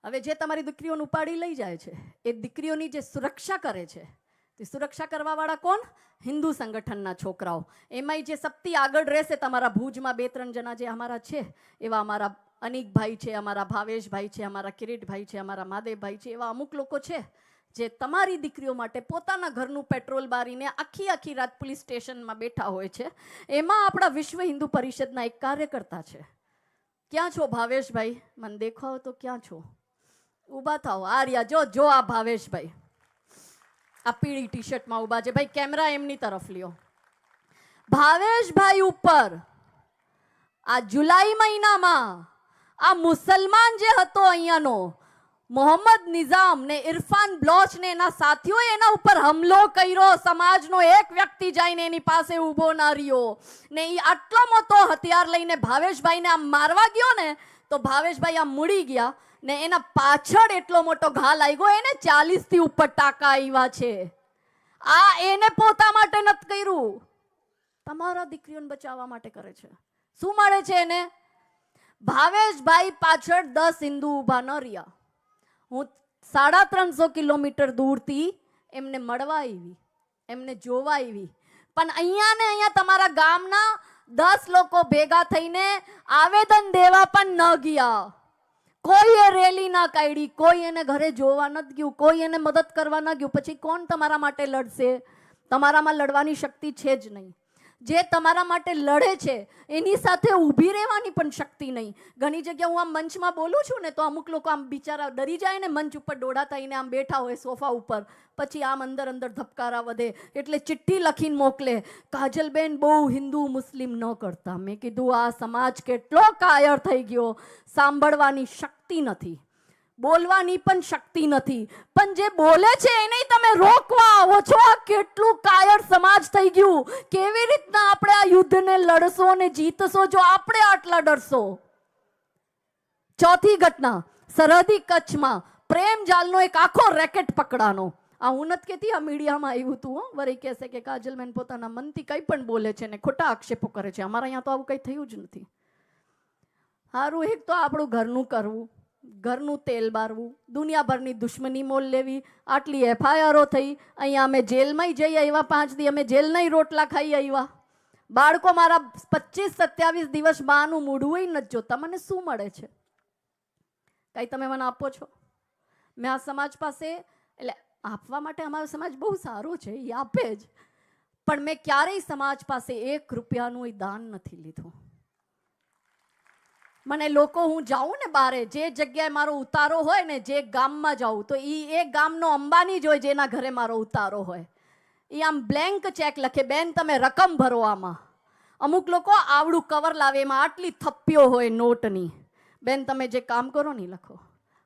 હવે જે તમારી દીકરીઓને ઉપાડી લઈ જાય છે, એ દીકરીઓની જે સુરક્ષા કરે છે, તે સુરક્ષા કરવા વાળા કોણ? હિન્દુ સંગઠનના છોકરાઓ. એમાંય જે સપ્તી આગળ રહેશે, તમારા ભુજમાં 2-3 જણા જે અમારા છે, એવા અમારા અનિકભાઈ છે, અમારા ભાવેશભાઈ છે, અમારા કિરીટભાઈ છે, અમારા મહાદેવભાઈ છે, એવા અમુક લોકો છે જે તમારી દીકરીઓ માટે પોતાના ઘરનું પેટ્રોલ બારીને આખી રાત પોલીસ સ્ટેશનમાં બેઠા હોય છે. એમાં આપણા વિશ્વ હિન્દુ પરિષદના એક કાર્યકર્તા છે. ક્યાં છો ભાવેશભાઈ? મને દેખાવ તો ક્યાં છો? ઊભા થાઓ. આ રહ્યા, જો આ ભાવેશભાઈ આ પીળી ટી શર્ટમાં ઊભા છે. ભાઈ કેમેરા એમની તરફ લ્યો. ભાવેશભાઈ ઉપર આ જુલાઈ મહિનામાં આ મુસલમાન જે હતો અહીંયાનો મોહમ્મદ નિઝામ ને ઇરફાન બ્લોચ ને એના સાથીઓએ એના ઉપર હુમલો કર્યો. સમાજનો એક વ્યક્તિ જઈને એની પાસે ઊભો ના રહ્યો ને એ આટલો મોટો હથિયાર લઈને ભાવેશભાઈને આમ મારવા ગયો ને, તો ભાવેશભાઈ આમ મુડી ગયા ને એના પાછળ એટલો મોટો ઘા લાગ્યો. એને 40 થી ઉપર ટાંકા આવ્યા છે. આ એને પોતા માટે નથી કર્યું, તમારા દીકરીઓને બચાવવા માટે કરે છે. શું મળે છે એને? ભાવેશભાઈ પાછળ 10 હિન્દુ ઊભા ન રહ્યા. હું 350 કિલોમીટર દૂરથી એમને મળવા આવી, એમને જોવા આવી, પણ અહીંયા ને અહીંયા તમારા ગામના 10 લોકો ભેગા થઈને આવેદન દેવા પણ ન ગયા. કોઈએ રેલી ના કાઢી, કોઈ એને ઘરે જોવા નથી ગયું, કોઈ એને મદદ કરવા ન ગયું. પછી કોણ તમારા માટે લડશે? તમારામાં લડવાની શક્તિ છે જ નહીં. જે તમારા માટે લડે છે એની સાથે ઊભી રહેવાની પણ શક્તિ નહીં. ઘણી જગ્યા હું આમ મંચમાં બોલું છું ને, તો અમુક લોકો આમ બિચારા ડરી જાય ને, મંચ ઉપર ડોડા થઈને આમ બેઠા હોય સોફા ઉપર, પછી આમ અંદર ધબકારા વધે એટલે ચિઠ્ઠી લખીને મોકલે, કાજલબેન બહુ હિન્દુ મુસ્લિમ ન કરતા. મેં કીધું આ સમાજ કેટલો કાયર થઈ ગયો, સાંભળવાની શક્તિ નથી, બોલવાની પણ શક્તિ નથી, પણ જે બોલે છે એને તમે રોકવા આવો છો. આ કેટલું કાયર સમાજ થઈ ગયું. કેવી રીતના આપણે આ યુદ્ધને લડશો અને જીતશો જો આપણે આટલા ડરશો? ચોથી ઘટના, સરહદી કચ્છમાં પ્રેમ જાલનો એક આખો રેકેટ પકડાનો. આ હું નથી કહેતી, આ મીડિયામાં આવ્યું હતું. વળી કહેશે કે કાજલબેન પોતાના મનથી કંઈ પણ બોલે છે ને ખોટા આક્ષેપો કરે છે. અમારા અહીંયા તો આવું કંઈ થયું જ નથી. સારું, એક તો આપણું ઘરનું કરવું, ઘરનું તેલ બારવું, દુનિયાભરની દુશ્મની મોલ લેવી, આટલી FIRઓ થઈ. અહીંયા અમે જેલમાં જઈ આવ્યા, 5 દી અમે જેલના રોટલા ખાઈ આવ્યા. બાળકો મારા 25-27 દિવસ બાનું મૂડવું નથી જોતા. મને શું મળે છે? કઈ તમે મને આપો છો? મેં આ સમાજ પાસે, એટલે આપવા માટે અમારો સમાજ બહુ સારો છે, એ આપે જ, પણ મેં ક્યારેય સમાજ પાસે 1 રૂપિયાનું દાન નથી લીધું. મને લોકો, હું જાઉં ને બારે, જે જગ્યાએ મારો ઉતારો હોય ને, જે ગામમાં જાઉં, તો એ ગામનો અંબાની જ હોય જેના ઘરે મારો ઉતારો હોય. એ આમ બ્લેન્ક ચેક લખે, બેન તમે રકમ ભરો આમાં. અમુક લોકો આવડું કવર લાવે, એમાં આટલી થપ્પીઓ હોય નોટની. બેન તમે જે કામ કરો ને લખો.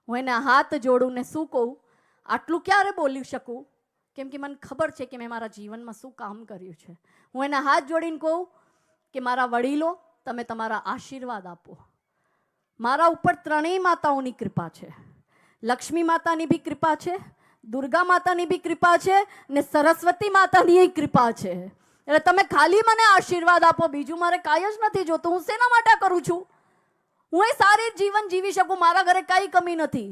હું એને હાથ જોડું ને શું કહું? આટલું ક્યારે બોલી શકું? કેમ કે મને ખબર છે કે મેં મારા જીવનમાં શું કામ કર્યું છે. હું એને હાથ જોડીને કહું કે મારા વડીલો, તમે તમારા આશીર્વાદ આપો. મારા ઉપર ત્રણેય માતાઓની કૃપા છે. લક્ષ્મી માતાની બી કૃપા છે, દુર્ગા માતાની બી કૃપા છે ને સરસ્વતી માતાની કૃપા છે. એટલે તમે ખાલી મને આશીર્વાદ આપો, બીજું મારે કાંઈ જ નથી જોતું. હું શેના માટે કરું છું? હું એ સારી જીવન જીવી શકું. મારા ઘરે કઈ કમી નથી.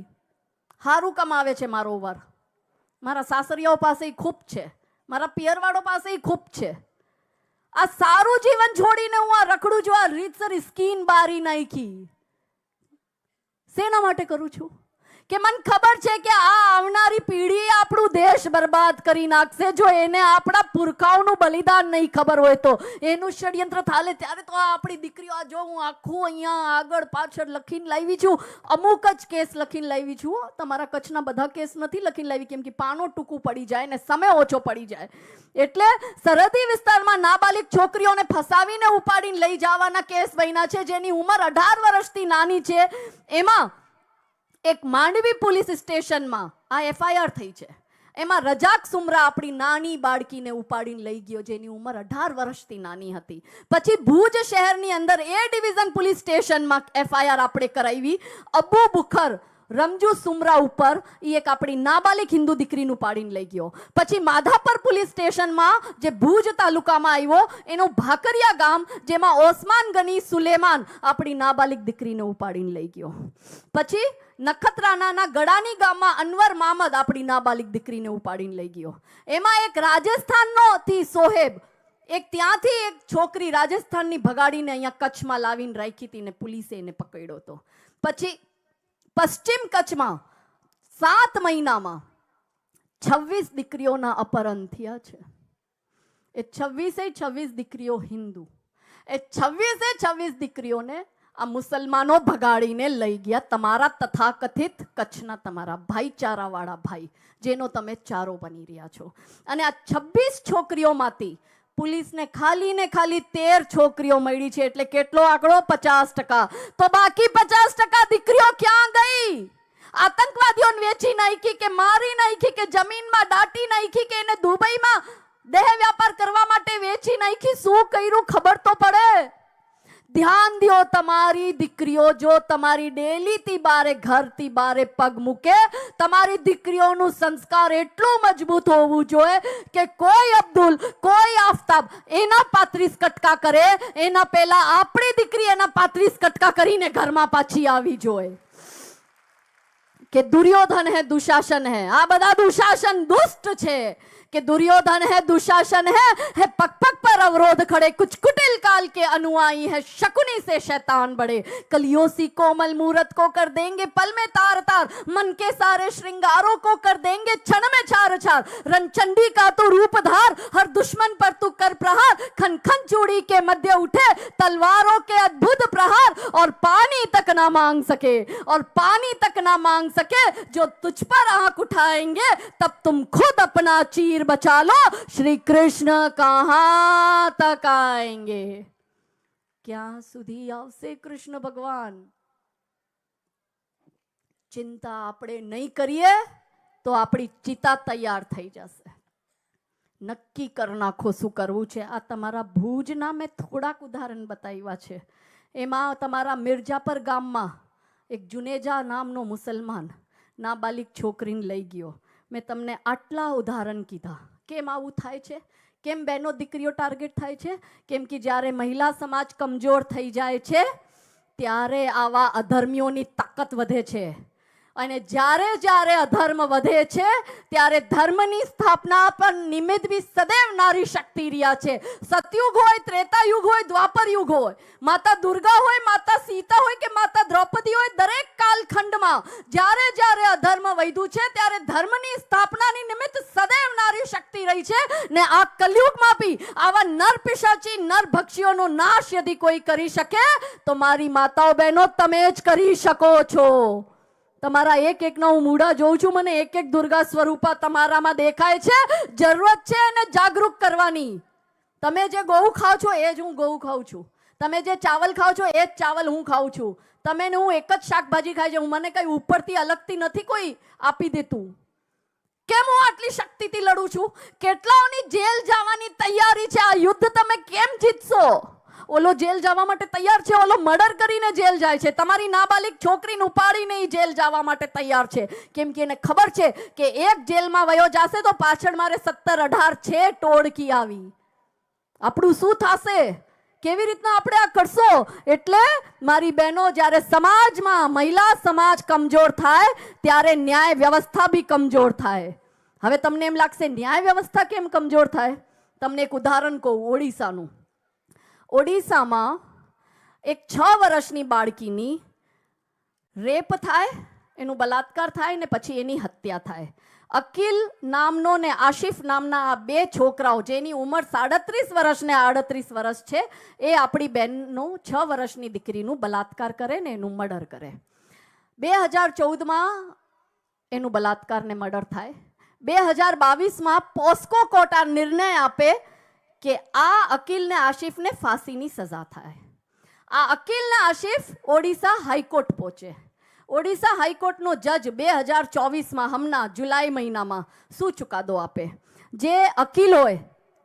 સારું કમાવે છે મારો વર, મારા સાસરિયાઓ પાસે ખૂબ છે, મારા પિયરવાળો પાસે ખૂબ છે. આ સારું જીવન છોડીને હું આ રખડું છું. આ રીતસર સ્કીન બારી નાખી શેના માટે કરું છું? કે મને ખબર છે કે આ આવનારી પેઢી આપણું દેશ બરબાદ કરી નાખશે. જો એને આપણા પુરખાઓનું બલિદાન નહીં ખબર હોય તો એનું ષડયંત્ર થાલે ત્યારે તો આ આપણી દીકરીઓ, આ જો હું આખું અહીંયા આગળ પાછળ લખીને લાવી છું, અમુક જ કેસ લખીને લાવી છું. તમારા કચ્છના બધા કેસ નથી લખીને લાવી, કેમ કે પાનું ટૂંકું પડી જાય ને સમય ઓછો પડી જાય. એટલે સરહદી વિસ્તારમાં નાબાલિગ છોકરીઓને ફસાવીને ઉપાડીને લઈ જવાના કેસ બન્યા છે, જેની ઉંમર 18 વર્ષથી નાની છે. એમાં એક માંડવી પોલીસ સ્ટેશનમાં આ એફઆઈઆર થઈ છે. એમાં રજાક સુમરા આપણી નાની બાળકીને ઉપાડીને લઈ ગયો, જેની ઉંમર 18 વર્ષથી નાની હતી. પછી ભુજ શહેરની અંદર એ ડિવિઝન પોલીસ સ્ટેશનમાં એફઆઈઆર આપણે કરાવી અબુ બુખર રમજુ સુમરા ઉપર. એ એક આપણી નાબાલિગ હિન્દુ દીકરીનું ઉપાડીને લઈ ગયો. પછી માધાપર પોલીસ સ્ટેશનમાં જે ભુજ તાલુકામાં આવ્યો એનું ભાકરિયા ગામ, જેમાં ઓસમાન ગની સુલેમાન આપણી નાબાલિગ દીકરીને ઉપાડીને લઈ ગયો. પછી નખત્રાણાના ગડાની ગામમાં અનવર મામદ આપણી નાબાલિગ દીકરીને ઉપાડીને લઈ ગયો. એમાં એક રાજસ્થાનનો થી સોહેબ, એક ત્યાંથી એક છોકરી રાજસ્થાનની ભગાડીને અહીંયા કચ્છમાં લાવીને રાખી હતી ને પોલીસે એને પકડ્યો હતો. પછી પશ્ચિમ કચ્છમાં 7 મહિનામાં 26 દીકરીઓના અપહરણ થયા છે. એ 26 દીકરીઓ હિન્દુ, એ 26 દીકરીઓને આ મુસલમાનો ભગાડીને લઈ ગયા. તમારા તથાકથિત કચ્છના તમારા ભાઈચારા વાળા ભાઈ, જેનો તમે ચારો બની રહ્યા છો. અને આ 26 છોકરીઓમાંથી પોલીસને ખાલી ને ખાલી 13 છોકરીઓ મળી છે. એટલે કેટલો આંકડો? 50%. તો બાકી 50% દીકરીઓ ક્યાં ગઈ? આતંકવાદીઓને વેચી નાખી કે મારી નાખી કે જમીનમાં દાટી નાખી કે એને દુબઈમાં દેહ વ્યાપાર કરવા માટે વેચી નાખી? શું કર્યું ખબર તો પડે. ધ્યાન દો, તમારી દીકરીઓ જો તમારી ડેલીથી બારે ઘરથી બારે પગ મૂકે, તમારી દીકરીઓનું સંસ્કાર એટલું મજબૂત હોવું જોઈએ કે કોઈ અબ્દુલ, કોઈ આફતાબ એના 35 કટકા કરે એના પહેલા આપણી દીકરી એના 35 કટકા કરીને ઘરમાં પાછી આવી જોઈએ. કે દુર્યોધન હે, દુશાસન હે, આ બધા દુશાસન દુષ્ટ છે. કે दुर्योधन है, दुशासन है पग पग पर अवरोध खड़े, कुछ कुटिल काल के अनुयायी है, शकुनी से शैतान बड़े, कलियोसी कोमल मूरत को कर देंगे पल में तार तार, मन के सारे श्रृंगारों को कर देंगे क्षण में छार छार, रनचंडी का तो रूप धार, हर दुश्मन पर तू कर प्रहार, खन खन चूड़ी के मध्य उठे तलवारों के अद्भुत प्रहार, और पानी तक ना मांग सके, और पानी तक ना मांग सके जो तुझ पर आंख उठाएंगे, तब तुम खुद अपना चीर बचा लो, श्री कृष्ण कहां तक आएंगे. ક્યાં સુધી આવશે કૃષ્ણ ભગવાન? ચિંતા આપણે નહીં કરીએ તો આપણી ચિતા તૈયાર થઈ જશે. નક્કી કરી નાખો શું કરવું છે. આ તમારા ભુજના મેં થોડાક ઉદાહરણ બતાવ્યા છે. એમાં તમારા મિર્જાપર ગામમાં એક જુનેજા નામનો મુસલમાન નાબાલિગ છોકરીને લઈ ગયો. મેં તમને આટલા ઉદાહરણ કીધા. કેમ આવું થાય છે? કેમ બહેનો દીકરીઓ ટાર્ગેટ થાય છે? કેમ કે જ્યારે મહિલા સમાજ કમજોર થઈ જાય છે ત્યારે આવા અધર્મીઓની તાકાત વધે છે. અને જ્યારે જ્યારે અધર્મ વધે છે ત્યારે ધર્મની સ્થાપના પર નિમિત્ત બી સદૈવ નારી શક્તિ રહ્યા છે. સતયુગ હોય, ત્રેતાયુગ હોય, દ્વાપર યુગ હોય, માતા દુર્ગા હોય, માતા સીતા હોય કે માતા દ્રૌપદી હોય, દરેક કાલખંડમાં જ્યારે જ્યારે અધર્મ વધ્યું છે ત્યારે ધર્મની સ્થાપનાની નિમિત્ત સદૈવ નારી શક્તિ રહી છે. ને આ કલયુગમાં બી આવા નર પિશાચી નર ભક્ષીઓનો નાશ યદિ કોઈ કરી શકે તો મારી માતાઓ બહેનો તમે જ કરી શકો છો. તમારા એક એકના હું મૂડા જોઉં છું, મને એક એક દુર્ગા સ્વરૂપા તમારામાં દેખાય છે. જરૂરત છે એને જાગૃત કરવાની. તમે જે ગૌ ખાવ છો એ જ હું ગૌ ખાઉં છું. તમે જે ચાવલ ખાવ છો એ જ ચાવલ હું ખાઉં છું. તમે ને હું એક જ શાકભાજી ખાઈ છું. મને કઈ ઉપરથી અલગથી નથી કોઈ આપી દેતું. કેમ હું આટલી શક્તિથી લડું છું? કેટલાઓની જેલ જવાની તૈયારી છે. આ યુદ્ધ તમે કેમ જીતશો? ઓલો જેલ જવા માટે તૈયાર છે, ઓલો મર્ડર કરીને જેલ જાય છે, તમારી નાબાલિગ છોકરીને ઉપાડીને ઈ જેલ જવા માટે તૈયાર છે, કેમ કે એને ખબર છે કે એક જેલમાં વયો જશે તો પાછળ મારે 17-18 છે ટોળકી આવી. આપણું શું થશે? કેવી રીતના આપણે આ કરશો? એટલે મારી બહેનો, જ્યારે સમાજમાં મહિલા સમાજ કમજોર થાય ત્યારે ન્યાય વ્યવસ્થા બી કમજોર થાય. હવે તમને એમ લાગશે ન્યાય વ્યવસ્થા કેમ કમજોર થાય? તમને એક ઉદાહરણ કહું ઓડિશાનું. ઓડિશામાં એક 6 વર્ષની બાળકીની રેપ થાય, એનું બલાત્કાર થાય ને પછી એની હત્યા થાય. અકિલ નામનો ને આશિફ નામના આ 2 છોકરાઓ જેની ઉંમર 37 વર્ષ ને 38 વર્ષ છે, એ આપણી બહેનનું 6 વર્ષની દીકરીનું બલાત્કાર કરે ને એનું મર્ડર કરે. 2014માં એનું બલાત્કાર ને મર્ડર થાય. 2022માં પોસ્કો કોર્ટ આ નિર્ણય આપે કે આ અકિલ ને આશિફને ફાંસીની સજા થાય. આ અકિલ ને આશિફ ઓડિશા હાઈકોર્ટ પહોંચે. ઓડિશા હાઈકોર્ટનો જજ 2024માં હમણાં જુલાઈ મહિનામાં શું ચુકાદો આપે? જે અકિલ હોય,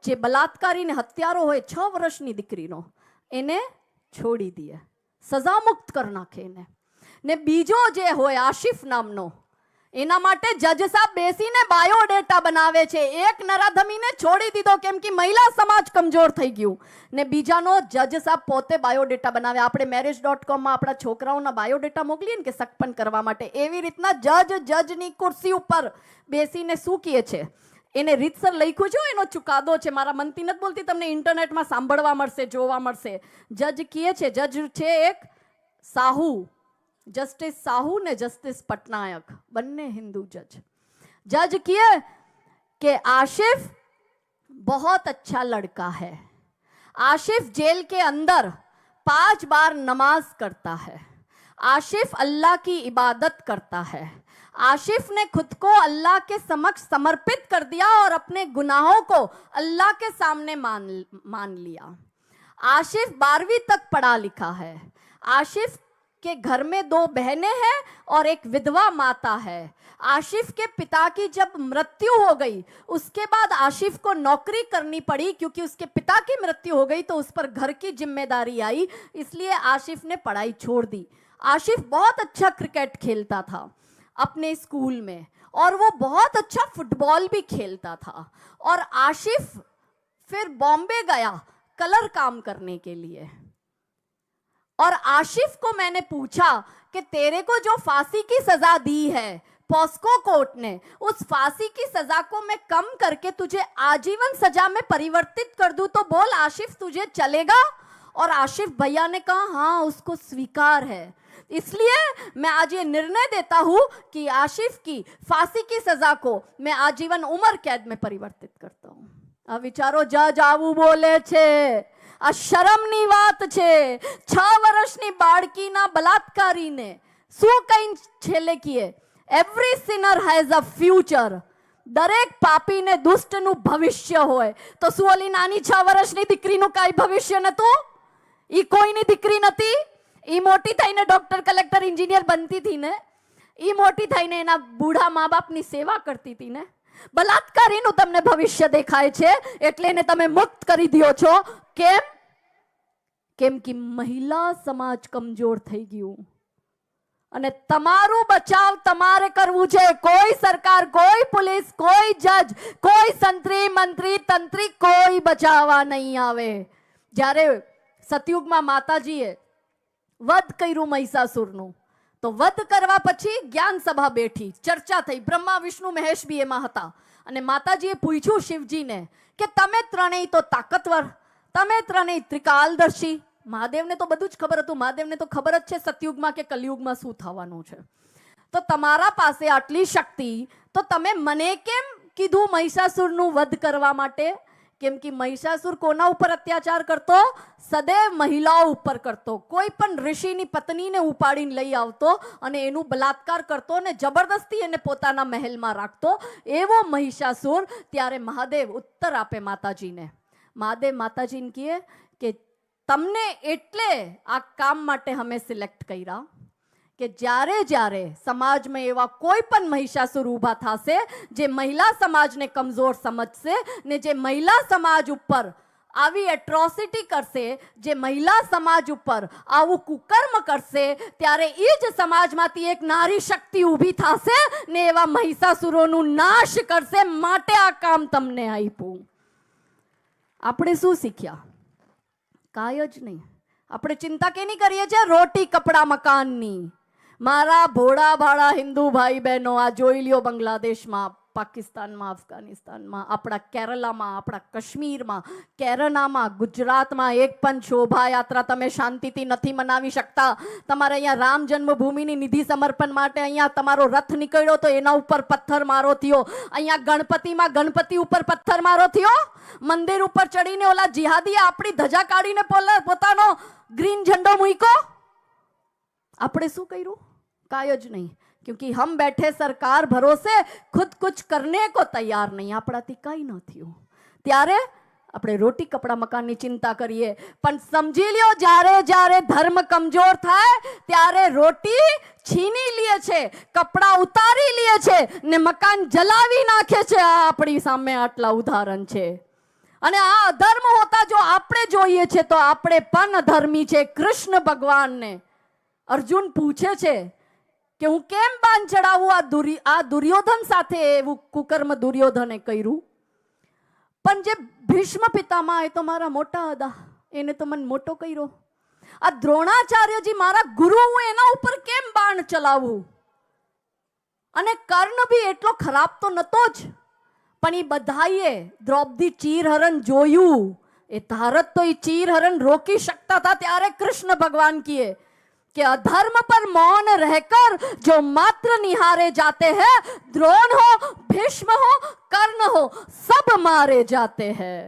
જે બલાત્કારી ને હત્યારો હોય 6 વર્ષની દીકરીનો, એને છોડી દે, સજા મુક્ત કરી નાખે એને. ને બીજો જે હોય આશિફ નામનો, એના માટે જજ સાહેબ બેસીને બાયોડેટા બનાવે છે. એક નરાધમીને છોડી દીધો કેમ કે મહિલા સમાજ કમજોર થઈ ગયું, ને બીજાનો જજ સાહેબ પોતે બાયોડેટા બનાવે. આપણે marriage.com માં આપણા છોકરાઓના બાયોડેટા મોકલીએ ને કે સગપન કરવા માટે, એવી રીતના જજની કુર્સી ઉપર બેસીને શું કહે છે એને રીતસર લખ્યું છે. એનો ચુકાદો છે, મારા મનથી નથી બોલતી, તમને ઇન્ટરનેટમાં સાંભળવા મળશે, જોવા મળશે. જજ કહે છે, જજ છે એક સાહુ, जस्टिस साहू ने जस्टिस पटनायक, બંને हिंदू जज. जज किए कि आशिफ बहुत अच्छा लड़का है. आशिफ जेल के अंदर 5 बार नमाज करता है. आशिफ अल्लाह की इबादत करता है. आशिफ ने खुद को अल्लाह के समक्ष समर्पित कर दिया और अपने गुनाहों को अल्लाह के सामने मान लिया. आशिफ 12वीं तक पढ़ा लिखा है. आशिफ के घर में 2 बहनें हैं और एक विधवा माता है. आशिफ के पिता की जब मृत्यु हो गई उसके बाद आशिफ को नौकरी करनी पड़ी, क्योंकि उसके पिता की मृत्यु हो गई तो उस पर घर की जिम्मेदारी आई, इसलिए आशिफ ने पढ़ाई छोड़ दी. आशिफ बहुत अच्छा क्रिकेट खेलता था अपने स्कूल में, और वो बहुत अच्छा फुटबॉल भी खेलता था. और आशिफ फिर बॉम्बे गया कलर काम करने के लिए. और आशिफ को मैंने पूछा कि तेरे को जो फांसी की सजा दी है पॉस्को कोर्ट ने, उस फांसी की सजा को मैं कम करके तुझे आजीवन सजा में परिवर्तित कर दूं तो बोल आशिफ तुझे चलेगा? और आशिफ भैया ने कहा हाँ, उसको स्वीकार है. इसलिए मैं आज ये निर्णय देता हूं कि आशिफ की फांसी की सजा को मैं आजीवन उम्र कैद में परिवर्तित करता हूं. आ विचारो, जज आવું બોલે છે. આ શરમની વાત છે. 6 વર્ષની બાળકીના બલાત્કારીને શું કઈ છેલ્લે કીએ? Every sinner has a future. દરેક પાપીને દુષ્ટનું ભવિષ્ય હોય. તો શું ઓલી નાની 6 વર્ષની દીકરીનું કાંઈ ભવિષ્ય નતું? ઈ કોઈની દીકરી નથી. ઈ મોટી થઈને ડોક્ટર, કલેક્ટર, એન્જિનિયર બનતી હતી ને. ઈ મોટી થઈને એના બુઢા મા બાપની સેવા કરતી હતી ને. બલાત્કારીનું તમને ભવિષ્ય દેખાય છે એટલે એને તમે મુક્ત કરી દો છો. કેમ? કેમ કે મહિલા સમાજ કમજોર થઈ ગયું અને તમારું બચાવ તમારે કરવું છે. કોઈ સરકાર, કોઈ પોલીસ, કોઈ જજ, કોઈ સંત્રી, મંત્રી, તંત્રી કોઈ બચાવવા નહીં આવે. જ્યારે સતયુગમાં માતાજીએ વધ કર્યું મહિષાસુરનું, તો વધ કરવા પછી જ્ઞાન સભા બેઠી, ચર્ચા થઈ. બ્રહ્મા, વિષ્ણુ, મહેશ બી એમાં હતા. અને માતાજીએ પૂછ્યું શિવજીને કે તમે ત્રણેય તો તાકતવર, તમે ત્રણેય ત્રિકાલદર્શી. મહાદેવને તો બધું જ ખબર હતું. મહાદેવને તો ખબર જ છે સતયુગમાં કે કલયુગમાં શું થવાનું છે. તો તમારા પાસે આટલી શક્તિ, તો તમે મને કેમ કીધું મહિષાસુરનું વધ કરવા માટે? કેમ કે મહિષાસુર કોના ઉપર અત્યાચાર કરતો? સદૈવ મહિલાઓ ઉપર કરતો. કોઈ પણ ઋષિની પત્નીને ઉપાડીને લઈ આવતો અને એનું બલાત્કાર કરતો અને જબરદસ્તી એને પોતાના મહેલમાં રાખતો. એવો મહિષાસુર. ત્યારે મહાદેવ ઉત્તર આપે માતાજીને. મહાદેવ માતાજીને કહે કે તમને એટલે આ કામ માટે અમે સિલેક્ટ કર્યા કે જ્યારે જ્યારે સમાજમાં એવા કોઈ પણ મહિષાસુર ઊભા થશે જે મહિલા સમાજને કમજોર સમજશે ને જે મહિલા સમાજ ઉપર આવી એટ્રોસિટી કરશે, જે મહિલા સમાજ ઉપર આવું કુકર્મ કરશે, ત્યારે એ જ સમાજમાંથી એક નારી શક્તિ ઊભી થશે ને એવા મહિષાસુરોનું નાશ કરશે. માટે આ કામ તમને આપ્યું. આપણે શું શીખ્યા? કાંઈ જ નહીં. આપણે ચિંતા કેની કરીએ છીએ? રોટી કપડા મકાનની. મારા ભોળા ભાળા હિન્દુ ભાઈ બહેનો, આ જોઈ લ્યો બાંગ્લાદેશમાં, પાકિસ્તાનમાં, અફઘાનિસ્તાનમાં, આપણા કેરલામાં, આપણા કાશ્મીરમાં, કેરનામાં, ગુજરાતમાં એક પણ શોભાયાત્રા તમે શાંતિથી નથી મનાવી શકતા. તમારે અહીંયા રામ જન્મભૂમિની નિધિ સમર્પણ માટે અહીંયા તમારો રથ નીકળ્યો તો એના ઉપર પથ્થર મારો થયો. અહીંયા ગણપતિમાં ગણપતિ ઉપર પથ્થર મારો થયો. મંદિર ઉપર ચડીને ઓલા જિહાદીએ આપણી ધજા કાઢીને પોતાનો ગ્રીન ઝંડો મૂક્યો. આપણે શું કર્યું? કાંઈ જ નહીં. क्योंकि हम बैठे सरकार भरोसे, खुद कुछ करने को तैयार नहीं. આપણાથી કઈ ન થયું. ત્યારે આપણે રોટી કપડા મકાનની ચિંતા કરીએ, પણ સમજી લ્યો જ્યારે જ્યારે ધર્મ કમજોર થાય ત્યારે રોટી છીની લે છે, કપડા ઉતારી લે છે ને મકાન જલાવી નાખે છે. આ આપણી સામે આટલા ઉદાહરણ છે. અને આ અધર્મ હોતા જો આપણે જોઈએ છે તો આપણે પણ અધર્મી છે. કૃષ્ણ ભગવાનને અર્જુન પૂછે છે કે હું કેમ બાણ ચડાવું? આ દુર્યોધન સાથે એવું કુકર્મ દુર્યોધને કર્યું. પણ જે ભીષ્મ પિતામહ એ તો મારા મોટા હતા, એને તો મને મોટો કર્યો. આ દ્રોણાચાર્યજી મારા ગુરુ, હું એના ઉપર કેમ બાણ ચલાવું? અને કર્ણ બી એટલો ખરાબ તો નતો જ, પણ એ બધાએ દ્રૌપદી ચીરહરણ જોયું. એ ધારત તો એ ચીરહરણ રોકી શકતા હતા. ત્યારે કૃષ્ણ ભગવાન કીએ कि अधर्म पर मौन रहकर जो मात्र निहारे जाते हैं, द्रोण हो, भीष्म हो, कर्ण हो, सब मारे जाते हैं.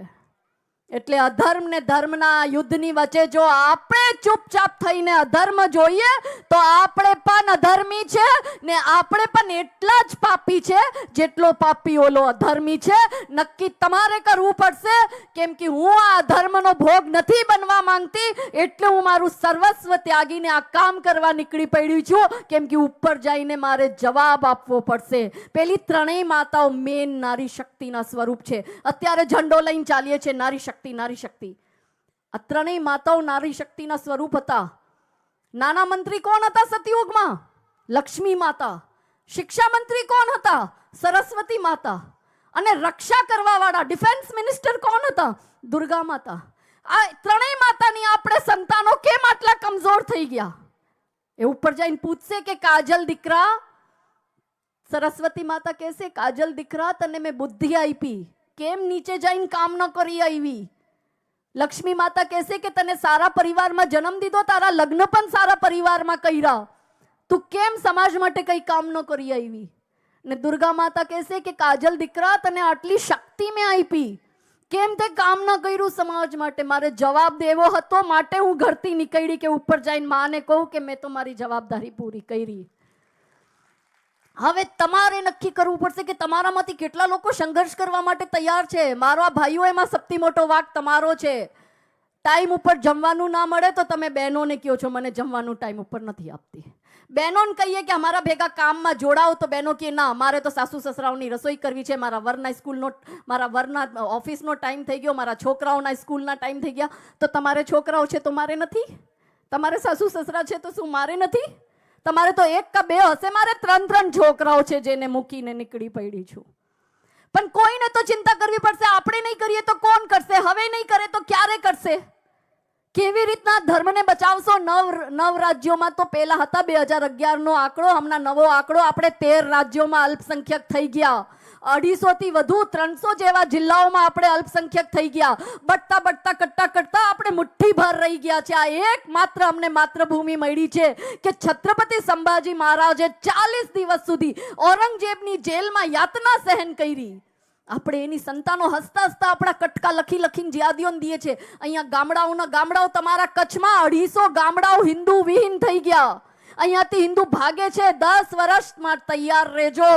એટલે અધર્મ ને ધર્મના યુદ્ધની વચ્ચે જો આપણે ચૂપચાપ થઈને અધર્મ જોઈએ તો આપણે પણ અધર્મી છે ને આપણે પણ એટલા જ પાપી છે જેટલો પાપી ઓલો અધર્મી છે. નક્કી તમારે કરવું પડશે, કેમ કે હું આ અધર્મનો ભોગ નથી બનવા માંગતી, એટલે હું મારું સર્વસ્વ ત્યાગીને આ કામ કરવા નીકળી પડી છું. કેમ કે ઉપર જઈને મારે જવાબ આપવો પડશે. પેલી ત્રણેય માતાઓ મેન નારી શક્તિના સ્વરૂપ છે. અત્યારે ઝંડો લઈને ચાલીએ છે નારી શક્તિ, નારી શક્તિ. આ ત્રણેય માતાઓ નારી શક્તિના સ્વરૂપ હતા. નાના મંત્રી કોણ હતા સતયુગમાં? લક્ષ્મી માતા. શિક્ષા મંત્રી કોણ હતા? સરસ્વતી માતા. અને રક્ષા કરવા વાળા ડિફેન્સ મિનિસ્ટર કોણ હતા? દુર્ગા માતા. આ ત્રણેય માતાની આપણે સંતાનો કેમ આટલા કમજોર થઈ ગયા? એ ઉપર જઈને પૂછશે કે કાજલ દીકરા, સરસ્વતી માતા કહેશે કાજલ દીકરા તને મેં બુદ્ધિ આપી, કેમ નીચે જઈને કામ ન કરી આવી? લક્ષ્મી માતા કહેશે કે તને સારા પરિવારમાં જન્મ દીધો, તારા લગ્ન પણ સારા પરિવારમાં કર્યા, તું કેમ સમાજ માટે કઈ કામ ન કરી આવી? ને દુર્ગા માતા કહેશે કે કાજલ દીકરા તને આટલી શક્તિ મેં આપી, કેમ તે કામ ન કર્યું સમાજ માટે? મારે જવાબ દેવો હતો, માટે હું ઘરથી નીકળી કે ઉપર જઈને માને કહું કે મેં તો મારી જવાબદારી પૂરી કરી. હવે તમારે નક્કી કરવું પડશે કે તમારામાંથી કેટલા લોકો સંઘર્ષ કરવા માટે તૈયાર છે. મારા ભાઈઓ, એમાં સૌથી મોટો વાંક તમારો છે. ટાઈમ ઉપર જમવાનું ના મળે તો તમે બહેનોને કહો છો મને જમવાનું ટાઈમ ઉપર નથી આપતી. બહેનોને કહીએ કે અમારા ભેગા કામમાં જોડાઓ તો બહેનો કહે ના, મારે તો સાસુ સસરાઓની રસોઈ કરવી છે, મારા વરના સ્કૂલનો, મારા વરના ઓફિસનો ટાઈમ થઈ ગયો, મારા છોકરાઓના સ્કૂલના ટાઈમ થઈ ગયા. તો તમારે છોકરાઓ છે તો મારે નથી? તમારે સાસુ સસરા છે તો શું મારે નથી? તમારે તો એક કા બે હશે, મારે 3 છોકરાઓ છે જેને મૂકીને નીકળી પડી છું. પણ કોઈને તો ચિંતા કરવી પડશે. આપણે નહીં કરીએ તો કોણ કરશે? હવે નહીં કરે તો ક્યારે કરશે? કેવી રીતના ધર્મને બચાવશો? 9 રાજ્યોમાં તો પહેલા હતા 2011નો આંકડો, હમણાં નવો આંકડો, આપણે 13 રાજ્યોમાં અલ્પસંખ્યક થઈ ગયા. 250 થી વધુ 300 જેવા જિલ્લાઓમાં આપણે અલ્પસંખ્યક થઈ ગયા. બટતા બટતા કટ્ટા કટ્ટા આપણે મુઠ્ઠી ભર રહી ગયા છે. આ એક માત્ર અમને માતૃભૂમિ મળી છે કે છત્રપતિ સંભાજી મહારાજે 40 દિવસ સુધી ઔરંગઝેબની જેલમાં યાતના સહન કરી. આપણે એની સંતાનો હસતા હસતા આપણા કટકા લખી લખીને જ્યાદીઓને દઈએ છે. અહીંયા ગામડાઓ તમારા કચ્છમાં 250 ગામડાઓ હિન્દુ વિહીન થઈ ગયા. અહીંયાથી હિન્દુ ભાગે છે. 10 વર્ષમાં તૈયાર રહેજો.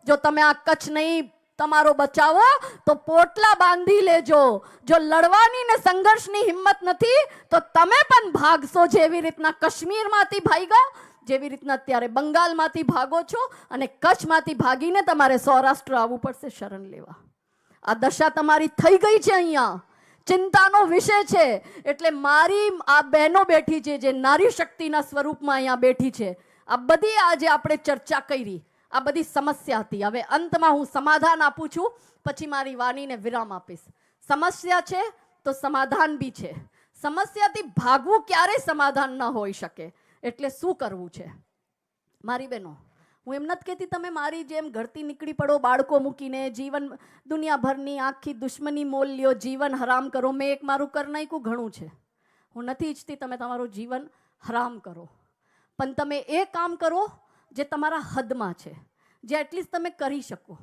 જો તમે આ કચ્છ નહીં તમારો બચાવો તો પોટલા બાંધી લેજો. જો લડવાની ને સંઘર્ષની હિંમત નથી તો તમે પણ ભાગશો. જેવી રીતના કાશ્મીરમાંથી ભાગ્યા, જેવી રીતના અત્યારે બંગાળમાંથી ભાગો છો, અને કચ્છમાંથી ભાગીને તમારે સૌરાષ્ટ્ર આવવું પડશે શરણ લેવા. આ દશા તમારી થઈ ગઈ છે. અહીંયા ચિંતાનો વિષય છે. એટલે મારી આ બહેનો બેઠી છે જે નારી શક્તિના સ્વરૂપમાં અહીંયા બેઠી છે, આ બધી આજે આપણે ચર્ચા કરી, આ બધી સમસ્યા હતી. હવે અંતમાં હું સમાધાન આપું છું, પછી મારી વાણીને વિરામ આપીશ. સમસ્યા છે તો સમાધાન બી છે. સમસ્યાથી ભાગવું ક્યારેય સમાધાન ન હોઈ શકે. એટલે શું કરવું છે મારી બહેનો? હું એમ નથી કહેતી તમે મારી જેમ ઘરથી નીકળી પડો બાળકો મૂકીને, જીવન દુનિયાભરની આખી દુશ્મની મોલ લ્યો, જીવન હરામ કરો. મેં એક મારું કર નાખ્યું ઘણું છે. હું નથી ઈચ્છતી તમે તમારું જીવન હરામ કરો, પણ તમે એ કામ કરો જે તમારા હદમાં છે, જે એટલીસ્ટ તમે કરી શકો.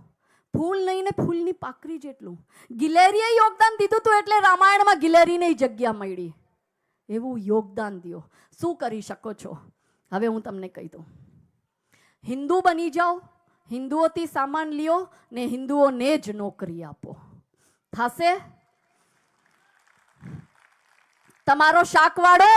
ફૂલ નહીં ને ફૂલની પાકરી જેટલું. ગિલેરીએ યોગદાન દીધું હતું એટલે રામાયણમાં ગિલેરીને જગ્યા મળી. એવું યોગદાન દો. શું કરી શકો છો હવે હું તમને કહી દઉં. હિન્દુ બની જાઓ, હિન્દુઓથી સામાન લ્યો ને હિન્દુઓને જ નોકરી આપો. થશે? તમારો શાકવાળો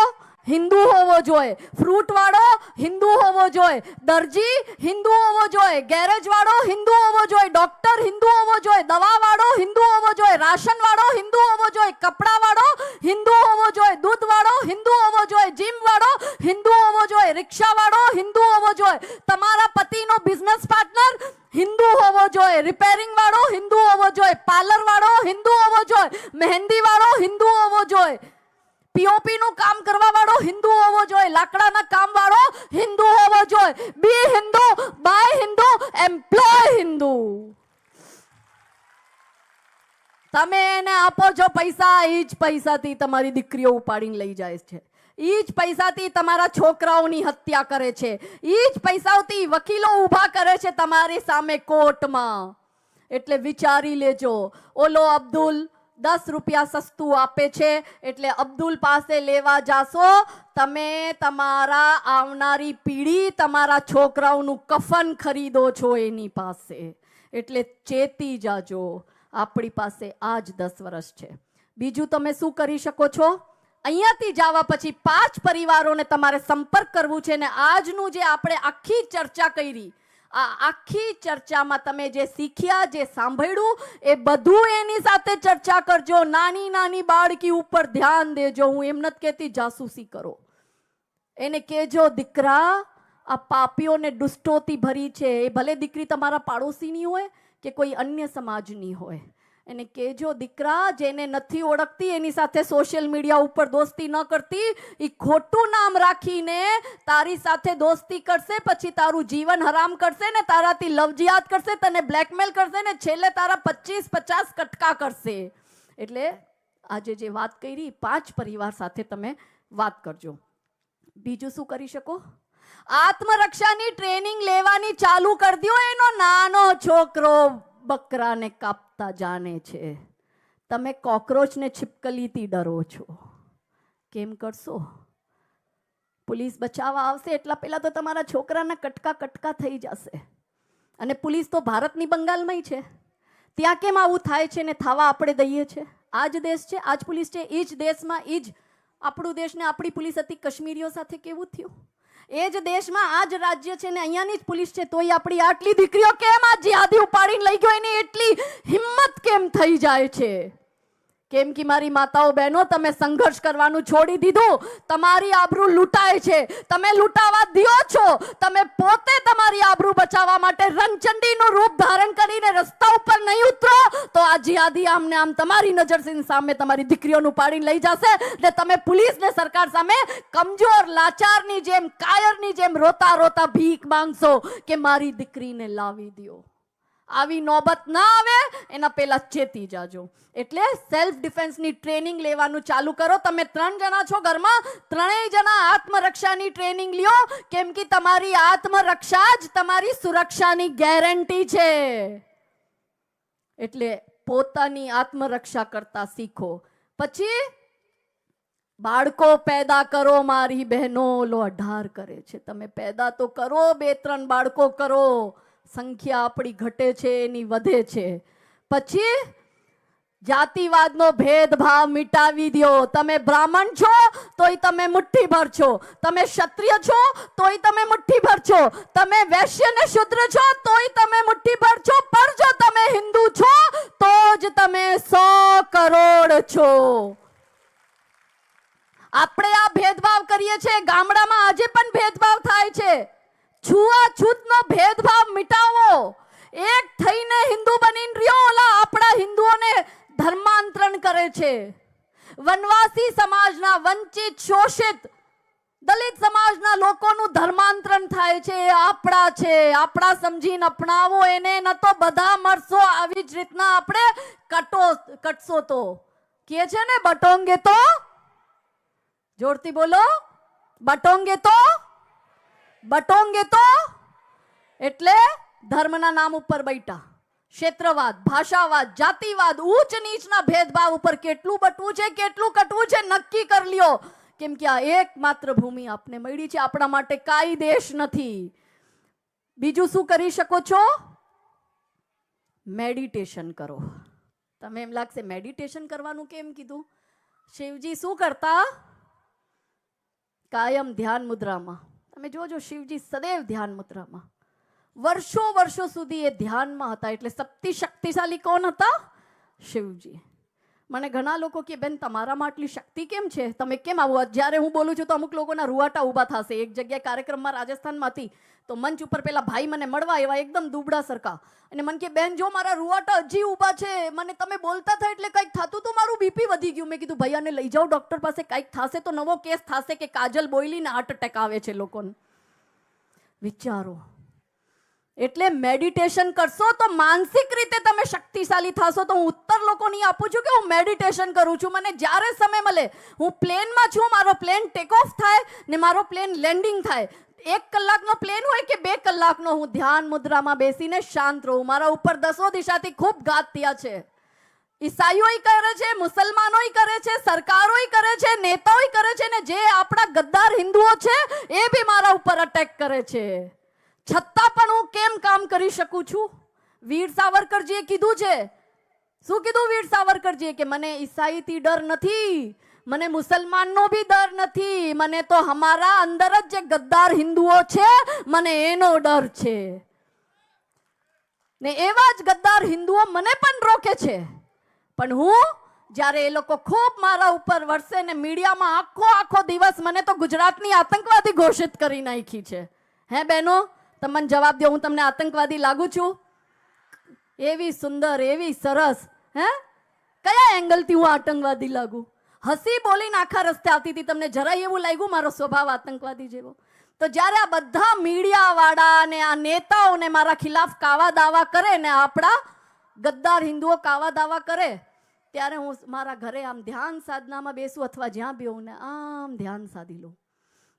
હિન્દુ હોવો જોઈએ, ફ્રૂટ વાળો હિન્દુ હોવો જોઈએ, દરજી હિન્દુ હોવો જોઈએ, ગેરેજ વાળો હિન્દુ હોવો જોઈએ, ડોક્ટર હિન્દુ હોવો જોઈએ, દવા વાળો હિન્દુ હોવો જોઈએ, રાશન વાળો હિન્દુ હોવો જોઈએ, કપડા વાળો હિન્દુ હોવો જોઈએ, દૂધ વાળો હિન્દુ હોવો જોઈએ, જીમ વાળો હિન્દુ હોવો જોઈએ, રિક્ષા વાળો હિન્દુ હોવો જોઈએ, તમારા પતિનો બિઝનેસ પાર્ટનર હિન્દુ હોવો જોઈએ, રિપેરિંગ વાળો હિન્દુ હોવો જોઈએ, પાર્લર વાળો હિન્દુ હોવો જોઈએ, મહેંદી વાળો હિન્દુ હોવો જોઈએ, પીઓપી નું કામ કરવા વાળો હિન્દુ હોવો જોઈએ, લાકડાના કામ વાળો હિન્દુ હોવો જોઈએ. બી હિન્દુ, બાય હિન્દુ, એમ્પ્લોય હિન્દુ. તમે એને આપો છો પૈસા, એ જ પૈસાથી તમારી દીકરીઓ ઉપાડીને લઈ જાય છે, એ જ પૈસાથી તમારા છોકરાઓની હત્યા કરે છે, એ જ પૈસાથી વકીલો ઊભા કરે છે તમારી સામે કોર્ટમાં. એટલે વિચારી લેજો. ઓલો અબ્દુલ 10 રૂપિયા સસ્તું આપે છે એટલે અબ્દુલ પાસે લેવા જાશો તમે, તમારા આવનારી પેઢી, તમારા છોકરાઓનું કફન ખરીદો છો એની પાસે. એટલે ચેતી જાજો. આપણી પાસે આ જ 10 વર્ષ છે. બીજું તમે શું કરી શકો છો? અહીંયાથી જવા પછી 5 પરિવારોને તમારે સંપર્ક કરવું છે ને આજનું જે આપણે આખી ચર્ચા કરી, આ આખી ચર્ચામાં તમે જે શીખ્યા, જે સાંભળ્યું, એ બધું એની સાથે ચર્ચા કરજો. નાની નાની બાળકી ઉપર ધ્યાન દેજો. હું એમ નથી કહેતી જાસૂસી કરો. એને કહેજો દીકરા આ પાપીઓને દુષ્ટોથી ભરી છે. એ ભલે દીકરી તમારા પાડોશીની હોય કે કોઈ અન્ય સમાજની હોય, એને કહેજો દીકરા જેને નથી ઓળખતી એની સાથે સોશિયલ મીડિયા ઉપર દોસ્તી ન કરતી. એ ખોટું નામ રાખીને તારી સાથે દોસ્તી કરશે, પછી તારું જીવન હરામ કરશે ને તારાથી લવજિયાત કરશે, તને બ્લેકમેલ કરશે ને છેલ્લે તારા 25-50 કટકા કરશે. એટલે આજે જે વાત કરી 5 પરિવાર સાથે તમે વાત કરજો. બીજું શું કરી શકો? આત્મરક્ષાની ટ્રેનિંગ લેવાની ચાલુ કરી દો. એનો નાનો છોકરો બકરાને કાપતા જાણે છે, તમે કોકરોચને છિપકલીથી ડરો છો. કેમ કરશો? પોલીસ બચાવવા આવશે એટલા પહેલા તો તમારા છોકરાના કટકા કટકા થઈ જશે. અને પોલીસ તો ભારતની બંગાળમાં છે. ત્યાં કેમ આવું થાય છે ને થવા આપણે દઈએ છે? આ જ દેશ છે, આ જ પોલીસ છે, એ જ દેશમાં એ જ આપણું દેશ ને આપણી પોલીસ હતી. કાશ્મીરીઓ સાથે કેવું થયું? એ જ દેશમાં આ જ રાજ્ય છે ને અહીંયાની જ પોલીસ છે, તોય આપણી આટલી દીકરીઓ કેમ આ જિહાદી ઉપાડીને લઈ ગયો? એની એટલી હિંમત કેમ થઈ જાય છે? કેમ કે મારી માતાઓ બહેનો, તમે સંઘર્ષ કરવાનું છોડી દીધું. તમારી આબરૂ લૂંટાય છે, તમે લૂંટાવા દો છો. તમે પોતે તમારી આબરૂ બચાવવા માટે રણચંડીનું રૂપ ધારણ કરીને રસ્તા ઉપર નહીં ઉતરો તો આ જિહાદી આમને આમ તમારી નજર સામે તમારી દીકરીઓનું પાડીને લઈ જશે ને તમે પોલીસ ને સરકાર સામે કમજોર, લાચારની જેમ, કાયરની જેમ રોતા રોતા ભીખ માંગશો કે મારી દીકરીને લાવી દો. આવી નોબત ના આવે એના પહેલા ચેતી જાજો. એટલે સેલ્ફ ડિફેન્સની ટ્રેનિંગ લેવાનું ચાલુ કરો. તમે 3 જણા છો ઘરમાં, 3 જણા આત્મરક્ષાની ટ્રેનિંગ લ્યો. કેમ કે તમારી આત્મરક્ષા જ તમારી સુરક્ષાની ગેરંટી છે. એટલે પોતાની આત્મરક્ષા કરતા શીખો. પછી બાળકો પેદા કરો. મારી બહેનો, લો 18 કરે છે, તમે પેદા તો કરો, 2-3 બાળકો કરો. સંખ્યા આપણી ઘટે છે એની વધે છે. પછી જાતિવાદનો ભેદભાવ મિટાવી દો. તમે બ્રાહ્મણ છો તોય તમે મુઠ્ઠીભર છો, તમે ક્ષત્રિય છો તોય તમે મુઠ્ઠીભર છો, તમે વૈશ્ય ને શૂદ્ર છો તોય તમે મુઠ્ઠીભર છો, પણ જો તમે હિન્દુ છો તો જ તમે 100 કરોડ છો. આપણે આ ભેદભાવ કરીએ છીએ, ગામડામાં આજે પણ ભેદભાવ થાય છે. છૂઆછૂતનો ભેદભાવ મિટાવો. એક થઈને હિન્દુ બનીને રહ્યો, ઓલા આપણા હિન્દુઓને ધર્માંતરણ કરે છે. વનવાસી સમાજના, વંચિત, શોષિત, દલિત સમાજના લોકોનું ધર્માંતરણ થાય છે. એ આપણા છે, આપણા સમજીને અપનાવો એને, ન તો બધા મરશો. આવી જ રીતના આપણે કટશો તો કહે છે ને, બટોંગે તો, જોરથી બોલો, બટોંગે તો, બટોંગે તો. એટલે ધર્મના નામ ઉપર બેઠા ક્ષેત્રવાદ, ભાષાવાદ, જાતિવાદ, ઊંચ નીચના ભેદભાવ ઉપર કેટલું બટવું છે, કેટલું કટવું છે, નક્કી કરી લ્યો. કેમ કે આ એકમાત્ર ભૂમિ આપને મળી છે, આપણા માટે કાંઈ દેશ નથી. બીજું શું કરી શકો છો? મેડિટેશન કરો. તમે એમ લાગશે મેડિટેશન કરવાનું કેમ કીધું? શિવજી શું કરતા? કાયમ ધ્યાન મુદ્રામાં. તમે જોજો, શિવજી સદૈવ ધ્યાન મુદ્રામાં. વર્ષો વર્ષો સુધી એ ધ્યાનમાં હતા. એટલે સૌથી શક્તિશાળી કોણ હતા? શિવજી. મને ઘણા લોકો કે બેન તમારામાં આટલી શક્તિ કેમ છે, તમે કેમ આવું? જ્યારે હું બોલું છું તો અમુક લોકોના રૂવાટા ઊભા થશે. એક જગ્યાએ કાર્યક્રમમાં રાજસ્થાનમાં હતી તો મંચ ઉપર પેલા ભાઈ મને મળવા એવા એકદમ દુબળા સરખા, અને મને કે બેન જો મારા રૂવાટા હજી ઊભા છે, મને તમે બોલતા થાય એટલે કંઈક થતું તો મારું બીપી વધી ગયું. મેં કીધું ભાઈ આને લઈ જાઓ ડોક્ટર પાસે, કંઈક થશે તો નવો કેસ થશે કે કાજલ બોયલીને હાર્ટ એટેક આવે છે લોકોને. વિચારો. એટલે મેડિટેશન કરશો તો માનસિક રીતે તમે શક્તિશાળી થશો. તો હું ઉત્તર લોકોની આપું છું કે હું મેડિટેશન કરું છું. મને જ્યારે સમય મળે, હું પ્લેનમાં છું, મારો પ્લેન ટેક ઓફ થાય ને મારો પ્લેન લેન્ડિંગ થાય, 1 કલાકનો પ્લેન હોય કે 2 કલાકનો, હું ધ્યાન મુદ્રામાં બેસીને શાંત રહું. મારા ઉપર 10 દિશાથી ખૂબ ઘાત થયા છે. ઈસાઈઓ કરે છે, મુસલમાનો કરે છે, સરકારો કરે છે, નેતાઓ કરે છે, ને જે આપણા ગદ્દાર હિન્દુઓ છે એ બી મારા ઉપર અટેક કરે છે. છતાં પણ હું કેમ કામ કરી શકું છું? વીર સાવરકરજીએ કીધું છે. શું કીધું વીર સાવરકરજીએ? કે મને ઈસાઈથી ડર નથી, મને મુસલમાનનો બી ડર નથી, મને તો હમારા અંદર જ જે ગદ્દાર હિન્દુઓ છે મને એનો ડર છે. ને એવા જ ગદ્દાર હિન્દુઓ મને પણ રોકે છે. પણ હું જ્યારે એ લોકો ખૂબ મારા ઉપર વરસે ને મીડિયામાં આખો દિવસ મને તો ગુજરાતની આતંકવાદી ઘોષિત કરી નાખી છે. હે બહેનો, તમને જવાબ દો, હું તમને આતંકવાદી લાગુ છું? એવી સુંદર, એવી સરસ, હે કયા એંગલથી હું આતંકવાદી લાગુ? હસી બોલીને આખા રસ્તે આવતી હતી, તમને જરાય એવું લાગ્યું મારો સ્વભાવ આતંકવાદી જેવો? તો જ્યારે આ બધા મીડિયા વાળા ને આ નેતાઓને મારા ખિલાફ કાવા દાવા કરે ને આપણા ગદ્દાર હિન્દુઓ કાવા દાવા કરે, ત્યારે હું મારા ઘરે આમ ધ્યાન સાધનામાં બેસું અથવા જ્યાં બી હોઉં ને આમ ધ્યાન સાધી લઉં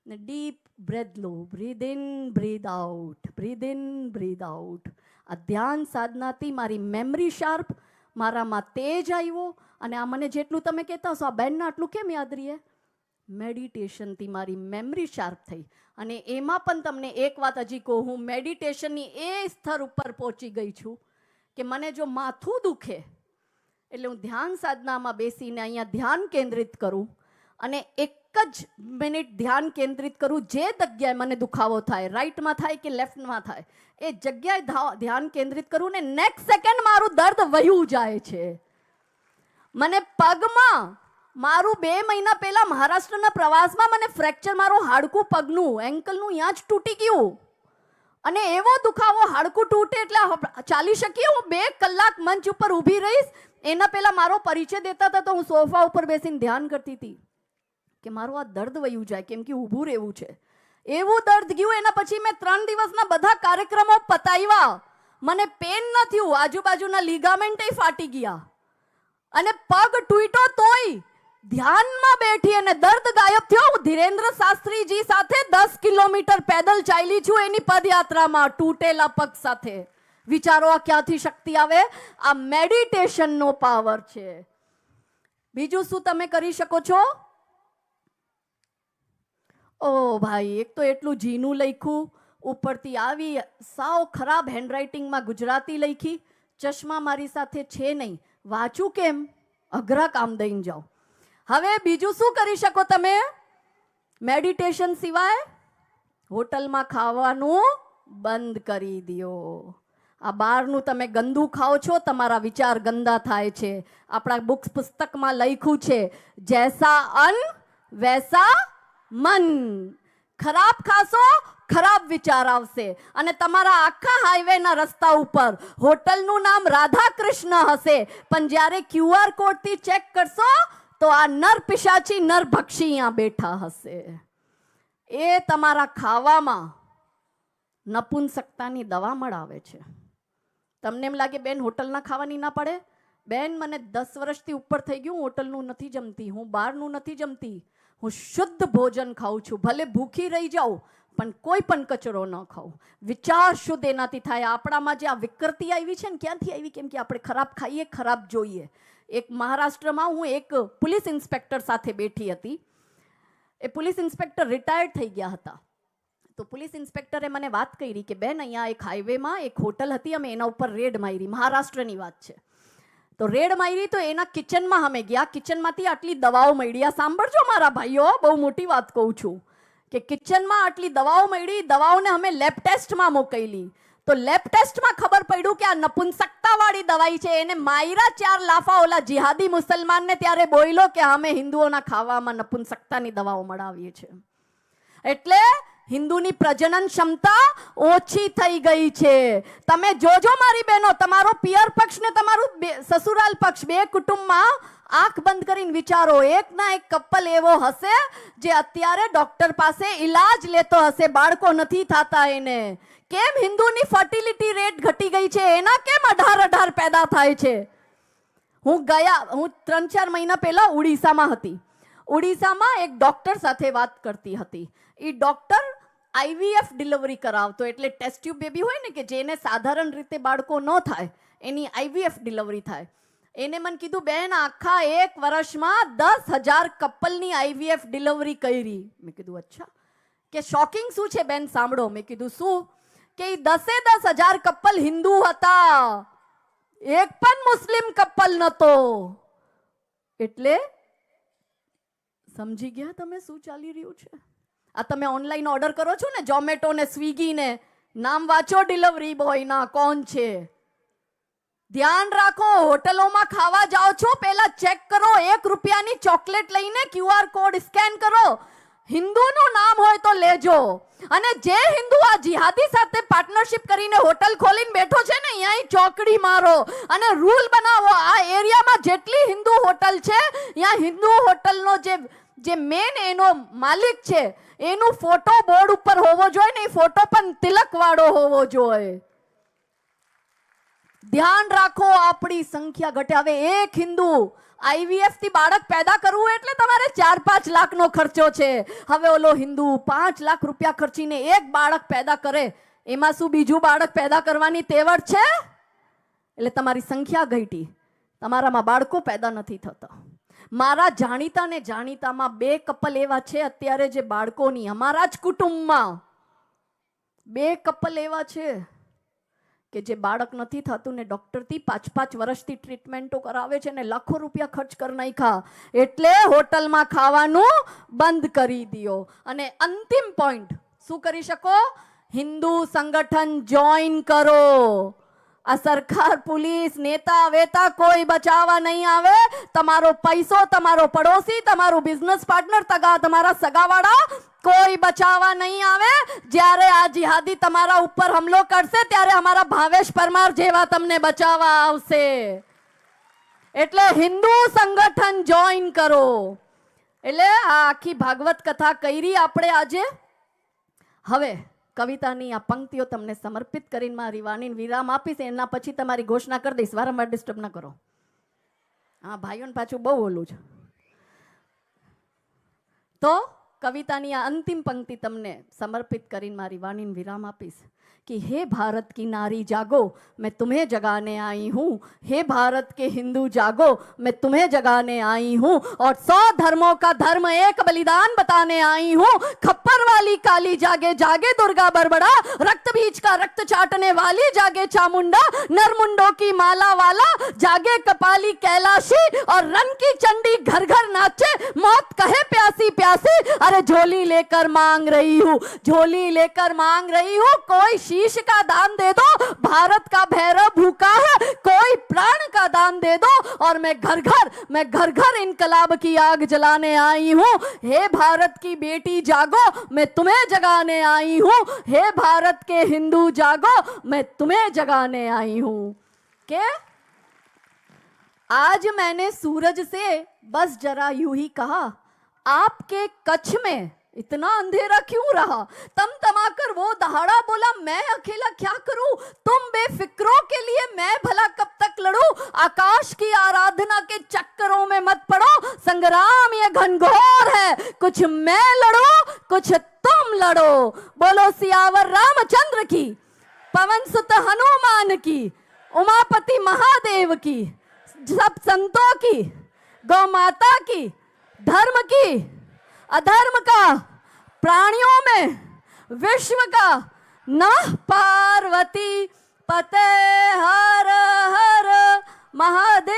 ને ડીપ બ્રેથ લો, breathe in breathe out, breathe in breathe out. આ ધ્યાન સાધનાથી મારી મેમરી શાર્પ, મારામાં તેજ આવ્યો. અને આ મને જેટલું તમે કહેતા હશો આ બેનને આટલું કેમ યાદ રહીએ? મેડિટેશનથી મારી મેમરી શાર્પ થઈ. અને એમાં પણ તમને એક વાત હજી કહું, હું મેડિટેશનની એ સ્તર ઉપર પહોંચી ગઈ છું કે મને જો માથું દુખે એટલે હું ધ્યાન સાધનામાં બેસીને અહીંયા ધ્યાન કેન્દ્રિત કરું અને 1 જ મિનિટ ધ્યાન કેન્દ્રિત કરું. જે જગ્યાએ મને દુખાવો થાય, રાઈટમાં થાય કે લેફ્ટમાં થાય, એ જગ્યાએ ધ્યાન કેન્દ્રિત કરું ને નેક્સ્ટ સેકન્ડ મારું દર્દ વયું જાય છે. મને પગમાં, મારું 2 મહિના પહેલા મહારાષ્ટ્રના પ્રવાસમાં મને ફ્રેક્ચર, મારું હાડકું પગનું, એન્કલનું અહીંયા જ તૂટી ગયું. અને એવો દુખાવો, હાડકું તૂટે એટલે ચાલી શકીએ, હું 2 કલાક મંચ ઉપર ઊભી રહીશ. એના પહેલા મારો પરિચય દેતા હતા તો હું સોફા ઉપર બેસીને ધ્યાન કરતી હતી કે મારું આ દર્દ વયું જાય, કેમ કે ઊભું રહેવું છે. એવું દર્દ ગયું. એના પછી મેં 3 દિવસના બધા કાર્યક્રમો પતાવ્યા. મને પેન ન થયું, આજુબાજુના લિગામેન્ટ ફાટી ગયા અને પગ તૂટ્યો તોય ધ્યાનમાં બેઠી અને દર્દ ગાયબ થયો. હું ધીરેન્દ્ર શાસ્ત્રીજી સાથે 10 કિલોમીટર પેદલ ચાલી છું એની પદયાત્રામાં તૂટેલા પગ સાથે. વિચારો આ ક્યાંથી શક્તિ આવે? આ મેડિટેશનનો પાવર છે. બીજું શું તમે કરી શકો છો? ઓ ભાઈ, એક તો એટલું ઝીણું લખ્યું, ઉપરથી આવી સાવ ખરાબ હેન્ડરાઇટિંગમાં ગુજરાતી લખી. ચશ્મા મારી સાથે છે નહીં, વાંચું કેમ? અઘરા કામ દઈને જાઓ. હવે બીજું શું કરી શકો તમે મેડિટેશન સિવાય? હોટલમાં ખાવાનું બંધ કરી દો. આ બહારનું તમે ગંદુ ખાઓ છો, તમારા વિચાર ગંદા થાય છે. આપણા બુક્સ પુસ્તકમાં લખ્યું છે, જૈસા અન્ન વૈસા મન. ખરાબ ખાશો, ખરાબ વિચાર આવશે. અને તમારા આખા હાઈવેના રસ્તા ઉપર હોટલનું નામ રાધા કૃષ્ણ હશે, પણ જ્યારે QR કોડથી ચેક કરશો તો આ નર પિશાચી નર ભક્ષી અહીંયા બેઠા હશે. એ તમારા ખાવામાં નપુંસકતાની દવા મળાવે છે. તમને એમ લાગે બેન હોટલના ખાવાની ના પડે? બેન મને 10 વર્ષથી ઉપર થઈ ગયું, હોટલનું નથી જમતી, હું બહારનું નથી જમતી, હું શુદ્ધ ભોજન ખાઉં છું. ભલે ભૂખી રહી જાઉં પણ કોઈ પણ કચરો ન ખાઉં. વિચાર શુદ્ધ એનાથી થાય. આપણામાં જે આ વિકૃતિ આવી છે ને, ક્યાંથી આવી? કેમ કે આપણે ખરાબ ખાઈએ, ખરાબ જોઈએ. એક મહારાષ્ટ્રમાં હું એક પોલીસ ઇન્સ્પેક્ટર સાથે બેઠી હતી. એ પોલીસ ઇન્સ્પેક્ટર રિટાયર્ડ થઈ ગયા હતા. તો પોલીસ ઇન્સ્પેક્ટરે મને વાત કરી કે બેન, અહીંયા એક હાઈવેમાં એક હોટલ હતી, અમે એના ઉપર રેડ મારી. મહારાષ્ટ્રની વાત છે. તો રેડ મારી તો એના કિચનમાં અમે ગયા. કિચનમાંથી આટલી દવાઓ મળી. આ સાંભળજો મારા ભાઈઓ, બહુ મોટી વાત કહું છું કે કિચનમાં આટલી દવાઓ મળી. દવાઓને અમે લેબ ટેસ્ટમાં મોકલી. તો લેબ ટેસ્ટમાં ખબર પડ્યું કે આ નપુંસકતા વાળી દવાઈ છે. એને માયરા 4 લાફા ઓલા જિહાદી મુસલમાનને ત્યારે બોલ્યો કે અમે હિન્દુઓના ખાવામાં નપુંસકતાની દવાઓ મળાવીએ છીએ. એટલે હિન્દુની પ્રજનન ક્ષમતા ઓછી થઈ ગઈ છે. તમે જોજો મારી બહેનો, તમારો પિયર પક્ષ ને તમારું સસુરાલ પક્ષ, બે કુટુંબમાં આંખ બંધ કરીને વિચારો, એક ના એક કપલ એવો હશે જે અત્યારે ડોક્ટર પાસે ઈલાજ લેતો હશે, બાળકો નથી થતા એને. કેમ હિન્દુની ફર્ટિલિટી રેટ ઘટી ગઈ છે? એના કેમ 18 પેદા થાય છે? હું 3-4 મહિના પહેલા ઉડીસામાં હતી. ઉડીસામાં એક ડોક્ટર સાથે વાત કરતી હતી. એ ડોક્ટર IVF ડિલિવરી કરાવતો, એટલે ટેસ્ટ ટ્યુબ બેબી હોય ને કે જેને સાધારણ રીતે બાળકો ન થાય, એની IVF ડિલિવરી થાય. એને મને કીધું બેન, આખા 1 વર્ષમાં 10,000 કપલની IVF ડિલિવરી કરી. મેં કીધું અચ્છા, કે શોકિંગ શું છે બેન? સાંભળો. મેં કીધું શું? કે 10,000 કપલ હિન્દુ હતા, એક પણ મુસ્લિમ કપલ નતો. એટલે સમજી ગયા તમે શું ચાલી રહ્યું છે? આ તમે ઓનલાઈન ઓર્ડર કરો છો ને, ઝોમેટો ને સ્વિગી ને, નામ વાંચો ડિલિવરી બોય ના કોણ છે. ધ્યાન રાખો, હોટલોમાં ખાવા જાઓ છો, પહેલા ચેક કરો. 1 રૂપિયાની ચોકલેટ લઈને QR કોડ સ્કેન કરો. હિન્દુનું નામ હોય તો લેજો. અને જે હિન્દુ આ જિહાદી સાથે પાર્ટનરશિપ કરીને હોટલ ખોલીને બેઠો છે ને, અહીંયા ચોકડી મારો અને રૂલ બનાવો. આ એરિયામાં જેટલી હિન્દુ હોટલ છે, અહીંયા હિન્દુ હોટલનો જે મેન એનો માલિક છે, એનું ફોટો બોર્ડ ઉપર હોવો જોઈએ ને, એ ફોટો પણ તિલક વાળો હોવો જોઈએ. ધ્યાન રાખો, આપણી સંખ્યા ઘટે. હવે એક હિન્દુ IVF થી બાળક પેદા કરવું એટલે તમારે 4-5 લાખનો ખર્ચો છે. હવે ઓલો હિન્દુ 5 લાખ રૂપિયા ખર્ચીને એક બાળક પેદા કરે, એમાં શું બીજું બાળક પેદા કરવાની તેવડ છે? એટલે તમારી સંખ્યા ઘટી, તમારામાં બાળકો પેદા નથી થતા. મારા જાણીતા ને જાણીતામાં 2 કપલ એવા છે અત્યારે જે બાળકોની, અમારા જ કુટુંબમાં 2 કપલ એવા છે કે જે બાળક નથી થતું ને ડોક્ટરથી 5-5 વર્ષથી ટ્રીટમેન્ટો કરાવે છે ને લાખો રૂપિયા ખર્ચ કરી નાખ્યા. એટલે હોટલમાં ખાવાનું બંધ કરી દો. અને અંતિમ પોઈન્ટ શું કરી શકો? હિન્દુ સંગઠન જોઈન કરો. આ સરકાર, પોલીસ, નેતા વેતા કોઈ બચાવવા નહીં આવે. તમારો પૈસો, તમારો પડોશી, તમારું બિઝનેસ પાર્ટનર, તમારા સગાવાળા કોઈ બચાવવા નહીં આવે. જ્યારે આ જિહાદી તમારા ઉપર હુમલો કરશે ત્યારે અમારા ભાવેશ પરમાર જેવા તમને બચાવવા આવશે. એટલે હિન્દુ સંગઠન જોઈન કરો. એટલે આ આખી ભાગવત કથા કરી આપણે આજે. હવે કવિતાની આ પંક્તિઓ તમને સમર્પિત કરીને મારી વાણીને વિરામ આપીશ. એના પછી તમારી ઘોષણા કરી દઈશ. વારંવાર ડિસ્ટર્બ ના કરો. હા ભાઈઓને પાછું બહુ ઓલું છે. તો કવિતાની આ અંતિમ પંક્તિ તમને સમર્પિત કરીને મારી વાણીને વિરામ આપીશ कि हे भारत की नारी जागो मैं तुम्हें जगाने आई हूँ. हे भारत के हिंदू जागो मैं तुम्हें जगाने आई हूँ. और 100 धर्मों का धर्म एक बलिदान बताने आई हूँ. खप्पर वाली काली जागे जागे दुर्गा बरबड़ा. रक्त बीज का रक्त चाटने वाली जागे चामुंडा. नरमुंडों की माला वाला जागे कपाली कैलाशी. और रन की चंडी घर घर नाचे. मौत कहे प्यासी प्यासी. अरे झोली लेकर मांग रही हूँ, झोली लेकर मांग रही हूँ. कोई शीश का दान दे दो, भारत का भैरव भूखा है, कोई प्राण का दान दे दो, और मैं घर घर इनकलाब की आग जलाने आई हूं। हे भारत की बेटी जागो, मैं तुम्हें जगाने आई हूं। हे भारत के हिंदू जागो, मैं तुम्हें जगाने आई हूं। के आज मैंने सूरज से बस जरा यूं ही कहा, आपके कच्छ में इतना अंधेरा क्यों रहा? तमतमाकर वो दहाड़ा बोला, मैं अकेला क्या करूं, तुम बेफिक्रों के लिए मैं भला कब तक लड़ूं? आकाश की आराधना के चक्करों में मत पड़ो, संग्राम ये घनघोर है, कुछ मैं लड़ूं कुछ तुम लड़ो। बोलो सियावर रामचंद्र की, पवन सुत हनुमान की, उमापति महादेव की, सब संतों की, गौ माता की, धर्म की, अधर्म का, प्राणियों में, विश्व का, नमः पार्वती पते हर हर महादेव।